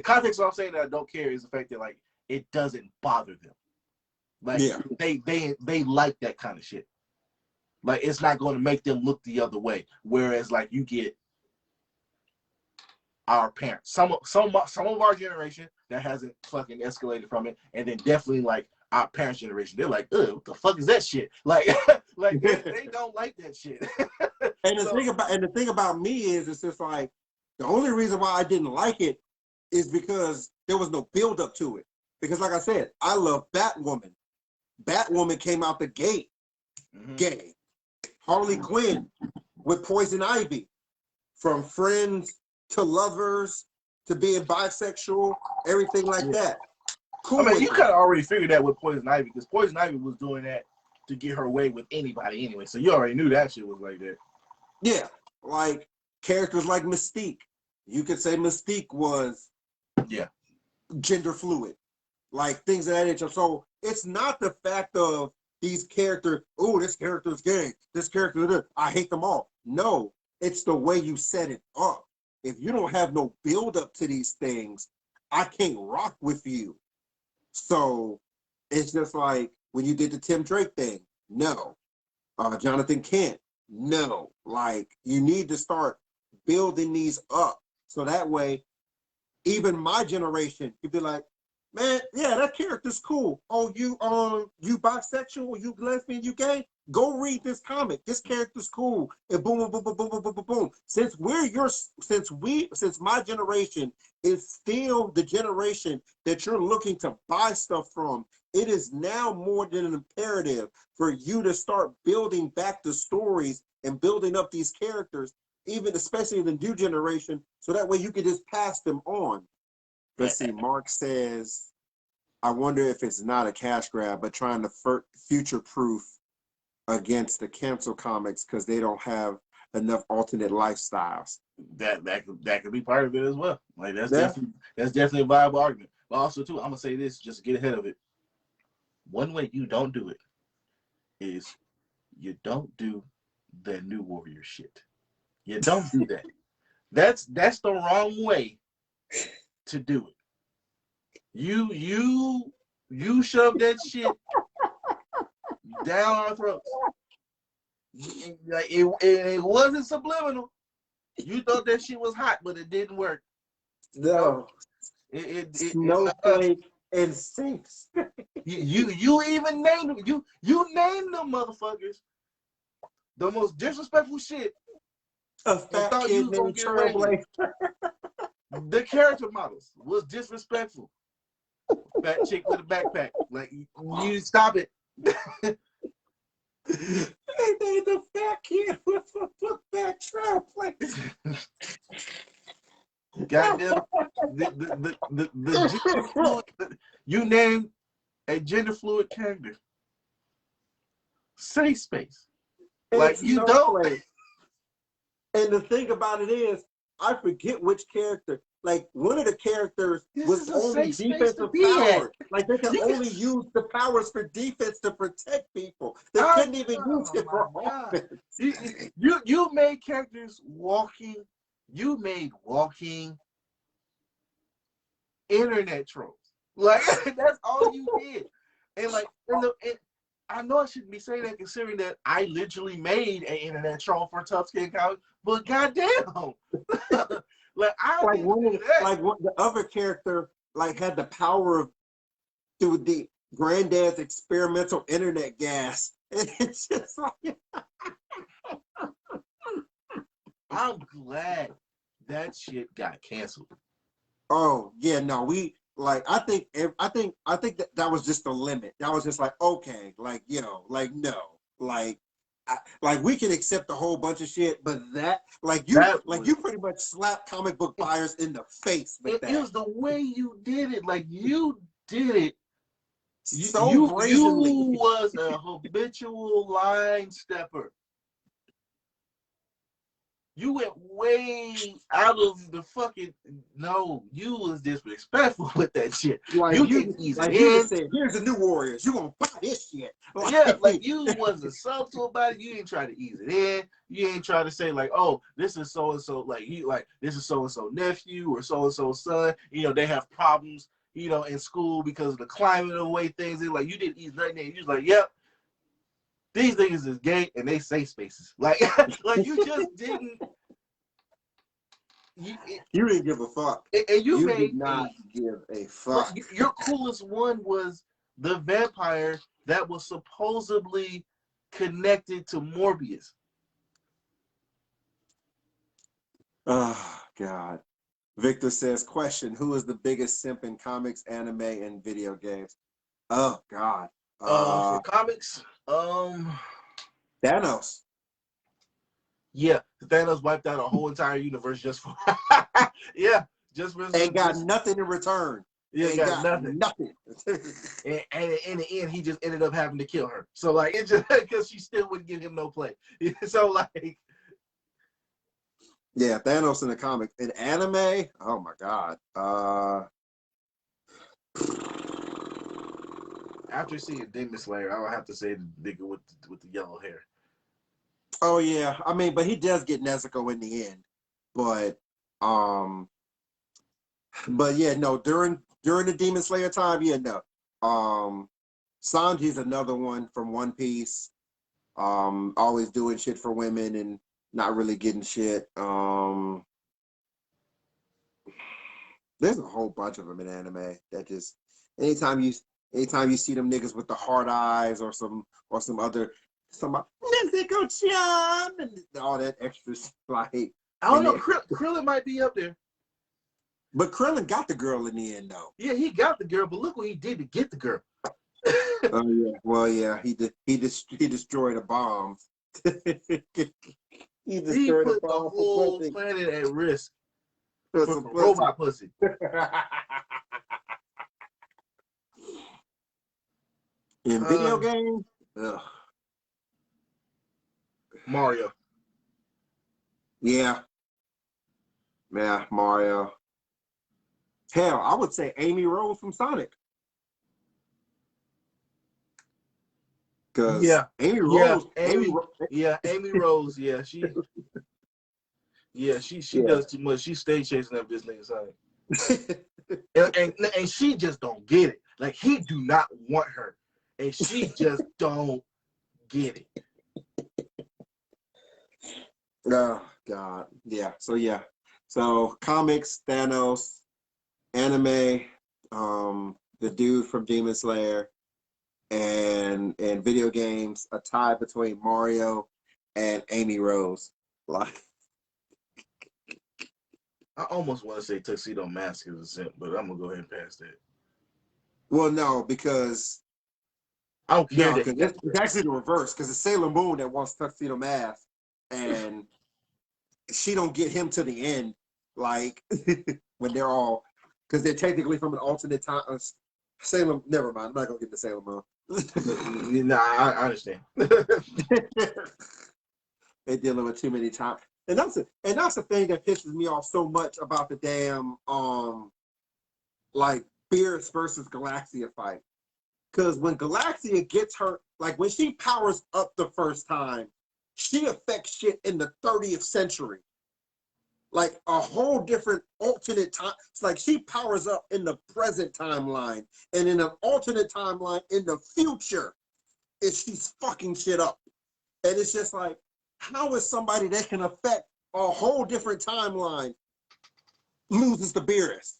context of I'm saying that I don't care is the fact that like it doesn't bother them. Like they like that kind of shit. Like, it's not going to make them look the other way. Whereas, like, you get our parents, some of our generation that hasn't fucking escalated from it, and then definitely like our parents' generation, they're like, ugh, what the fuck is that shit? Like, like they don't like that shit. And the thing about me is, it's just like, the only reason why I didn't like it is because there was no build up to it. Because, like I said, I love Batwoman. Batwoman came out the gate gay. Harley Quinn with Poison Ivy, from friends to lovers to being bisexual, everything like that. Cool. I mean, you kind of already figured that with Poison Ivy, because Poison Ivy was doing that to get her way with anybody anyway. So you already knew that shit was like that. Yeah, like characters like Mystique. You could say Mystique was gender fluid, like things of that nature. So it's not the fact of these characters, oh, this character is gay, this character, I hate them all. No, it's the way you set it up. If you don't have no build up to these things, I can't rock with you. So it's just like when you did the Tim Drake thing, no. Jonathan Kent, no. Like, you need to start building these up so that way even my generation could be like, man, yeah, that character's cool. Oh, you bisexual, you lesbian, you gay? Go read this comic. This character's cool. And boom, boom, boom, boom, boom, boom, boom, boom, boom. Since my generation is still the generation that you're looking to buy stuff from, it is now more than an imperative for you to start building back the stories and building up these characters, even especially the new generation, so that way you can just pass them on. Let's see, Mark says, I wonder if it's not a cash grab, but trying to future-proof against the cancel comics because they don't have enough alternate lifestyles. That could be part of it as well. Like that's definitely a viable argument. But also too, I'm gonna say this just to get ahead of it. One way you don't do it is you don't do the New Warrior shit. You don't do that. That's the wrong way to do it. You shove that shit down our throats. Like it wasn't subliminal. You thought that shit was hot, but it didn't work. No. Snowflake and sinks. You even named them. You named them motherfuckers the most disrespectful shit. A fat kid named Trailblazer. The character models was disrespectful. Fat chick with a backpack. Like, you stop it. They made the fat kid with a back Trailblazer. Goddamn. You named a gender fluid character. Safe space. Like, you don't. And the thing about it is, I forget which character. Like, one of the characters was only defensive power. Like, they can only use the powers for defense to protect people. They couldn't even use it for offense. You made characters walking. You made walking internet trolls. Like, that's all you did. And like, and I know I shouldn't be saying that considering that I literally made an internet troll for Tough Skin Comics, but goddamn. Like the other character like had the power of through the granddad's experimental internet gas. And it's just like I'm glad that shit got canceled. Oh yeah, no, I think that was just the limit. That was just like, okay, like, no, like we can accept a whole bunch of shit, but you pretty much slapped comic book buyers in the face with that. It was the way you did it. Like, you did it so brazenly. You was a habitual line stepper. You went way out of the fucking you was disrespectful with that shit. Like you didn't ease it in. Said, here's the new Warriors. You gonna buy this shit. Like you wasn't subtle about it. You didn't try to ease it in. You ain't try to say like, oh, this is so and so, like this is so and so nephew or so and so son. You know, they have problems, in school because of the climate of the way things is. Like, you didn't ease nothing in. You was like, yep. These niggas is gay and they safe spaces. Like, like you just didn't. You didn't give a fuck. And you did not give a fuck. Your coolest one was the vampire that was supposedly connected to Morbius. Oh, God. Victor says, question, who is the biggest simp in comics, anime, and video games? Oh, God. For comics, Thanos. Yeah, Thanos wiped out a whole entire universe just for just for and got nothing in return. Yeah, got nothing. and in the end, he just ended up having to kill her. So like, it just because she still wouldn't give him no play. So like, yeah, Thanos in the comic. In anime, oh my God. After seeing Demon Slayer, I would have to say the nigga with the yellow hair. Oh yeah, I mean, but he does get Nezuko in the end. But But yeah, no, during the Demon Slayer time, yeah, no. Sanji's another one from One Piece. Always doing shit for women and not really getting shit. There's a whole bunch of them in anime that just anytime you see them niggas with the hard eyes or some other mythical charm and all that extra like. I don't know. Krillin might be up there. But Krillin got the girl in the end, though. Yeah, he got the girl, but look what he did to get the girl. Oh yeah. Well, yeah, he destroyed a bomb. He put the whole planet at risk for some robot pussy. In video games, Mario. Yeah, Mario. Hell, I would say Amy Rose from Sonic. Cause Amy Rose, Amy Rose, she does too much. She stays chasing up this nigga Sonic, and she just don't get it. Like he do not want her, and she just don't get it. Oh God, yeah. So comics, Thanos, anime, the dude from Demon Slayer. And video games, a tie between Mario and Amy Rose. Like, I almost want to say Tuxedo Mask is a simp, but I'm gonna go ahead and pass that. Well, no, because I don't care. It's actually the reverse. Because it's Sailor Moon that wants Tuxedo Mask, and she don't get him to the end. Like when they're all, because they're technically from an alternate time. Sailor, never mind. I'm not gonna get to Sailor Moon. Nah, I understand. They're dealing with too many times, and that's the thing that pisses me off so much about the damn like Beerus versus Galaxia fight. Because when Galaxia gets her, like when she powers up the first time, she affects shit in the 30th century. Like a whole different alternate time. It's like she powers up in the present timeline, and in an alternate timeline in the future, she's fucking shit up. And it's just like, how is somebody that can affect a whole different timeline loses the Beerus?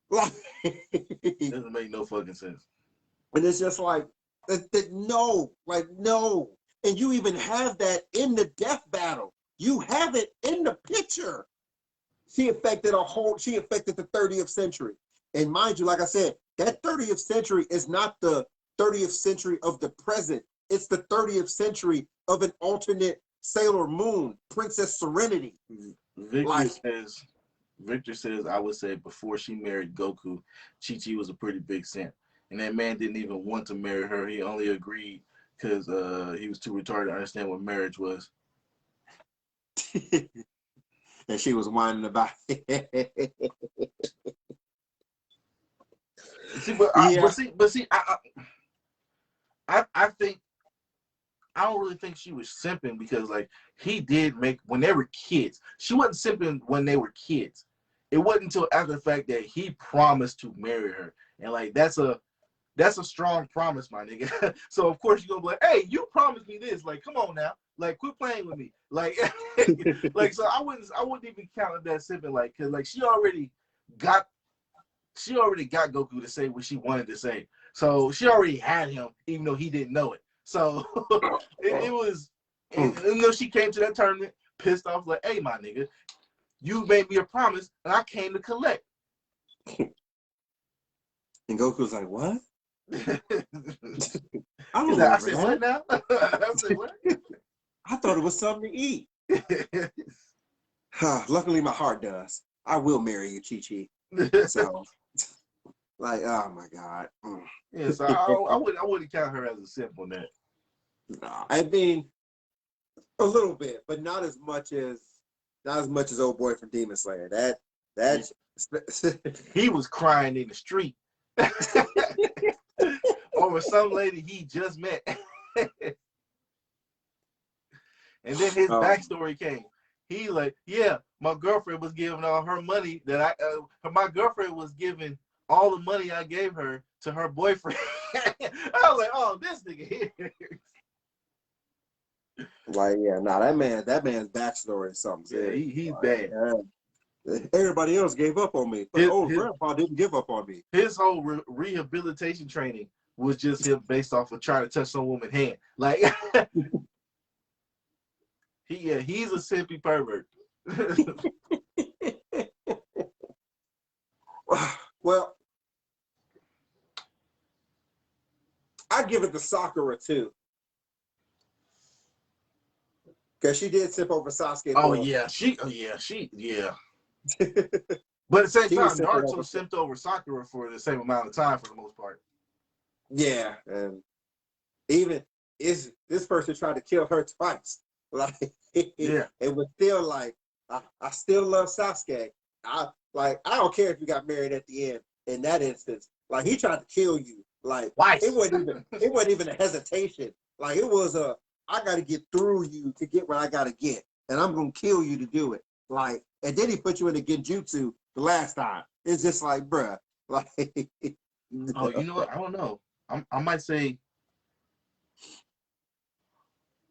Like, doesn't make no fucking sense. And it's just like, no. And you even have that in the death battle. You have it in the picture. She affected the 30th century. And mind you, like I said, that 30th century is not the 30th century of the present. It's the 30th century of an alternate Sailor Moon, Princess Serenity. Victor says, I would say before she married Goku, Chi-Chi was a pretty big simp. And that man didn't even want to marry her. He only agreed because he was too retarded to understand what marriage was. And she was whining about it. I think I don't really think she was simping because like he did make when they were kids. She wasn't simping when they were kids. It wasn't until after the fact that he promised to marry her, and like that's a strong promise, my nigga. So of course you're gonna be like, hey, you promised me this. Like, come on now. Like, quit playing with me. Like, like so I wouldn't even count that simping, like, cause like she already got Goku to say what she wanted to say. So she already had him, even though he didn't know it. So it was, and then she came to that tournament pissed off, like, hey, my nigga, you made me a promise, and I came to collect. And Goku's like, what? I said, what now? I said, what? I thought it was something to eat. Luckily, my heart does. I will marry you, Chi-Chi. So, like, oh my God. Yeah, so I wouldn't count her as a simp on that. No, I mean, a little bit, but not as much as old boy from Demon Slayer. That he was crying in the street over some lady he just met. And then his backstory came. He like, yeah, my girlfriend was giving all her money that my girlfriend was giving all the money I gave her to her boyfriend. I was like, oh, this nigga here. Like, yeah, nah, that man's backstory is something. Yeah, he's bad. Everybody else gave up on me, but grandpa didn't give up on me. His whole rehabilitation training was just him based off of trying to touch some woman's hand. Like, he's a simpy pervert. Well, I give it to Sakura too, because she did sip over Sasuke. Oh yeah, But at the same time, Naruto simped over Sakura for the same amount of time for the most part. Yeah, and even this person tried to kill her twice. Like, yeah, it was still like, I still love Sasuke. I don't care if you got married at the end. In that instance, like, he tried to kill you. Like, twice. It wasn't even a hesitation. Like, it was I got to get through you to get what I got to get, and I'm gonna kill you to do it. Like, and then he put you in the genjutsu the last time. It's just like, bruh, like. Oh, you know what? I don't know. I might say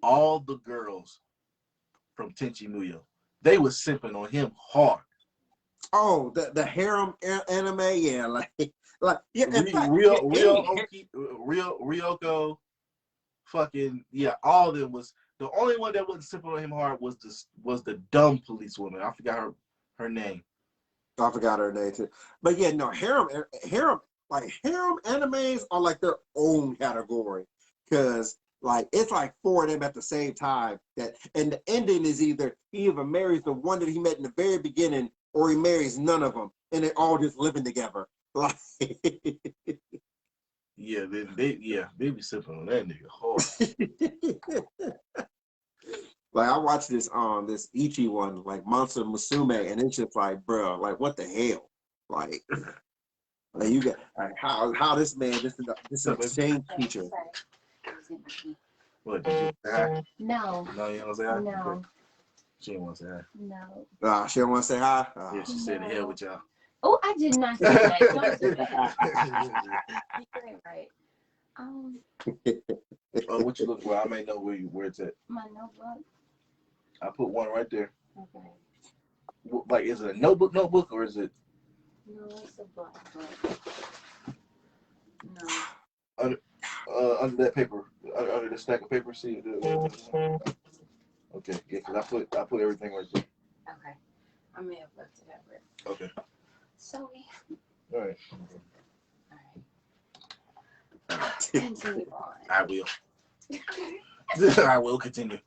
all the girls from Tenchi Muyo, they was simping on him hard. Oh, the harem anime, yeah, yeah. Ryoko, fucking yeah, all of them was. The only one that wasn't simping on him hard was the dumb police woman. I forgot her name. I forgot her name too. But yeah, no, harem animes are like their own category, because like it's like 4 of them at the same time. And the ending is either he marries the one that he met in the very beginning, or he marries none of them, and they all just living together. Like, yeah, they be sipping on that nigga hard. Like, I watched this Ichi one, like Monster Musume, and it's just like, bro, like, what the hell? Like you got like, how this man, this is an exchange teacher. What, did you say hi? No. No, you don't say hi? No. She didn't want to say hi. No. She don't want to say hi? Yeah, she said the hell with y'all. Oh, I did not say that. Don't do that. Right. What you look for? I may know where it's at. My notebook. I put one right there. Okay. Like, is it a notebook, or is it? No, it's a book. No. Under that paper, under the stack of paper. See. Okay, yeah, because I put everything right there. Okay. I may have left it at risk. Okay. Sorry. All right. All right. Continue on. I will. I will continue.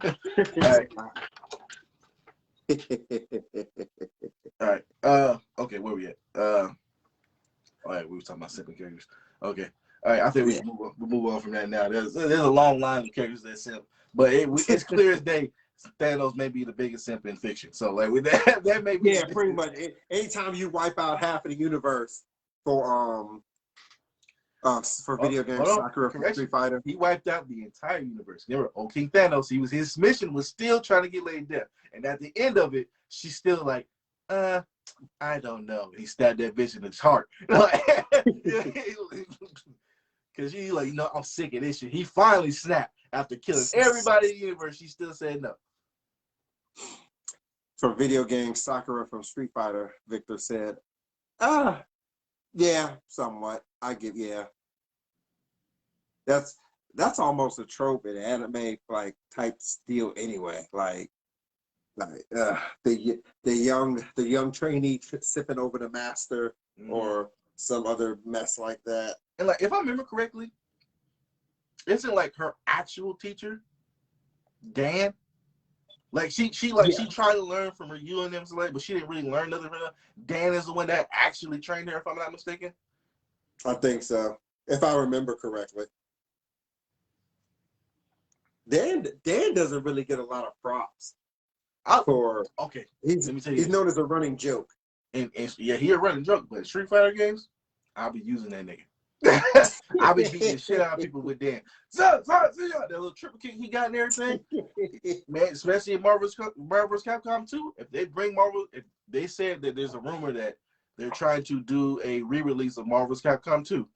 All right. All right. Okay, where we at? All right, we were talking about simple characters. Okay. All right, I think we can move on from that now. There's a long line of characters that simp, but it's clear as day Thanos may be the biggest simp in fiction. So, like, with that may be. Yeah, pretty much. Anytime you wipe out half of the universe for video games, Sakura from Street Fighter, he wiped out the entire universe. Remember, on King Thanos, his mission was still trying to get Lady Death, and at the end of it, she's still like, I don't know. He stabbed that bitch in his heart. Because she's like, I'm sick of this shit. He finally snapped after killing everybody in the universe. She still said no. For video games, Sakura from Street Fighter, Victor said, yeah, somewhat. Yeah. That's almost a trope in anime, like, type deal anyway. Like the young trainee sipping over the master, or some other mess like that. And like, if I remember correctly, isn't like her actual teacher, Dan? Like she tried to learn from Ryu and them, but she didn't really learn nothing from her. Dan is the one that actually trained her, if I'm not mistaken. I think so, if I remember correctly. Dan doesn't really get a lot of props. He's known as a running joke. And yeah, he a running joke, but Street Fighter games, I'll be using that nigga. I be beating the shit out of people with Dan. That little triple kick he got and everything. Man, especially in Marvel vs. Capcom 2. If they bring Marvel, if they said that there's a rumor that they're trying to do a re-release of Marvel vs. Capcom 2.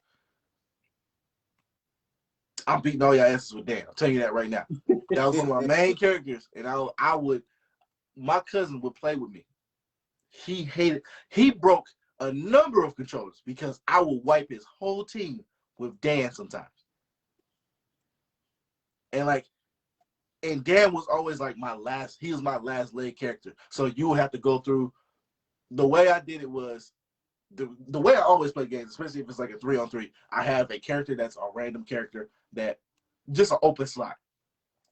I'm beating all your asses with Dan. I'm telling you that right now. That was one of my main characters, and I would. My cousin would play with me. He broke a number of controllers because I would wipe his whole team with Dan sometimes. And Dan was always like he was my last leg character. So you would have to go through. The way I did it was, the way I always play games, especially if it's like a 3-on-3, I have a character that's a random character that just an open slot.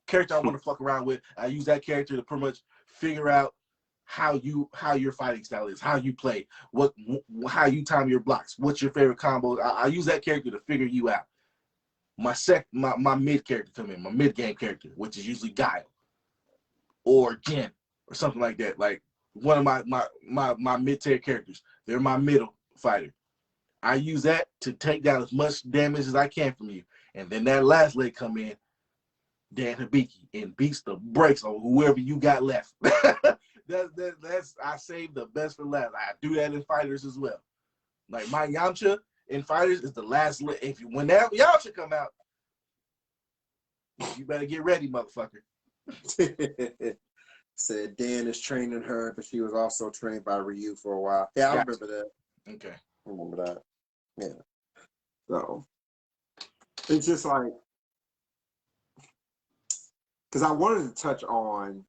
Character I want to fuck around with. I use that character to pretty much figure out how your fighting style is, how you play, how you time your blocks, what's your favorite combo. I use that character to figure you out. My mid character come in, my mid game character, which is usually Guile or Jin or something like that. Like one of my mid tier characters, they're my middle fighter. I use that to take down as much damage as I can from you, and then that last leg come in, Dan Hibiki, and beats the brakes on whoever you got left. That's I saved the best for last. I do that in fighters as well. Like my Yamcha in fighters is the last leg. When that Yamcha come out, you better get ready, motherfucker. Said Dan is training her, but she was also trained by Ryu for a while. Yeah, I remember that. Okay. I remember that. Yeah. So it's just like, because I wanted to touch on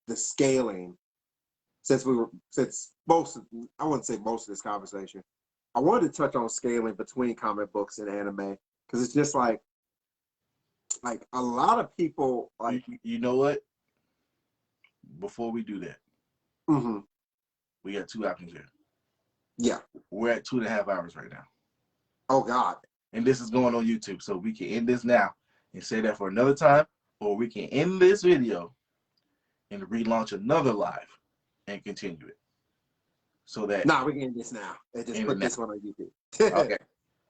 the scaling, since most of, I wouldn't say most of this conversation, I wanted to touch on scaling between comic books and anime, because it's just like a lot of people like, you know what? Before we do that, we got 2 options here. Yeah, we're at 2.5 hours right now. Oh God! And this is going on YouTube, so we can end this now and say that for another time, or we can end this video and relaunch another live and continue it. So that we can end this now and just put this one on YouTube. Okay.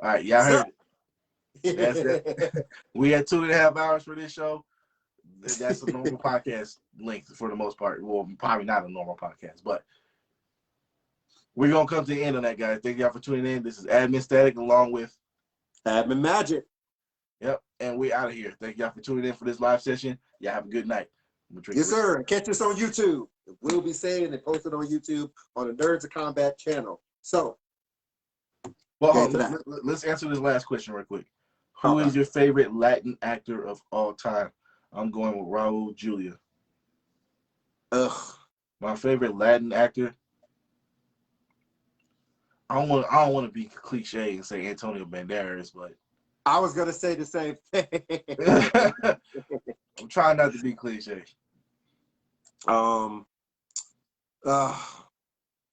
All right, y'all heard it. That's it. We had 2.5 hours for this show. That's a normal podcast length for the most part. Well, probably not a normal podcast, but we're gonna come to the end of that, guys. Thank y'all for tuning in. This is Admin Static along with Admin Magic. Yep, and we out of here. Thank y'all for tuning in for this live session. Y'all have a good night. Yes, sir. Catch us on YouTube. We'll be saying and posted on YouTube on the Nerds of Combat channel. So, well, let's answer this last question real quick. Who is your favorite Latin actor of all time? I'm going with Raul Julia. Ugh. My favorite Latin actor. I don't want to be cliche and say Antonio Banderas, but I was gonna say the same thing. I'm trying not to be cliche.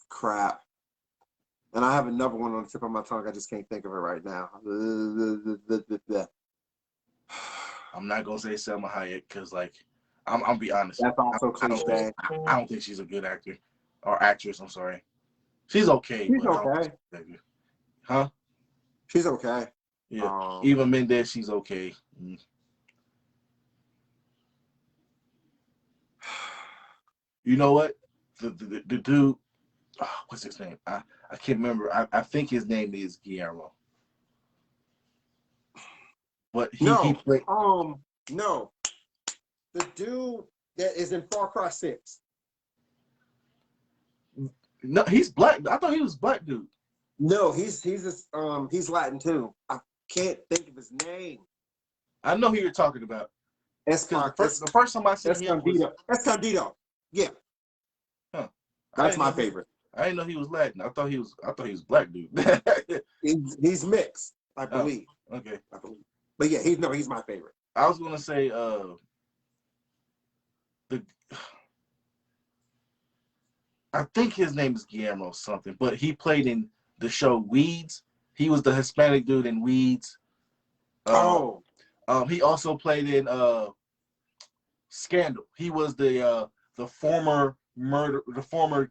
Crap. And I have another one on the tip of my tongue. I just can't think of it right now. I'm not gonna say Selma Hayek because, like, I'm be honest. That's also cliche. I don't think she's a good actor or actress. I'm sorry. She's okay. She's okay. Huh? She's okay. Yeah. Eva Mendes, she's okay. You know what? The dude, what's his name? I can't remember. I think his name is Guillermo. But he played. No. The dude that is in Far Cry 6. No, he's black. I thought he was black, dude. No, he's Latin too. I can't think of his name. I know who you're talking about. The first time I seen him was Escondido. Yeah. Huh. That's my favorite. I didn't know he was Latin. I thought he was black, dude. he's mixed, I believe. Okay. But yeah, he's my favorite. I was gonna say I think his name is Guillermo something, but he played in the show Weeds. He was the Hispanic dude in Weeds. He also played in Scandal. He was the former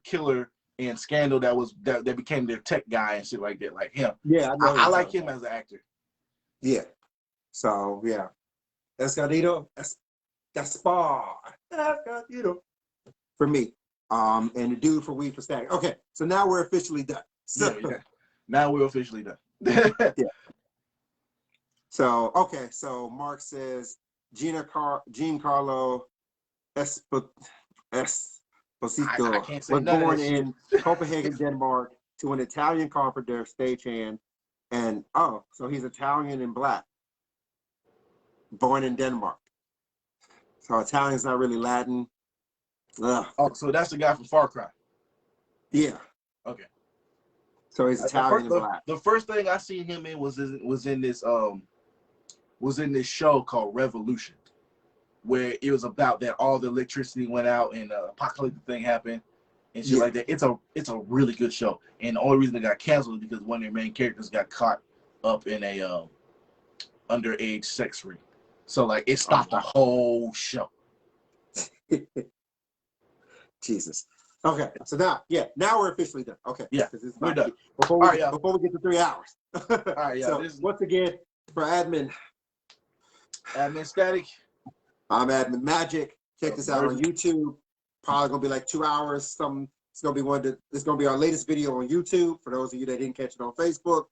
killer in Scandal that became their tech guy and shit like that, like him. Yeah, I like him as an actor. Yeah. So yeah. Escondido. Gaspar. Escondido. For me. And the dude for Weed for Static. Okay, so now we're officially done. So, yeah. Now we're officially done. yeah. So okay, so Mark says Giancarlo Esposito I can't say was none of born that in Copenhagen, Denmark, to an Italian carpenter, stagehand, and so he's Italian and black, born in Denmark. So Italian's not really Latin. Ugh. Oh, so that's the guy from Far Cry. Yeah. Okay. So he's Italian and the, black. the first thing I seen him in was in this show called Revolution, where it was about that all the electricity went out and apocalyptic thing happened and shit like that. It's a really good show, and the only reason it got canceled is because one of their main characters got caught up in a underage sex ring. So like it stopped the whole show. Jesus. Okay, so now we're officially done. Okay, yeah, we're done. Before we get to 3 hours. All right, yeah. So once again, for admin Static, I'm Admin Magic. Check this out on YouTube. Probably gonna be like 2 hours. It's gonna be it's gonna be our latest video on YouTube. For those of you that didn't catch it on Facebook,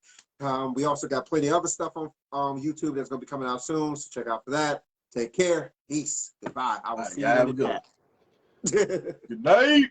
we also got plenty of other stuff on YouTube that's gonna be coming out soon. So check out for that. Take care. Peace. Goodbye. I will see you in the chat. Good night.